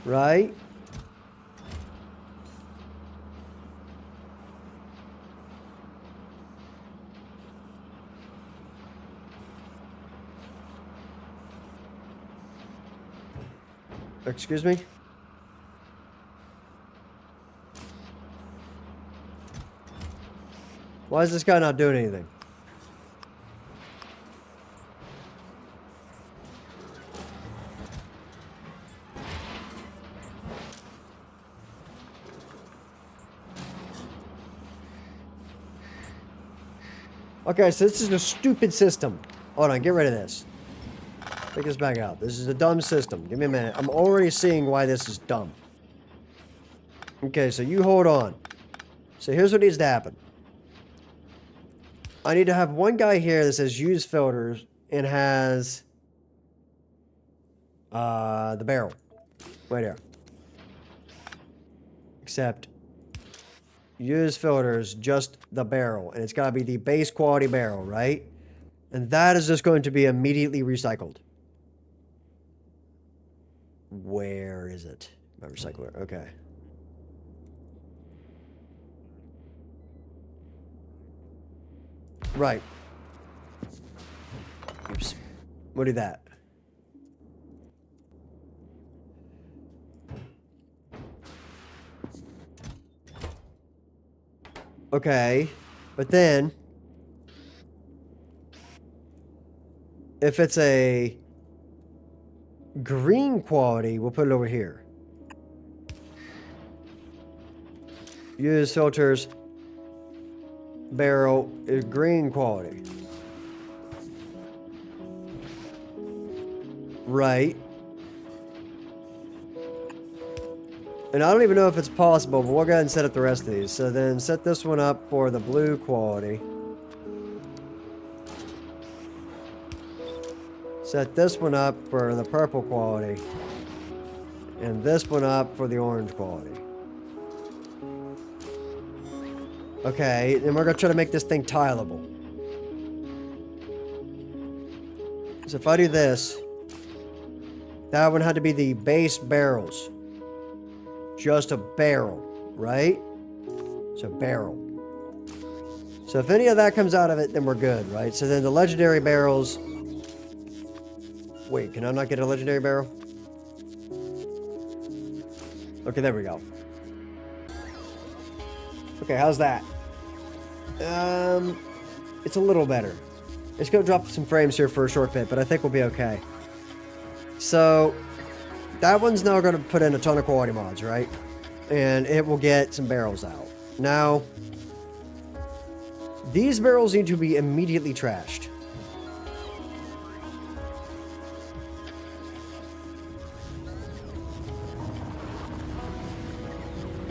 Right? Excuse me? Why is this guy not doing anything? Okay, so this is a stupid system. Hold on, get rid of this. Take this back out. This is a dumb system. Give me a minute. I'm already seeing why this is dumb. Okay, so you hold on. So here's what needs to happen. I need to have one guy here that says use filters and has the barrel. Right here. Except use filters, just the barrel. And it's got to be the base quality barrel, right? And that is just going to be immediately recycled. Where is it? My recycler. Okay. Right. Oops. What did that? Okay. But then if it's a green quality, we'll put it over here. Use filters. Barrel is green quality. Right. And I don't even know if it's possible, but we'll go ahead and set up the rest of these. So then set this one up for the blue quality. Set this one up for the purple quality. And this one up for the orange quality. Okay, and we're going to try to make this thing tileable. So if I do this, that one had to be the base barrels. Just a barrel, right? So barrel. So if any of that comes out of it, then we're good, right? So then the legendary barrels... Wait, can I not get a legendary barrel? Okay, there we go. Okay, how's that? It's a little better. It's gonna drop some frames here for a short bit, but I think we'll be okay. So, that one's now gonna put in a ton of quality mods, right? And it will get some barrels out. Now, these barrels need to be immediately trashed.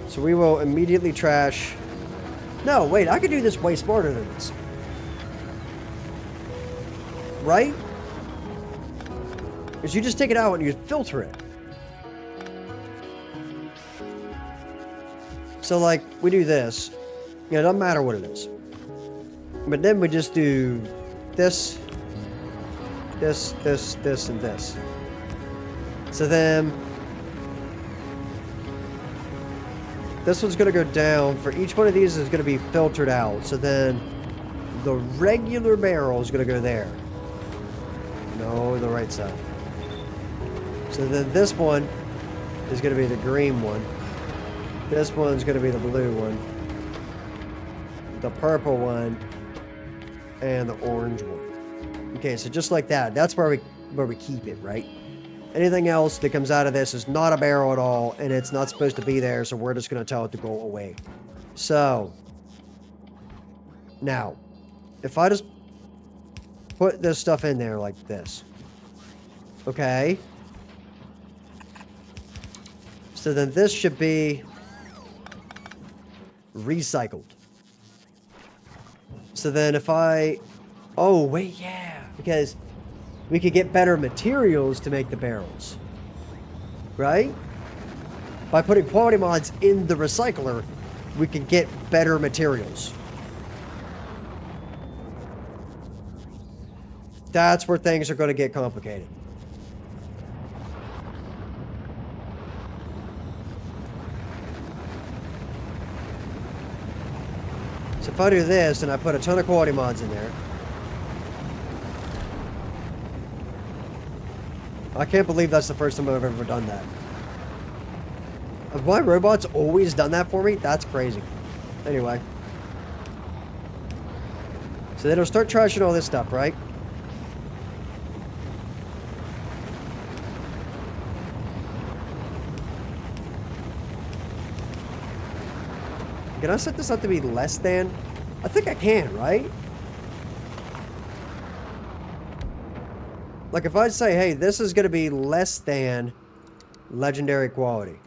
So we will immediately trash... No, wait, I could do this way smarter than this. Right? Because you just take it out and you filter it. So, like, we do this. You know, it doesn't matter what it is. But then we just do this, this, this, this, and this. So then... This one's going to go down. For each one of these is going to be filtered out. So then the regular barrel is going to go there. No, the right side. So then this one is going to be the green one. This one's going to be the blue one. The purple one. And the orange one. Okay, so just like that. That's where we keep it, right? Anything else that comes out of this is not a barrel at all, and it's not supposed to be there, so we're just going to tell it to go away. So, now, if I just put this stuff in there like this, okay? So then this should be recycled. So then if I... Oh, wait, yeah, because... we could get better materials to make the barrels. Right? By putting quality mods in the recycler, we can get better materials. That's where things are going to get complicated. So if I do this and I put a ton of quality mods in there, I can't believe that's the first time I've ever done that. Have my robots always done that for me? That's crazy. Anyway. So then it'll start trashing all this stuff, right? Can I set this up to be less than? I think I can, right? Like if I say, hey, this is going to be less than legendary quality.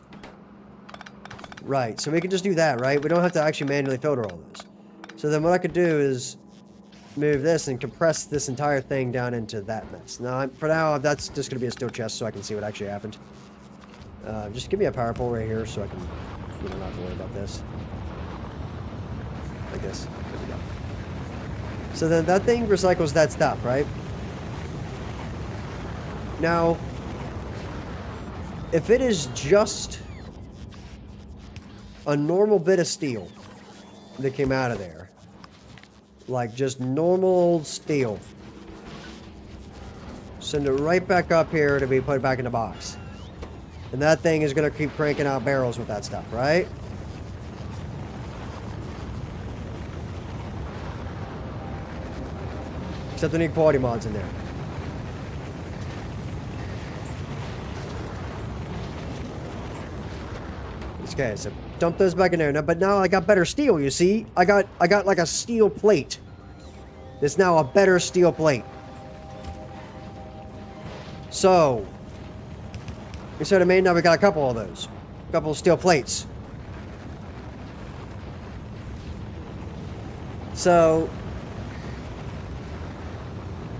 Right, so we can just do that, right? We don't have to actually manually filter all this. So then what I could do is move this and compress this entire thing down into that mess. Now, for now, that's just going to be a steel chest so I can see what actually happened. Just give me a power pole right here so I can, you know, not have to worry about this. Like this. There we go. So then that thing recycles that stuff, right? Now, if it is just a normal bit of steel that came out of there, like just normal steel, send it right back up here to be put back in the box. And that thing is going to keep cranking out barrels with that stuff, right? Except I need quality mods in there. Okay, so dump those back in there. Now, but now I got better steel, you see? I got like a steel plate. It's now a better steel plate. So, instead of me, now we got a couple of those. A couple of steel plates. So,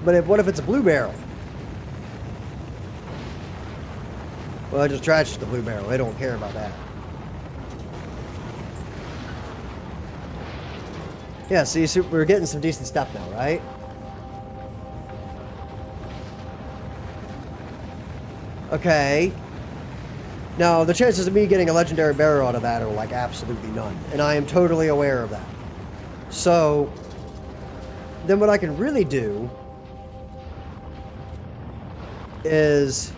but what if it's a blue barrel? Well, I just trashed the blue barrel. They don't care about that. Yeah, see, we're getting some decent stuff now, right? Okay. Now, the chances of me getting a legendary barrel out of that are like absolutely none. And I am totally aware of that. So, then what I can really do is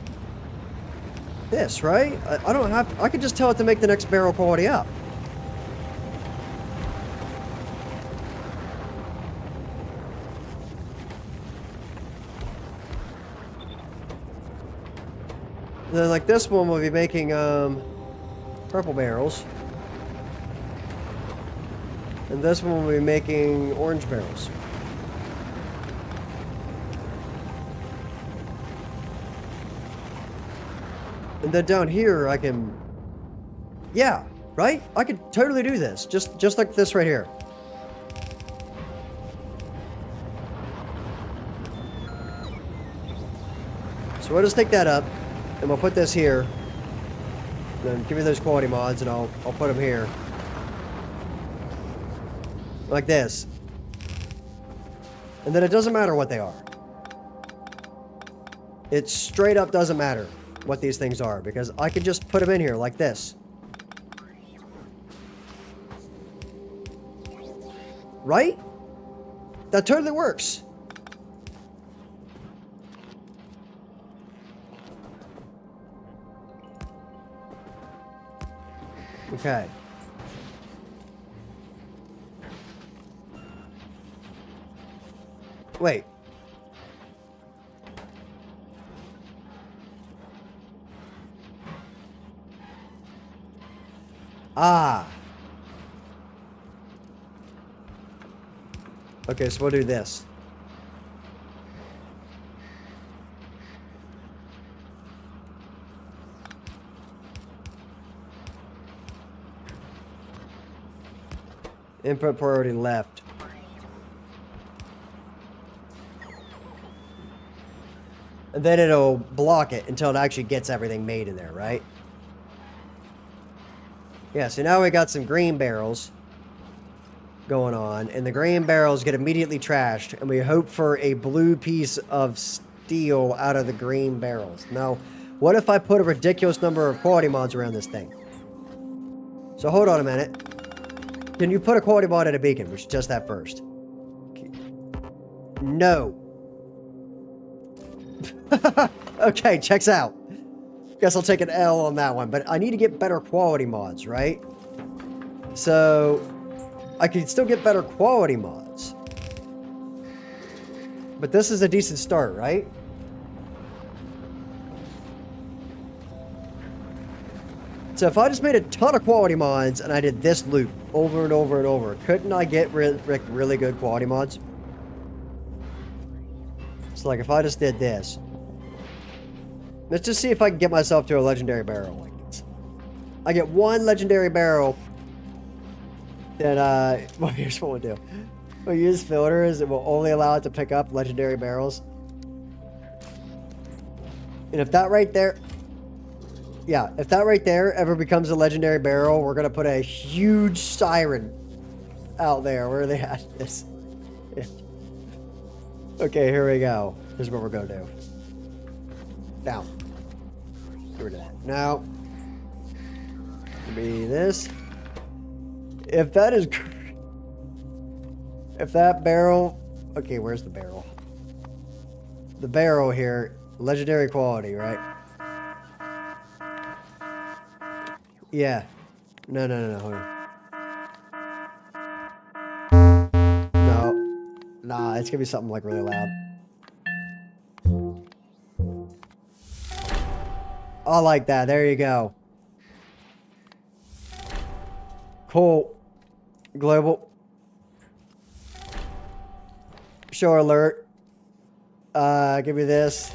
this, right? I don't have to, I can just tell it to make the next barrel quality up. Then, like this one, will be making purple barrels, and this one will be making orange barrels. And then down here, I can, yeah, right? I could totally do this, just like this right here. So we'll just take that up. And we'll put this here. Then give me those quality mods and I'll put them here. Like this. And then it doesn't matter what they are. It straight up doesn't matter what these things are because I can just put them in here like this. Right? That totally works. Okay. Wait. Ah. Okay, so we'll do this. Input priority left. And then it'll block it until it actually gets everything made in there, right? Yeah, so now we got some green barrels going on, and the green barrels get immediately trashed, and we hope for a blue piece of steel out of the green barrels. Now, what if I put a ridiculous number of quality mods around this thing? So hold on a minute. Can you put a quality mod at a beacon? We should test that first. No. Okay, checks out. Guess I'll take an L on that one. But I need to get better quality mods, right? So, I can still get better quality mods. But this is a decent start, right? So if I just made a ton of quality mods and I did this loop over and over and over, couldn't I get really good quality mods? So like if I just did this. Let's just see if I can get myself to a legendary barrel like this. I get one legendary barrel. Then, well, here's what we'll do. We'll use filters. It will only allow it to pick up legendary barrels. And if that right there... Yeah, if that right there ever becomes a legendary barrel, we're going to put a huge siren out there where they had this. Okay, here we go. Here's what we're going to do. Now. Get rid of that. Now. Be this. If that is... If that barrel... Okay, where's the barrel? The barrel here. Legendary quality, right? Yeah. No. Hold on. No. Nah, it's gonna be something like really loud. I like that. There you go. Cool. Global. Show alert. Give me this.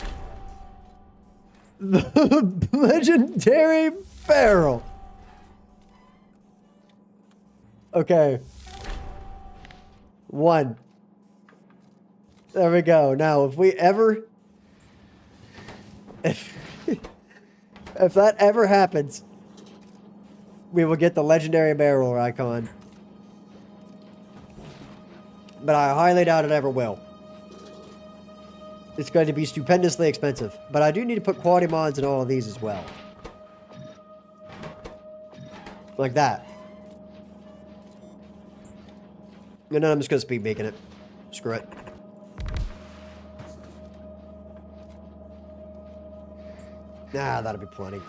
The legendary barrel. Okay. 1. There we go. Now, if we ever... If that ever happens, we will get the legendary barrel icon. But I highly doubt it ever will. It's going to be stupendously expensive. But I do need to put quality mods in all of these as well. Like that. And then I'm just going to speed baking it. Screw it. Nah, that'll be plenty.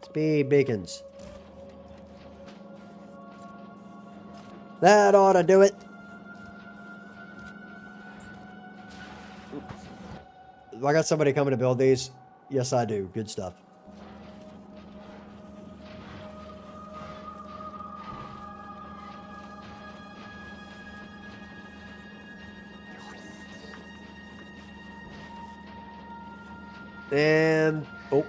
Speed beacons. That ought to do it. I got somebody coming to build these. Yes, I do. Good stuff. And... Oh.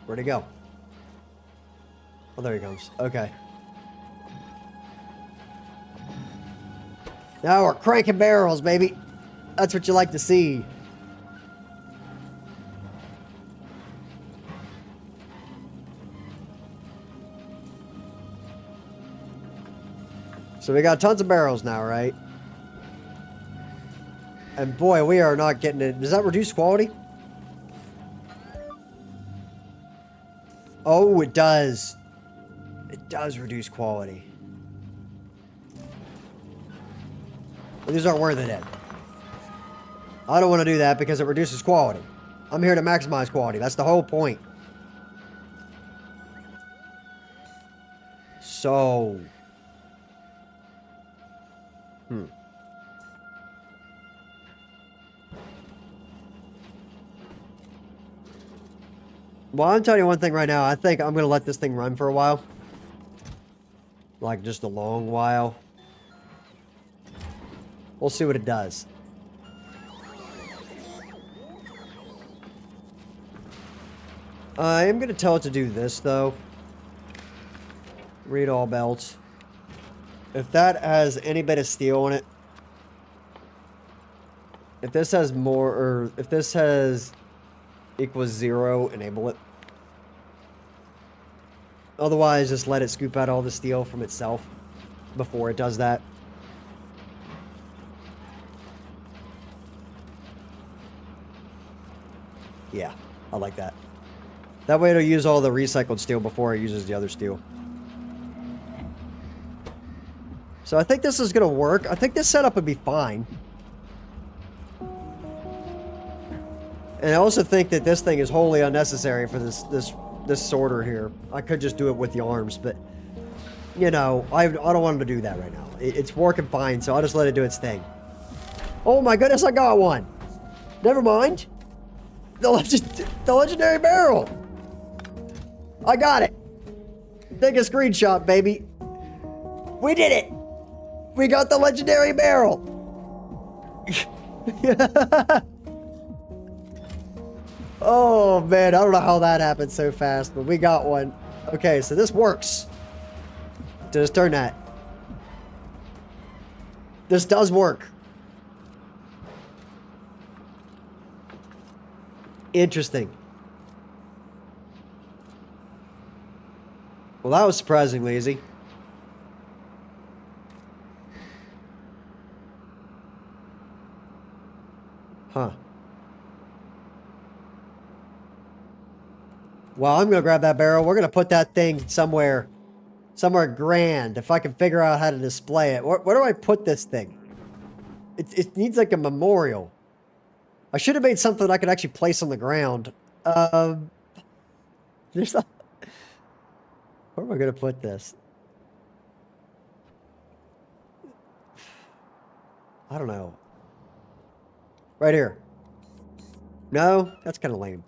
Where'd he go? Oh, there he comes. Okay. Now we're cranking barrels, baby. That's what you like to see. So we got tons of barrels now, right? And boy, we are not getting it. Does that reduce quality? Oh, it does. It does reduce quality. Well, these aren't worth it then. I don't want to do that because it reduces quality. I'm here to maximize quality. That's the whole point. So... Well, I'm telling you one thing right now. I think I'm going to let this thing run for a while. Like, just a long while. We'll see what it does. I am going to tell it to do this, though. Read all belts. If that has any bit of steel in it. If this has more, or if this has equals 0, enable it. Otherwise, just let it scoop out all the steel from itself before it does that. Yeah, I like that. That way it'll use all the recycled steel before it uses the other steel. So I think this is going to work. I think this setup would be fine. And I also think that this thing is wholly unnecessary for this this sorter here. I could just do it with the arms, but you know, I don't want to do that right now. It's working fine, so I'll just let it do its thing. Oh my goodness, I got one. Never mind. The legendary barrel. I got it. Take a screenshot, baby. We did it. We got the legendary barrel. Oh man, I don't know how that happened so fast, but we got one. Okay, so this works. Just turn that. This does work. Interesting. Well, that was surprisingly easy. Huh. Well, I'm gonna grab that barrel. We're gonna put that thing somewhere grand. If I can figure out how to display it. Where do I put this thing? It needs like a memorial. I should have made something I could actually place on the ground. There's a... Where am I gonna put this? I don't know. Right here. No, that's kind of lame.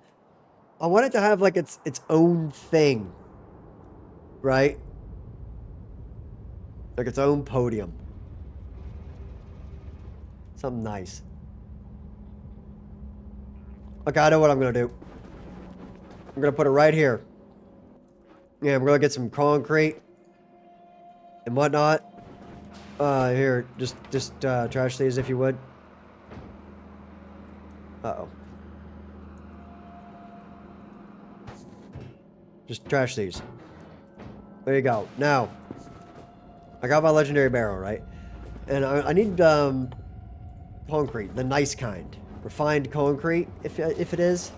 I want it to have like its own thing, right? Like its own podium. Something nice. Okay, I know what I'm gonna do. I'm gonna put it right here. Yeah, we're gonna get some concrete and whatnot. Here, just trash these if you would. Uh-oh. Just trash these. There you go. Now, I got my legendary barrel, right? And I need concrete, the nice kind. Refined concrete, if it is.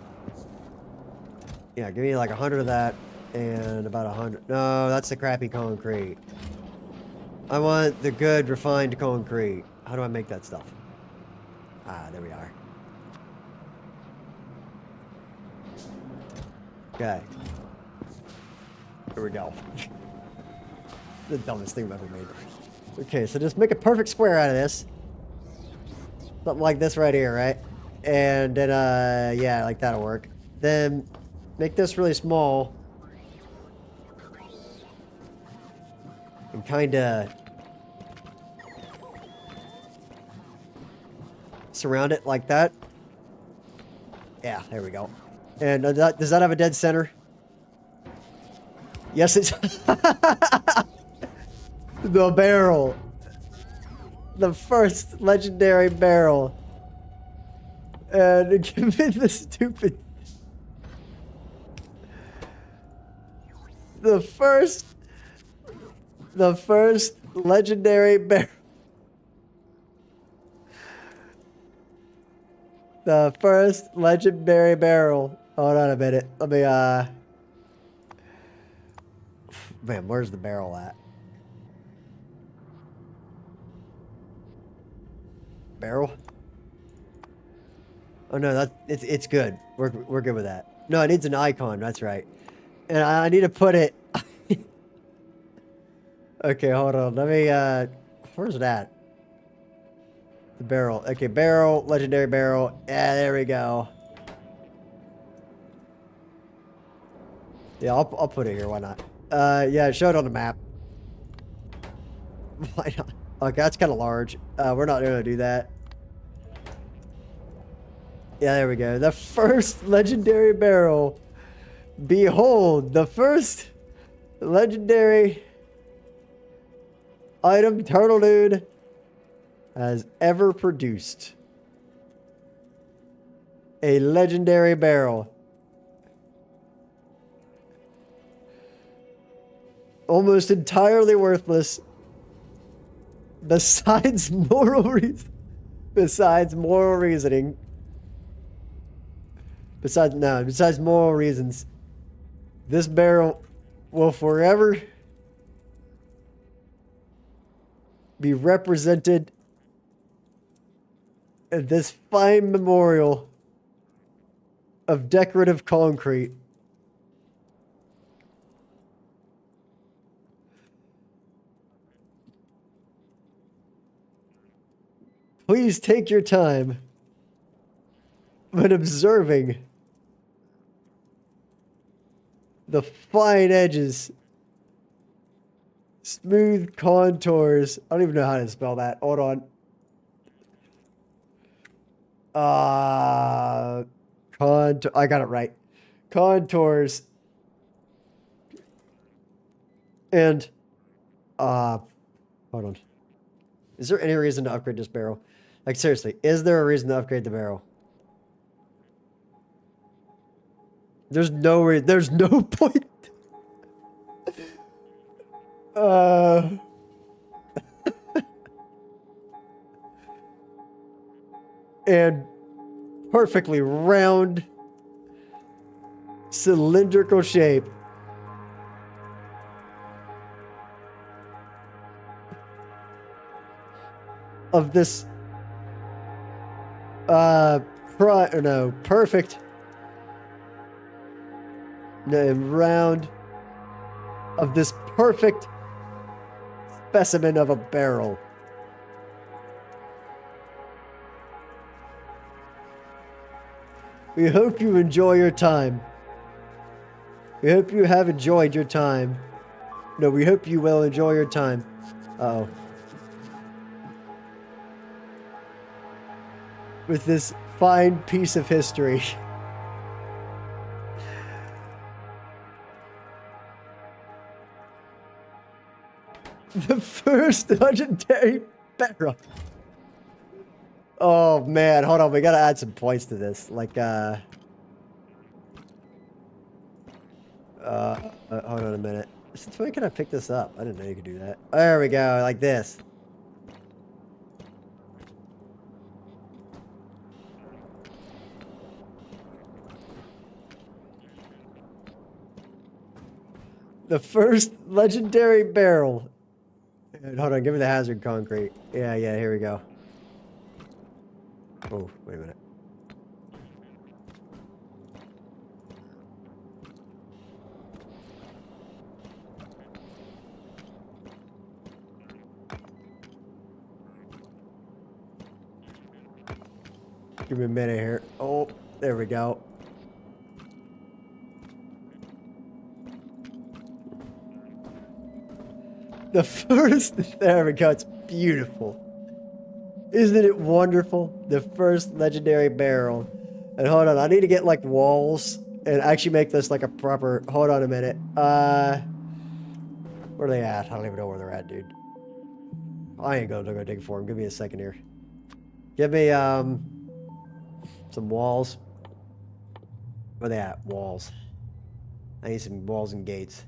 Yeah, give me like 100 of that and about 100. No, that's the crappy concrete. I want the good refined concrete. How do I make that stuff? Ah, there we are. Okay. Here we go. The dumbest thing I've ever made. Okay, so just make a perfect square out of this. Something like this right here, right? And then, yeah, like that'll work. Then make this really small. And kind of surround it like that. Yeah, there we go. And does that have a dead center? Yes, it's... The barrel. The first legendary barrel. And give me the stupid... The first legendary barrel. The first legendary barrel. Hold on a minute. Let me, man, where's the barrel at? Barrel? Oh no, it's good. We're good with that. No, it needs an icon. That's right. And I need to put it. Okay, hold on. Let me. Where's it at? The barrel. Okay, barrel, legendary barrel. Yeah, there we go. Yeah, I'll put it here. Why not? Yeah, show it on the map. Why not? Okay, that's kind of large. We're not gonna do that. Yeah, there we go. The first legendary barrel. Behold, the first legendary item Turtle Dude has ever produced. A legendary barrel. Almost entirely worthless. Besides moral reasoning. Besides moral reasons. This barrel will forever be represented in this fine memorial of decorative concrete Please take your time when observing the fine edges, smooth contours. I don't even know how to spell that. Hold on. I got it right. Contours and hold on. Is there any reason to upgrade this barrel? Like seriously, is there a reason to upgrade the barrel? There's no there's no point. And perfectly round cylindrical shape. Of this perfect and round of this perfect specimen of a barrel. We hope you enjoy your time. We hope you have enjoyed your time. No, we hope you will enjoy your time. Uh-oh. With this fine piece of history. The first legendary barrel. Oh man, hold on, we gotta add some points to this. Like, hold on a minute. Since when can I pick this up? I didn't know you could do that. There we go, like this. The first legendary barrel. Hold on, give me the hazard concrete. Yeah, here we go. Oh, wait a minute. Give me a minute here. Oh, there we go. The first, there we go, it's beautiful. Isn't it wonderful? The first legendary barrel. And hold on, I need to get like walls and actually make this like a proper, hold on a minute. Where are they at? I don't even know where they're at, dude. I ain't gonna go dig for them. Give me a second here. Give me, some walls. Where are they at? Walls. I need some walls and gates.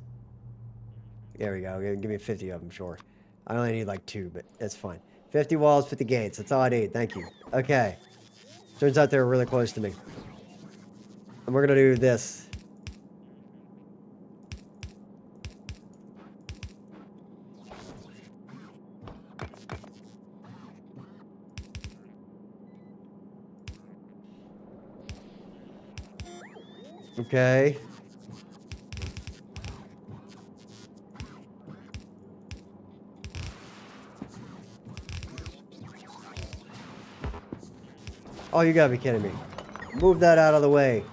There we go. Give me 50 of them, sure. I only need like 2, but that's fine. 50 walls, 50 gates. That's all I need. Thank you. Okay. Turns out they were really close to me. And we're gonna do this. Okay. Oh, you gotta be kidding me. Move that out of the way.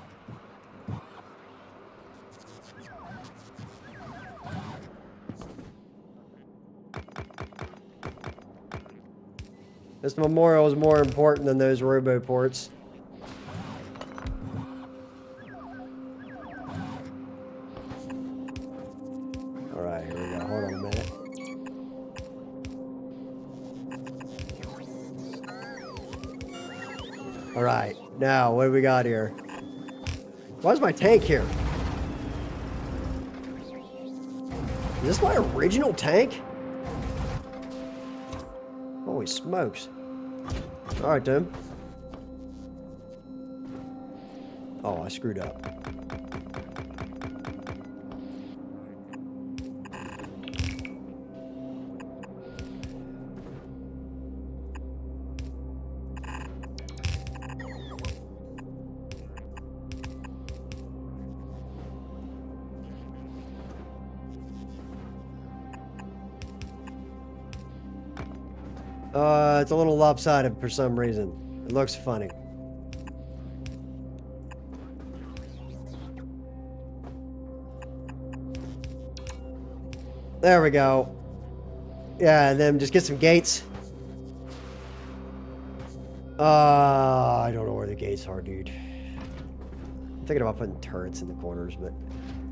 This memorial is more important than those roboports. Alright, here we go. Hold on a minute. Alright, now what do we got here? Why's my tank here? Is this my original tank? Holy smokes. Alright, then. Oh, I screwed up. It's a little lopsided for some reason. It looks funny. There we go. Yeah, and then just get some gates. I don't know where the gates are, dude. I'm thinking about putting turrets in the corners, but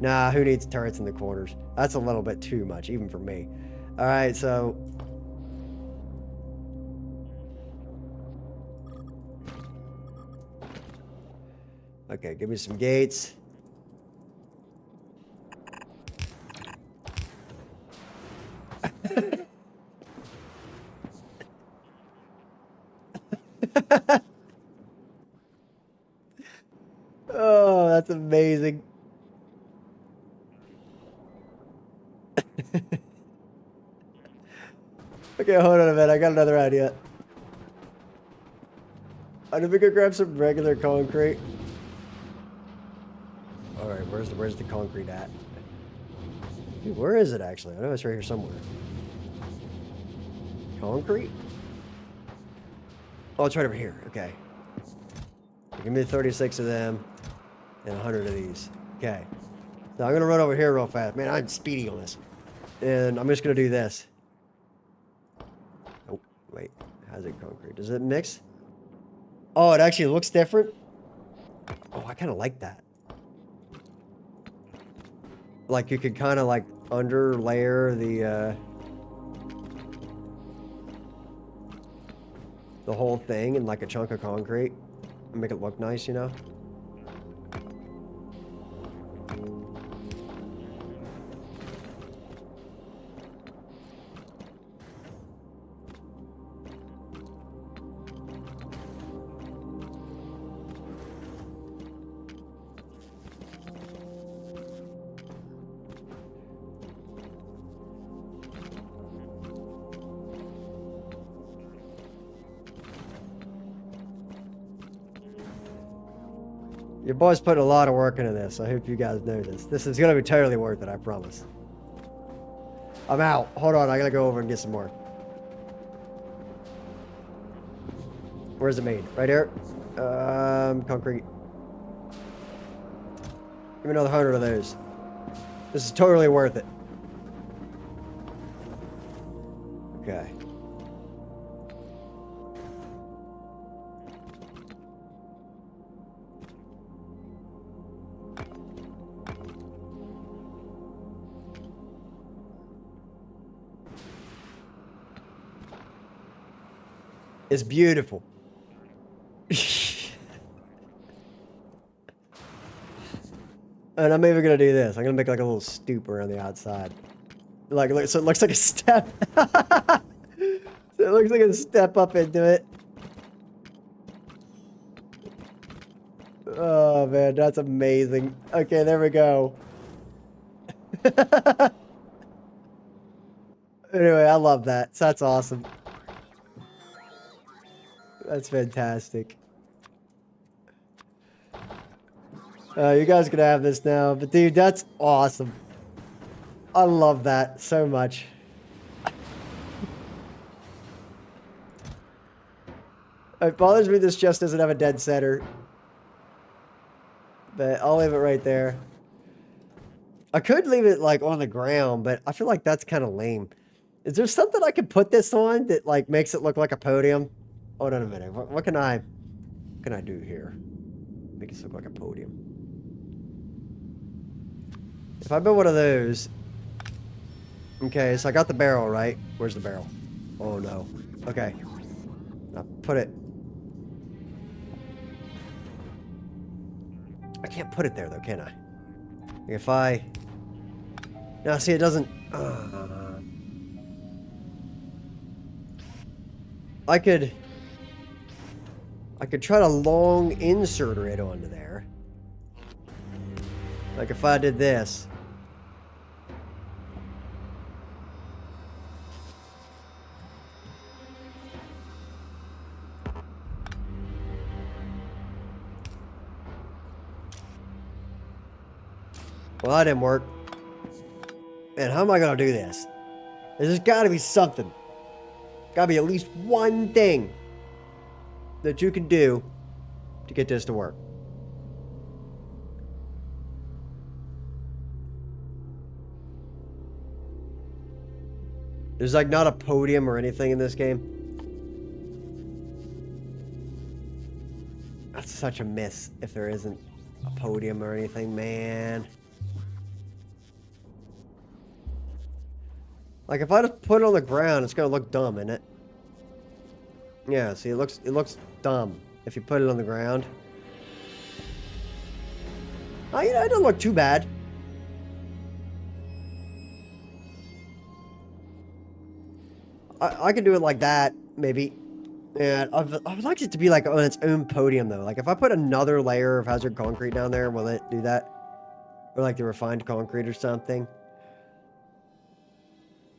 nah, who needs turrets in the corners? That's a little bit too much, even for me. All right, so okay, give me some gates. Oh, that's amazing. Okay, hold on a minute. I got another idea. I'm gonna go grab some regular concrete. All right, where's the concrete at? Dude, where is it actually? I know it's right here somewhere. Concrete? Oh, it's right over here. Okay. Give me 36 of them and 100 of these. Okay. Now I'm gonna run over here real fast. Man, I'm speedy on this. And I'm just gonna do this. Oh, wait. How's it concrete? Does it mix? Oh, it actually looks different. Oh, I kind of like that. Like you could kind of like under layer the whole thing in like a chunk of concrete and make it look nice, you know? Your boy's putting a lot of work into this. I hope you guys know this. This is going to be totally worth it, I promise. I'm out. Hold on, I gotta go over and get some more. Where's it made? Right here? Concrete. Give me another 100 of those. This is totally worth it. Okay. It's beautiful. And I'm even gonna do this. I'm gonna make like a little stoop around the outside. Like, so it looks like a step. So it looks like a step up into it. Oh man, that's amazing. Okay, there we go. Anyway, I love that. That's awesome. That's fantastic. You guys can have this now, but dude, that's awesome. I love that so much. It bothers me this just doesn't have a dead center. But I'll leave it right there. I could leave it like on the ground, but I feel like that's kind of lame. Is there something I could put this on that like makes it look like a podium? Hold on a minute. What can I do here? Make it look like a podium. If I build one of those. Okay, so I got the barrel, right? Where's the barrel? Oh no. Okay. Now put it. I can't put it there though, can I? If I. Now see, it doesn't. I could try to long insert it onto there. Like if I did this. Well, that didn't work. Man, how am I gonna do this? There's got to be something. Gotta be at least one thing that you can do to get this to work. There's like not a podium or anything in this game. That's such a miss if there isn't a podium or anything, man. Like if I just put it on the ground, it's gonna look dumb, isn't it? Yeah, see, it looks dumb if you put it on the ground. Oh, you know, it doesn't look too bad. I can do it like that, maybe. And I would like it to be like on its own podium, though. Like if I put another layer of hazard concrete down there, will it do that? Or like the refined concrete or something?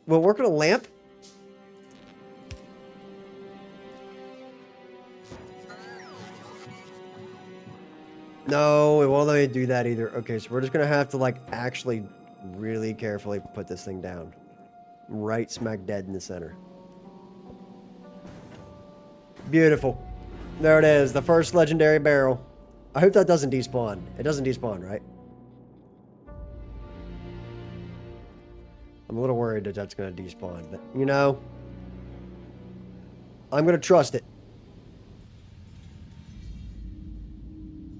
Will it work on a lamp? No, it won't let me do that either. Okay, so we're just gonna have to like actually really carefully put this thing down. Right smack dead in the center. Beautiful. There it is, the first legendary barrel. I hope that doesn't despawn. It doesn't despawn, right? I'm a little worried that that's going to despawn, but you know, I'm going to trust it.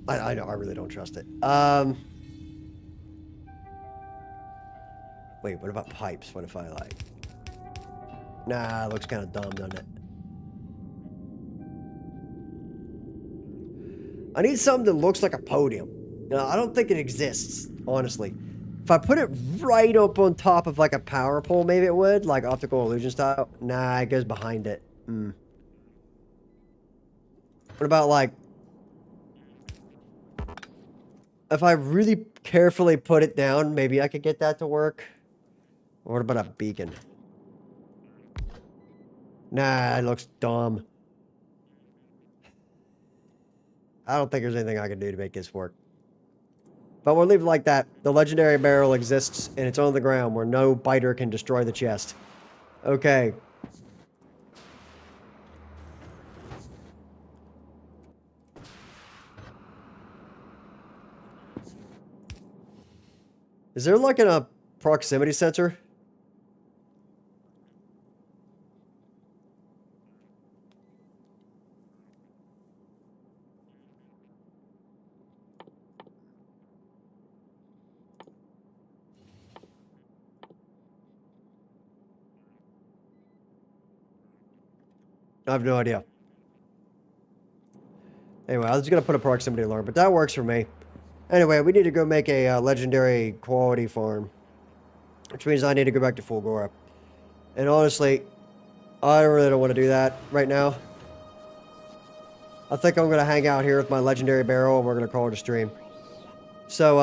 I know, I really don't trust it. Wait, what about pipes? What if I like... Nah, it looks kind of dumb, doesn't it? I need something that looks like a podium. I don't think it exists, honestly. If I put it right up on top of like a power pole, maybe it would, like optical illusion style. Nah, it goes behind it. What about like... If I really carefully put it down, maybe I could get that to work. Or what about a beacon? Nah, it looks dumb. I don't think there's anything I can do to make this work. But we'll leave it like that. The legendary barrel exists, and it's on the ground where no biter can destroy the chest. Okay. Is there like a proximity sensor? I have no idea. Anyway, I was going to put a proximity alarm, but that works for me. Anyway, we need to go make a legendary quality farm. Which means I need to go back to Fulgora. And honestly, I really don't want to do that right now. I think I'm going to hang out here with my legendary barrel, and we're going to call it a stream. So,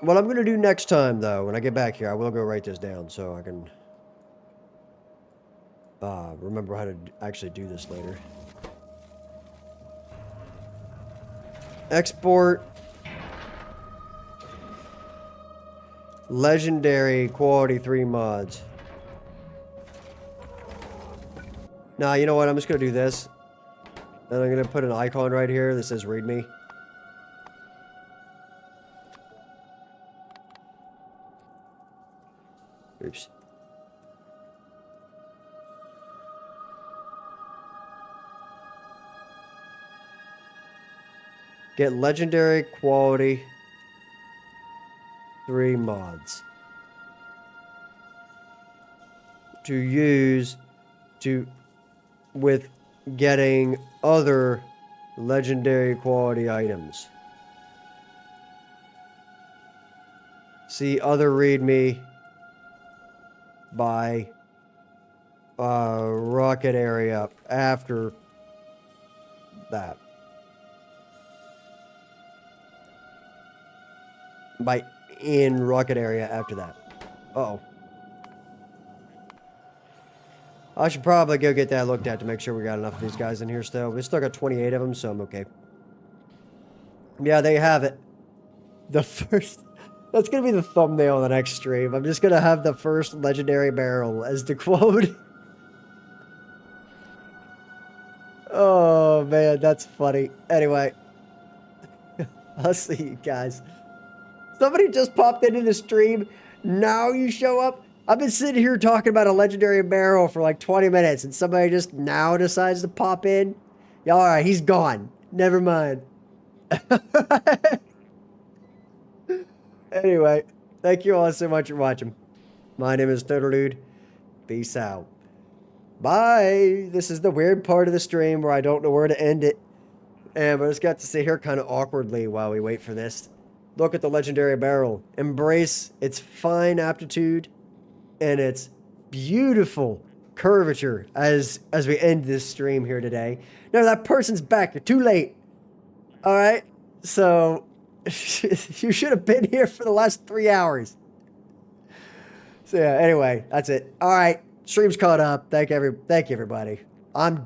what I'm going to do next time, though, when I get back here, I will go write this down so I can... remember how to actually do this later. Export. Legendary quality 3 mods. Nah, you know what? I'm just going to do this. And I'm going to put an icon right here that says read me. Oops. Get legendary quality 3 mods to use with getting other legendary quality items. See other readme by rocket area after that. By in rocket area after that. Uh-oh. I should probably go get that looked at to make sure we got enough of these guys in here still. We still got 28 of them, so I'm okay. Yeah, there you have it. The first... That's going to be the thumbnail of the next stream. I'm just going to have the first legendary barrel as the quote. Oh, man, that's funny. Anyway, I'll see you guys. Somebody just popped into the stream. Now you show up. I've been sitting here talking about a legendary barrel for like 20 minutes, and somebody just now decides to pop in. Yeah, all right, he's gone. Never mind. Anyway, thank you all so much for watching. My name is Turtledude. Peace out. Bye. This is the weird part of the stream where I don't know where to end it. And I just got to sit here kind of awkwardly while we wait for this. Look at the legendary barrel. Embrace its fine aptitude and its beautiful curvature as we end this stream here today. No, that person's back. You're too late. All right? So you should have been here for the last 3 hours. So yeah, anyway, that's it. All right. Stream's caught up. Thank you everybody. I'm